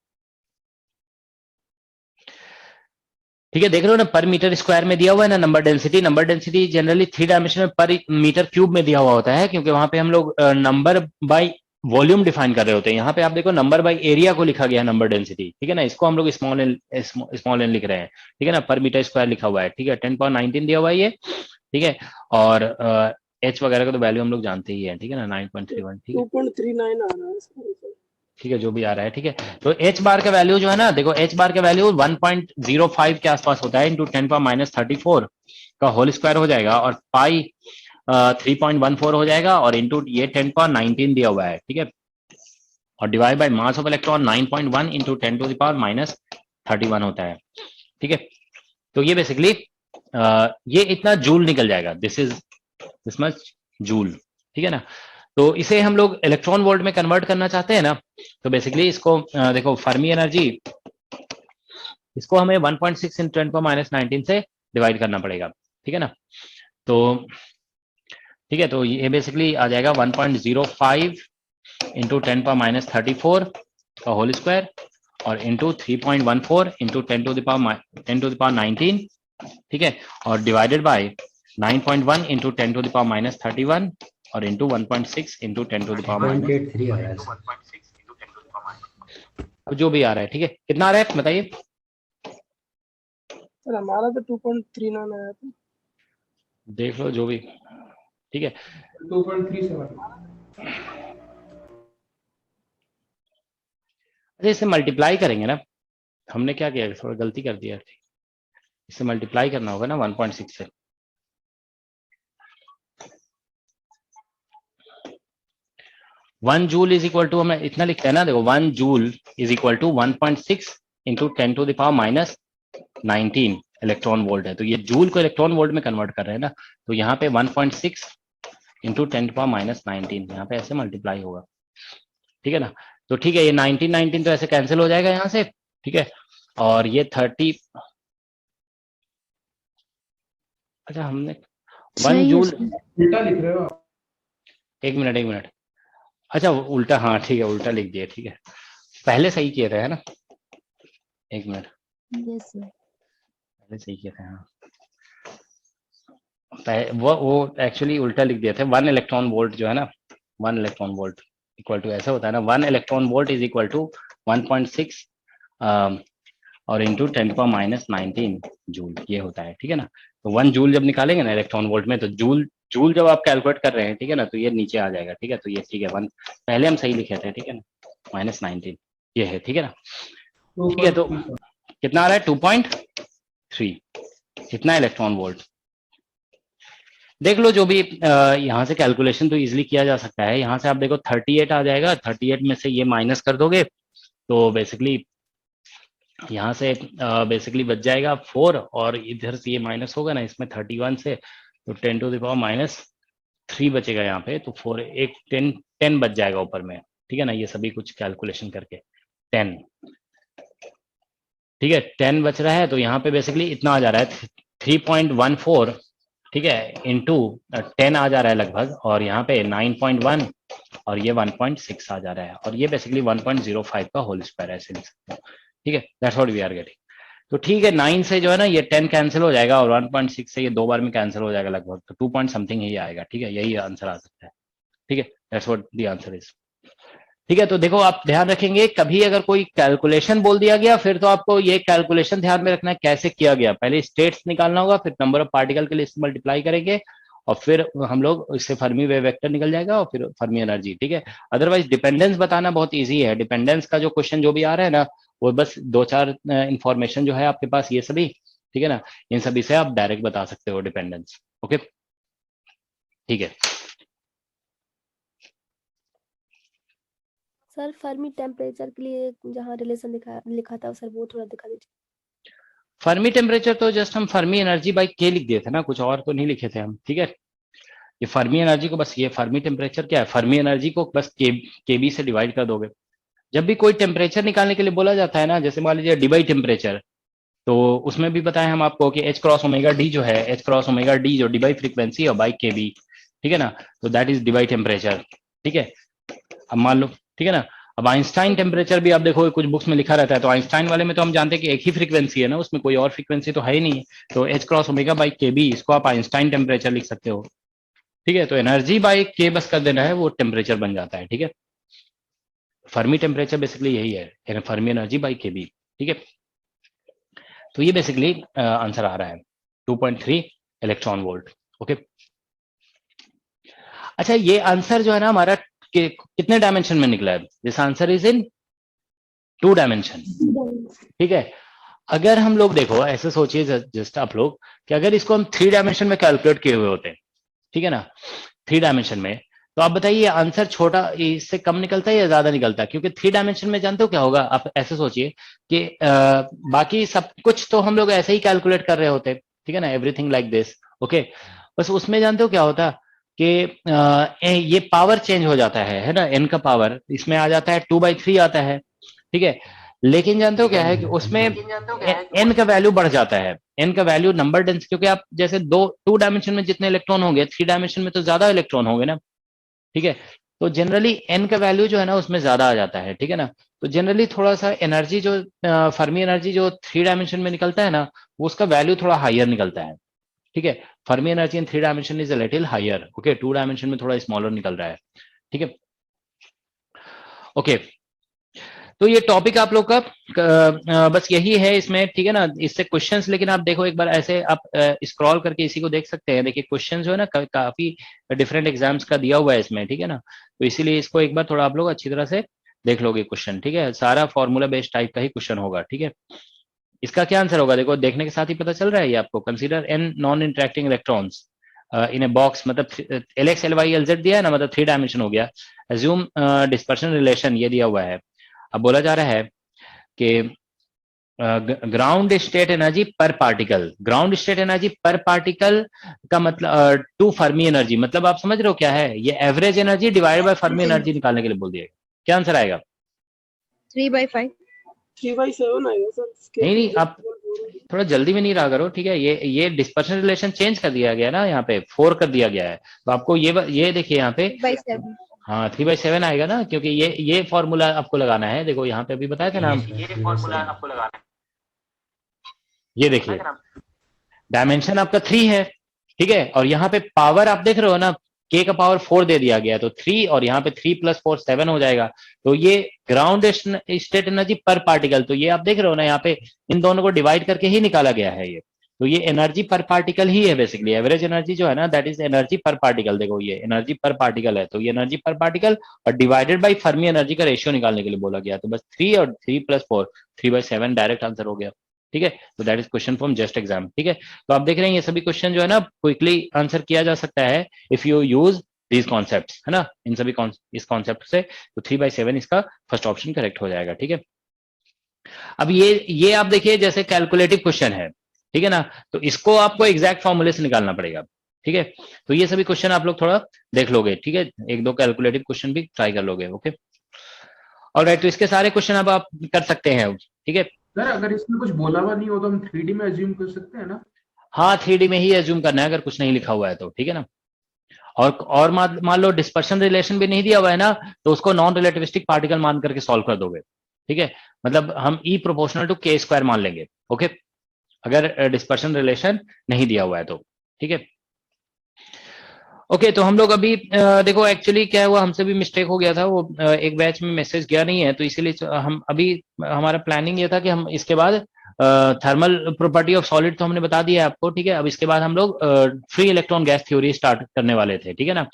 ठीक है, देख रहे हो ना, पर मीटर स्क्वायर में दिया हुआ है ना number density. Number density generally 3 dimension में पर मीटर क्यूब में दिया हुआ होता है, क्योंकि वहां पे हम लोग नंबर बाय वॉल्यूम डिफाइन कर रहे होते हैं। यहाँ पे आप देखो नंबर बाय एरिया को लिखा गया है नंबर डेंसिटी, ठीक है ना। इसको हम लोग स्मॉल एन लिख रहे हैं, ठीक है ना, पर मीटर स्क्वायर लिखा हुआ है, ठीक है। 10⁻19 दिया हुआ है ये, ठीक है। और एच वगैरह का तो वैल्यू हम लोग जानते ही है, ठीक है ना, 9.31, ठीक है, 2.39 आ रहा है इसका। ठीक है, जो भी आ रहा है, ठीक है। तो एच बार का वैल्यू जो है ना, देखो एच बार का वैल्यू 1.05 के आसपास होता है, इंटू 10⁻34 का होल स्क्वायर हो जाएगा, और पाई 3.14 हो जाएगा, और इंटू ये 10⁻19 दिया हुआ है, ठीक है, और divide by mass of electron 9.1 into 10⁻31 होता है, ठीक है। तो ये बेसिकली ये इतना जूल निकल जाएगा, दिस मच जूल, ठीक है ना। तो इसे हम लोग इलेक्ट्रॉन वोल्ट में कन्वर्ट करना चाहते हैं ना, तो बेसिकली इसको देखो फर्मी एनर्जी, इसको हमें 1.6 × 10⁻19 से डिवाइड करना पड़ेगा, ठीक है ना। तो ठीक है, तो ये बेसिकली आ जाएगा 1.05 इंटू 10⁻34 का होल स्क्वायर और इंटू 3.14 इंटू 10⁻19, ठीक है, और डिवाइडेड बाय 9.1 इंटू 10⁻31 और इंटू 1.6 इंटू 10⁻⁻। 0.83 आ रहा है। अब जो भी आ रहा है, ठीक है, कितना आ रहा है बताइए। सर हमारा तो 2.39 आया था। देख लो जो भी, ठीक है। 2.37। अच्छा, इसे मल्टीप्लाई करेंगे ना, हमने क्या किया, थोड़ा गलती कर दिया, इसे मल्टीप्लाई करना होगा ना 1.6 से। One joule is equal to, हमें इतना लिखते हैं ना, देखो 1 joule is equal to 1.6 into 10⁻19 electron volt है। तो ये जूल को इलेक्ट्रॉन वोल्ट में कन्वर्ट कर रहे हैं ना, तो यहाँ पे 1.6 इंटू 10⁻19 यहाँ पे ऐसे मल्टीप्लाई होगा, ठीक है ना। तो ठीक है, ये 19 तो ऐसे कैंसिल हो जाएगा यहाँ से, ठीक है, और ये 30, अच्छा हमने 1 जूल उल्टा लिख रहे हो आप? एक मिनट, अच्छा उल्टा, हाँ ठीक है, उल्टा लिख दिया, ठीक है, पहले सही किए थे, है ना, एक मिनट, यस सर। पहले सही किए थे, हाँ, वो एक्चुअली उल्टा लिख दिए थे। 1 इलेक्ट्रॉन वोल्ट जो है ना, 1 इलेक्ट्रॉन वोल्ट इक्वल टू ऐसा होता है ना, 1 electron volt is equal to 1.6 और इंटू 10⁻19 जूल, ये होता है, ठीक है ना। तो 1 जूल जब निकालेंगे ना इलेक्ट्रॉन वोल्ट में, तो जूल जब आप कैलकुलेट कर रहे हैं, ठीक है ना, तो ये नीचे आ जाएगा, ठीक है। तो ये ठीक है, 1 पहले हम सही लिखे थे, ठीक है ना, -19 ये है, ठीक है ना। ठीक है, तो कितना आ रहा है 2.3, इतना इलेक्ट्रॉन वोल्ट। देख लो जो भी, यहाँ से कैलकुलेशन तो इजीली किया जा सकता है। यहाँ से आप देखो 38 आ जाएगा, 38 में से ये माइनस कर दोगे तो बेसिकली यहाँ से बेसिकली बच जाएगा 4, और इधर से ये माइनस होगा ना इसमें 31 से, तो 10⁻³ बचेगा यहाँ पे, तो 4 एक 10 बच जाएगा ऊपर में, ठीक है ना। ये सभी कुछ कैलकुलेशन करके 10, ठीक है, 10 बच रहा है, तो यहाँ पे बेसिकली इतना आ जा रहा है 3.14, ठीक है, इंटू 10 आ जा रहा है लगभग, और यहाँ पे 9.1 और ये 1.6 आ जा रहा है, और ये बेसिकली 1.05 का होल स्क्वायर ऐसे लिख सकते हैं, ठीक है। That's what we are getting. तो ठीक है, 9 से जो है ना ये 10 कैंसिल हो जाएगा और 1.6 से ये 2 बार में कैंसिल हो जाएगा लगभग, तो 2 पॉइंट समथिंग ही आएगा। ठीक है, यही आंसर आ सकता है। ठीक है, that's what the answer is. ठीक है, तो देखो आप ध्यान रखेंगे, कभी अगर कोई कैलकुलेशन बोल दिया गया फिर तो आपको ये कैलकुलेशन ध्यान में रखना है कैसे किया गया। पहले स्टेट्स निकालना होगा, फिर नंबर ऑफ पार्टिकल के लिए इससे मल्टीप्लाई करेंगे और फिर हम लोग इससे फर्मी वेव वेक्टर निकल जाएगा और फिर फर्मी एनर्जी। ठीक है, अदरवाइज डिपेंडेंस बताना बहुत ईजी है। डिपेंडेंस का जो क्वेश्चन जो भी आ रहा है ना, वो बस 2-4 इंफॉर्मेशन जो है आपके पास ये सभी, ठीक है ना, इन सभी से आप डायरेक्ट बता सकते हो डिपेंडेंस। ओके, ठीक है। सर फर्मी टेम्परेचर के लिए जहाँ रिलेशन लिखा था सर, वो थोड़ा दिखा दीजिए। फर्मी टेम्परेचर तो जस्ट हम फर्मी एनर्जी बाई के लिख दिए थे ना, कुछ और तो नहीं लिखे थे हम। ठीक है, ये फर्मी एनर्जी को बस, ये फर्मी टेम्परेचर क्या है, फर्मी एनर्जी को बस केबी से डिवाइड कर दोगे। जब भी कोई टेम्परेचर निकालने के लिए बोला जाता है ना, जैसे मान लीजिए डिबाई टेम्परेचर, तो उसमें भी बताएं हम आपको कि एच क्रॉस ओमेगा डी जो है, एच क्रॉस ओमेगा डी जो डिबाई फ्रीक्वेंसी और बाई केबी, ठीक है ना, तो दैट इज डिबाई टेम्परेचर। ठीक है, अब मान लो, ठीक है ना, अब आइंस्टाइन टेम्परेचर भी आप देखो कुछ बुक्स में लिखा रहता है, तो आइंस्टाइन वाले में तो हम जानते हैं कि एक ही फ्रीक्वेंसी है ना, उसमें कोई और फ्रीक्वेंसी तो है ही नहीं है, तो एच क्रॉस ओमेगा बाई के बी, इसको आप आइंस्टाइन टेम्परेचर लिख सकते हो। ठीक है, तो एनर्जी बाई के बस कर देना है, वो टेम्परेचर बन जाता है। ठीक है, फर्मी टेम्परेचर बेसिकली यही है, फर्मी एनर्जी बाई के बी। ठीक है, तो ये बेसिकली आंसर आ रहा है 2.3 इलेक्ट्रॉन वोल्ट। ओके, अच्छा ये आंसर जो है ना हमारा कितने डायमेंशन में निकला है? This answer is in 2 dimension. ठीक है, अगर हम लोग देखो ऐसे सोचिए जस्ट आप लोग कि अगर इसको हम 3 डायमेंशन में कैलकुलेट किए हुए होते हैं, ठीक है ना, 3 डायमेंशन में, तो आप बताइए आंसर छोटा इससे कम निकलता है या ज्यादा निकलता है? क्योंकि 3 डायमेंशन में जानते हो क्या होगा, आप ऐसे सोचिए कि बाकी सब कुछ तो हम लोग ऐसे ही कैलकुलेट कर रहे होते, ठीक है ना, एवरीथिंग लाइक दिस। ओके, बस उसमें जानते हो क्या होता कि ये पावर चेंज हो जाता है ना, n का पावर इसमें आ जाता है 2/3 आता है। ठीक है, लेकिन जानते हो क्या है कि उसमें n का वैल्यू बढ़ जाता है, n का वैल्यू नंबर डेंस, क्योंकि आप जैसे 2 डायमेंशन में जितने इलेक्ट्रॉन होंगे 3 डायमेंशन में तो ज्यादा इलेक्ट्रॉन होंगे ना। ठीक है, तो जनरली n का वैल्यू जो है ना उसमें ज्यादा आ जाता है। ठीक है ना, तो जनरली थोड़ा सा एनर्जी जो फर्मी एनर्जी जो 3 डायमेंशन में निकलता है ना, वो उसका वैल्यू थोड़ा हायर निकलता है। ठीक है, Fermi energy in 3 dimension is a little higher. Okay, 2 dimension में थोड़ा स्मॉलर निकल रहा है। ठीक है, ओके, तो ये टॉपिक आप लोग का बस यही है इसमें। ठीक है ना, इससे क्वेश्चंस, लेकिन आप देखो एक बार ऐसे आप स्क्रॉल करके इसी को देख सकते हैं। देखिए क्वेश्चन जो है ना काफी डिफरेंट एग्जाम्स का दिया हुआ है इसमें। ठीक है ना, तो इसीलिए इसको एक बार थोड़ा आप लोग अच्छी तरह से देख लोगे क्वेश्चन। ठीक है, सारा फॉर्मूला बेस्ड टाइप का ही क्वेश्चन होगा। ठीक है, इसका क्या आंसर होगा देखो, देखने के साथ ही पता चल रहा है ये आपको। Consider n non interacting electrons in a box, मतलब LX LY LZ दिया है ना, मतलब 3 डायमेंशन हो गया। एज्यूम डिस्पर्शन रिलेशन ये दिया हुआ है। अब बोला जा रहा है कि ग्राउंड स्टेट एनर्जी पर पार्टिकल, ग्राउंड स्टेट एनर्जी पर पार्टिकल का मतलब 2 फर्मी एनर्जी, मतलब आप समझ रहे हो क्या है ये, average energy divide by Fermi energy निकालने के लिए बोल दिया। क्या आंसर आएगा? 3/5। 3/7 आएगा सर। नहीं, आप थोड़ा जल्दी में नहीं रहा करो। ठीक है, ये डिस्पर्शन रिलेशन चेंज कर दिया गया ना, यहाँ पे 4 कर दिया गया है, तो आपको ये देखिए यहाँ पे 3/7। हाँ 3/7 आएगा ना, क्योंकि ये फॉर्मूला आपको लगाना है। देखो यहाँ पे अभी बताया था ना, ये फॉर्मूला आपको लगाना है। ये देखिए डायमेंशन आपका 3 है। ठीक है, और यहाँ पे पावर आप देख रहे हो ना, k का पावर 4 दे दिया गया है, तो 3 और यहाँ पे 3 + 4 7 हो जाएगा। तो ये ग्राउंड स्टेट एनर्जी पर पार्टिकल, तो ये आप देख रहे हो ना यहाँ पे इन दोनों को डिवाइड करके ही निकाला गया है ये, तो ये एनर्जी पर पार्टिकल ही है बेसिकली। एवरेज एनर्जी जो है ना दैट इज एनर्जी पर पार्टिकल। देखो ये एनर्जी पर पार्टिकल है, तो ये एनर्जी पर पार्टिकल और डिवाइडेड बाई फर्मी एनर्जी का रेशियो निकालने के लिए बोला गया। तो बस 3 और 3 + 4 3/7 डायरेक्ट आंसर हो गया। ठीक है, तो that is question from just exam. ठीक है, तो आप देख रहे हैं ये सभी क्वेश्चन जो है ना क्विकली आंसर किया जा सकता है if you use these concepts, है ना, इन सभी इस कॉन्सेप्ट से। तो 3/7 इसका फर्स्ट ऑप्शन करेक्ट हो जाएगा। ठीक है, अब ये आप देखिए जैसे कैलकुलेटिव क्वेश्चन है, ठीक है ना, तो इसको आपको एग्जैक्ट फॉर्मूले से निकालना पड़ेगा। ठीक है, तो ये सभी क्वेश्चन आप लोग थोड़ा देख लोगे। ठीक है, 1-2 कैलकुलेटिव क्वेश्चन भी ट्राई कर लोगे। ओके, ऑलराइट, तो इसके सारे क्वेश्चन अब आप कर सकते हैं। ठीक है सर, अगर इसमें कुछ बोला हुआ नहीं हो तो हम 3D में एज्यूम कर सकते हैं ना? हाँ, 3D में ही एज्यूम करना है अगर कुछ नहीं लिखा हुआ है तो। ठीक है ना, और मान लो डिस्पर्शन रिलेशन भी नहीं दिया हुआ है ना, तो उसको नॉन रिलेटिविस्टिक पार्टिकल मान करके सॉल्व कर दोगे। ठीक है, मतलब हम E proportional to K square मान लेंगे। ओके, अगर डिस्पर्शन रिलेशन नहीं दिया हुआ है तो, ठीक है। ओके, तो हम लोग अभी देखो एक्चुअली क्या हुआ, हमसे भी मिस्टेक हो गया था, वो एक बैच में मैसेज गया नहीं है, तो इसीलिए हम अभी हमारा प्लानिंग ये था कि हम इसके बाद थर्मल प्रॉपर्टी ऑफ सॉलिड तो हमने बता दिया है आपको, ठीक है। अब इसके बाद हम लोग free electron gas theory start करने वाले थे, ठीक है ना।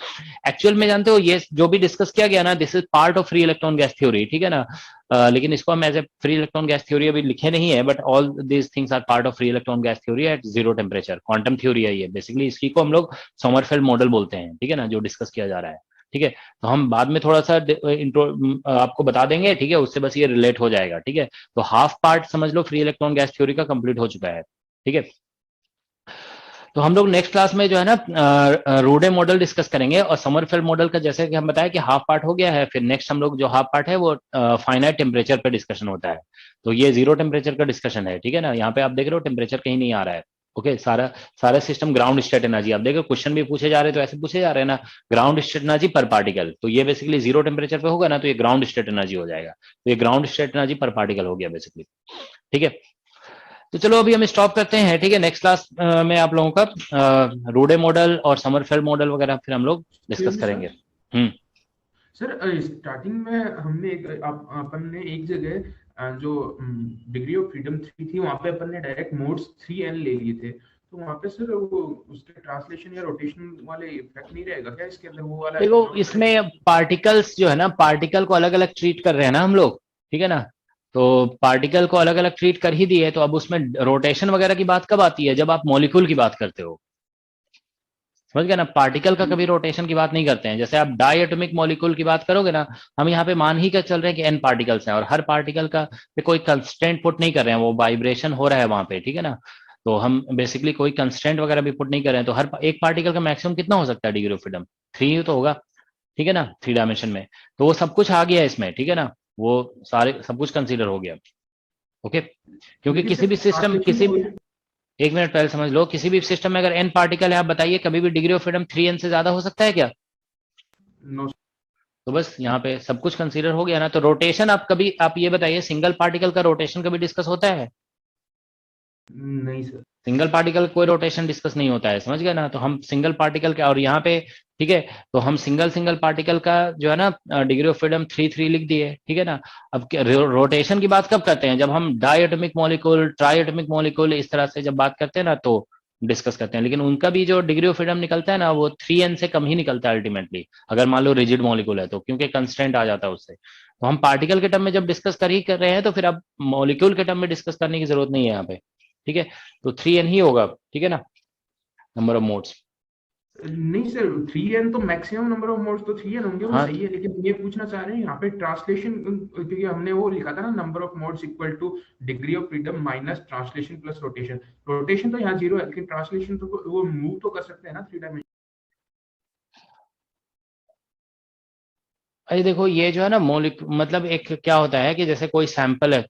एक्चुअल में जानते हो ये जो भी डिस्कस किया गया ना, this is part of free electron gas theory, ठीक है ना। लेकिन इसको हम as a free electron gas theory अभी लिखे नहीं है, but all these things are part of free electron gas theory at zero temperature. Quantum theory है ये बेसिकली, इसी को हम लोग सोमरफेल्ड मॉडल बोलते हैं, ठीक है ना, जो डिस्कस किया जा रहा है, ठीक है। तो हम बाद में थोड़ा सा इंट्रो आपको बता देंगे, ठीक है, उससे बस ये रिलेट हो जाएगा, ठीक है। तो हाफ पार्ट समझ लो फ्री इलेक्ट्रॉन गैस थ्योरी का कंप्लीट हो चुका है, ठीक है। तो हम लोग नेक्स्ट क्लास में जो है ना रोडे मॉडल डिस्कस करेंगे, और समरफेल्ड मॉडल का जैसे कि हम बताया कि हाफ पार्ट हो गया है, फिर नेक्स्ट हम लोग जो हाफ पार्ट है वो फाइनाइट टेम्परेचर पे डिस्कशन होता है। तो ये जीरो टेम्परेचर का डिस्कशन है, ठीक है ना। यहाँ पे आप देख रहे हो टेम्परेचर कहीं नहीं आ रहा है, ओके। सारा सिस्टम ग्राउंड स्टेट एनर्जी, आप देखो क्वेश्चन भी पूछे जा रहे हैं तो ऐसे पूछे जा रहे हैं ना, ग्राउंड स्टेट एनर्जी पर पार्टिकल, तो ये बेसिकली जीरो टेम्परेचर पे होगा ना, तो ये ग्राउंड स्टेट एनर्जी हो जाएगा, तो ये ग्राउंड स्टेट एनर्जी पर पार्टिकल हो गया बेसिकली, ठीक है। तो चलो अभी हम स्टॉप करते हैं, ठीक है। नेक्स्ट क्लास में आप लोगों का रोडे मॉडल और समरफेल्ड मॉडल वगैरह फिर हम लोग डिस्कस करेंगे। सर स्टार्टिंग में हमने अपन ने एक जगह जो डिग्री ऑफ फ्रीडम 3 थी वहां पे अपन ने डायरेक्ट मोड्स 3n ले लिए थे, तो वहां पे सर वो उसके ट्रांसलेशन या रोटेशन वाले इफेक्ट नहीं रहेगा क्या इसके अंदर, वो वाला? देखो इसमें पार्टिकल्स जो है ना, पार्टिकल को अलग अलग ट्रीट कर रहे हैं ना हम लोग, ठीक है ना। तो पार्टिकल को अलग अलग ट्रीट कर ही दिए, तो अब उसमें रोटेशन वगैरह की बात कब आती है, जब आप मॉलिक्यूल की बात करते हो, समझ गए ना। पार्टिकल का कभी रोटेशन की बात नहीं करते हैं। जैसे आप डाई एटॉमिक मॉलिक्यूल की बात करोगे ना, हम यहाँ पे मान ही कर चल रहे हैं कि n पार्टिकल्स हैं, और हर पार्टिकल का पे कोई कंस्टेंट पुट नहीं कर रहे हैं, वो वाइब्रेशन हो रहा है वहां पे, ठीक है ना। तो हम बेसिकली कोई कंस्टेंट वगैरह भी पुट नहीं कर रहे हैं, तो हर एक पार्टिकल का मैक्सिमम कितना हो सकता है डिग्री ऑफ फ्रीडम, 3 तो होगा, ठीक है ना, 3 डायमेंशन में। तो वो सब कुछ आ गया इसमें, ठीक है ना, वो सारे सब कुछ कंसिडर हो गया, ओके। क्योंकि किसी भी सिस्टम, एक मिनट पहले समझ लो, किसी भी सिस्टम में अगर n पार्टिकल है, आप बताइए कभी भी डिग्री ऑफ फ्रीडम 3n से ज्यादा हो सकता है क्या? नो। तो बस यहाँ पे सब कुछ कंसीडर हो गया ना। तो रोटेशन आप ये बताइए, सिंगल पार्टिकल का रोटेशन कभी डिस्कस होता है? नहीं सर, सिंगल पार्टिकल कोई रोटेशन डिस्कस नहीं होता है, समझ गए ना। तो हम सिंगल पार्टिकल का, और यहाँ पे ठीक है, तो हम सिंगल पार्टिकल का जो है ना डिग्री ऑफ फ्रीडम 3 लिख दिए, ठीक है ना। अब रोटेशन की बात कब करते हैं, जब हम diatomic molecule, triatomic molecule, इस तरह से जब बात करते हैं ना तो डिस्कस करते हैं। लेकिन उनका भी जो डिग्री ऑफ फ्रीडम निकलता है ना, वो 3n से कम ही निकलता है अल्टीमेटली, अगर मान लो रिजिड मॉलिक्यूल है तो, क्योंकि कंस्टेंट आ जाता है उससे। तो हम पार्टिकल के टर्म में जब डिस्कस कर ही कर रहे हैं, तो फिर अब मॉलिक्यूल के टर्म में डिस्कस करने की जरूरत नहीं है यहाँ पे, ठीक है। तो 3n ही होगा, ठीक है ना, नंबर ऑफ मोड्स। नहीं सर 3n तो मैक्सिमम नंबर ऑफ मोड्स तो 3n होंगे, वो हाँ, सही है। लेकिन ये पूछना चाह रहे हैं यहाँ पे ट्रांसलेशन, क्योंकि हमने वो लिखा था ना, number of modes equal two degree of freedom minus translation plus rotation. Rotation तो यहाँ 0 है, लेकिन ट्रांसलेशन तो वो मूव तो कर सकते हैं ना 3 डायमेंशन। अरे देखो ये जो है ना मतलब एक क्या होता है कि जैसे कोई सैंपल है,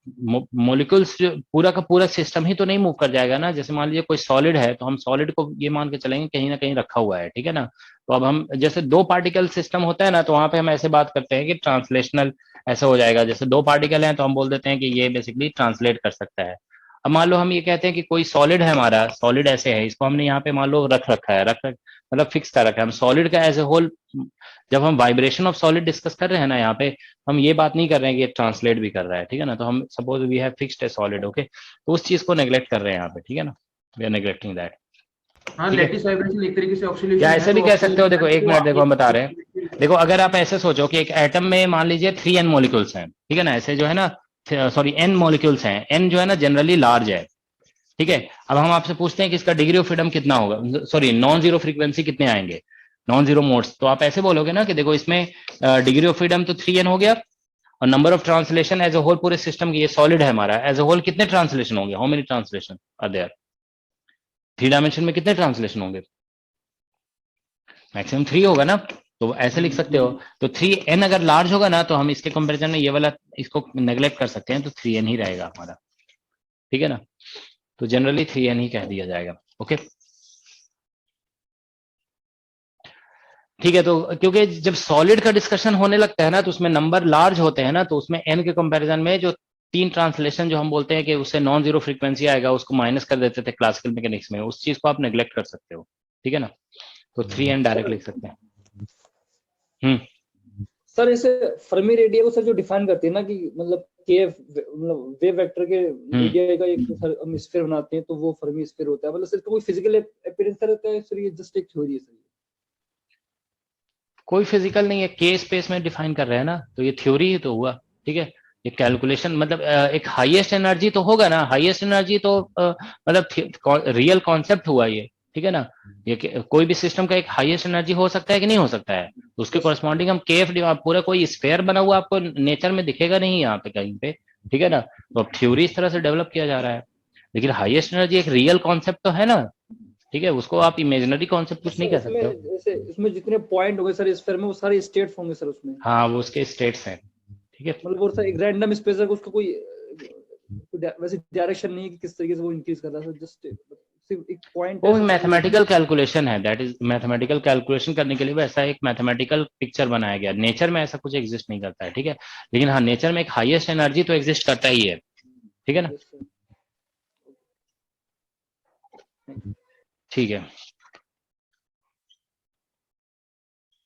मॉलिक्यूल्स पूरा का पूरा सिस्टम ही तो नहीं मूव कर जाएगा ना। जैसे मान लीजिए कोई सॉलिड है, तो हम सॉलिड को ये मान के चलेंगे कहीं ना कहीं रखा हुआ है, ठीक है ना। तो अब हम जैसे 2 पार्टिकल सिस्टम होता है ना, तो वहां पे हम ऐसे बात करते हैं कि ट्रांसलेशनल ऐसा हो जाएगा। जैसे 2 पार्टिकल हैं तो हम बोल देते हैं कि ये बेसिकली ट्रांसलेट कर सकता है। अब मान लो हम ये कहते हैं कि कोई सॉलिड है, हमारा सॉलिड ऐसे है, इसको हमने यहाँ पे मान लो रख रखा है, रख मतलब फिक्स कर रखा है। हम सॉलिड का एज ए होल, जब हम वाइब्रेशन ऑफ सॉलिड डिस्कस कर रहे हैं ना, यहाँ पे हम ये बात नहीं कर रहे हैं कि ये ट्रांसलेट भी कर रहा है, ठीक है ना। तो हम suppose we have fixed a solid, okay, तो उस चीज को नेग्लेक्ट कर रहे हैं यहाँ पे, ठीक है ना, वी आर नेग्लेक्टिंग दैट। हाँ, लैटिस वाइब्रेशन एक तरीके से ऑक्सीलेशन या है, ऐसे भी तो कह सकते हो, देखो एक मिनट, देखो हम बता रहे हैं। देखो अगर आप ऐसे सोचो कि एक एटम में मान लीजिए 3n मॉलिक्यूल्स हैं, ठीक है ना, ऐसे जो है ना, सॉरी n मॉलिक्यूल्स हैं, n जो है ना जनरली लार्ज है, ठीक है। अब हम आपसे पूछते हैं कि इसका डिग्री ऑफ फ्रीडम कितना होगा, सॉरी नॉन जीरो फ्रीक्वेंसी कितने आएंगे, नॉन जीरो मोड्स। तो आप ऐसे बोलोगे ना कि देखो इसमें डिग्री ऑफ फ्रीडम तो 3n हो गया, और number of translation as a whole पूरे सिस्टम की, ये सॉलिड है हमारा, एज ए होल कितने ट्रांसलेशन होंगे, how many translation are there, 3 dimension में कितने ट्रांसलेशन होंगे, मैक्सिमम 3 होगा ना। तो ऐसे लिख सकते हो। तो 3n अगर लार्ज होगा ना, तो हम इसके कंपेरिजन में ये वाला इसको नेग्लेक्ट कर सकते हैं, तो 3n ही रहेगा हमारा, ठीक है ना। तो जनरली 3n ही कह दिया जाएगा, ओके। ठीक है, तो क्योंकि जब सॉलिड का डिस्कशन होने लगता है ना, तो उसमें नंबर लार्ज होते हैं ना, तो उसमें एन के कंपैरिजन में जो 3 ट्रांसलेशन जो हम बोलते हैं कि उससे नॉन जीरो फ्रीक्वेंसी आएगा, उसको माइनस कर देते थे क्लासिकल मैकेनिक्स में, उस चीज को आप नेग्लेक्ट कर सकते हो। ठीक है ना, तो 3n डायरेक्ट लिख सकते हैं। सर ऐसे फर्मी रेडिया को सर जो डिफाइन करते हैं ना कि मतलब केएफ मतलब वेव वेक्टर के रेडिया का एक सर हम स्फीयर बनाते हैं तो वो फर्मी स्फीयर होता है, मतलब सर कोई फिजिकल अपीयरेंस रहता है सर, ये जस्ट एक थ्योरी है सर? कोई फिजिकल नहीं है, के स्पेस में डिफाइन कर रहे हैं ना, तो ये थ्योरी ही तो हुआ। ठीक है, ये कैलकुलेशन मतलब एक हाईएस्ट एनर्जी तो होगा ना, हाईएस्ट एनर्जी तो मतलब रियल कॉन्सेप्ट हुआ ये। ठीक है ना, ये कोई भी सिस्टम का एक हाईएस्ट एनर्जी हो सकता है कि नहीं हो सकता है, तो उसके कॉरेस्पॉन्डिंग हम केएफ पूरा कोई स्फेयर बना हुआ आपको नेचर में दिखेगा नहीं यहाँ पे कहीं पे। ठीक है ना, तो अब थ्योरी इस तरह से डेवलप किया जा रहा है, लेकिन हाईएस्ट एनर्जी एक रियल कॉन्सेप्ट तो है ना। ठीक है, उसको आप इमेजिनरी कॉन्सेप्ट कुछ नहीं कह सकते हो। जैसे इसमें जितने पॉइंट होंगे सर स्फीयर में वो सारे स्टेट्स होंगे सर उसमें। हाँ, वो उसके स्टेट्स हैं। ठीक है, मतलब वो सर एक रैंडम स्पेस है, उसका कोई वैसे डायरेक्शन नहीं है कि किस तरीके से वो इंक्रीज कर रहा है, जस्ट सिर्फ एक पॉइंट वो है। मैथमेटिकल कैलकुलेशन है, दैट इज मैथमेटिकल कैलकुलेशन करने के लिए वैसा एक मैथमेटिकल पिक्चर बनाया गया। नेचर में ऐसा कुछ एग्जिस्ट नहीं करता है। ठीक है, लेकिन हाँ, नेचर में एक हाईएस्ट एनर्जी तो एग्जिस्ट करता ही है। ठीक है ना, ठीक है।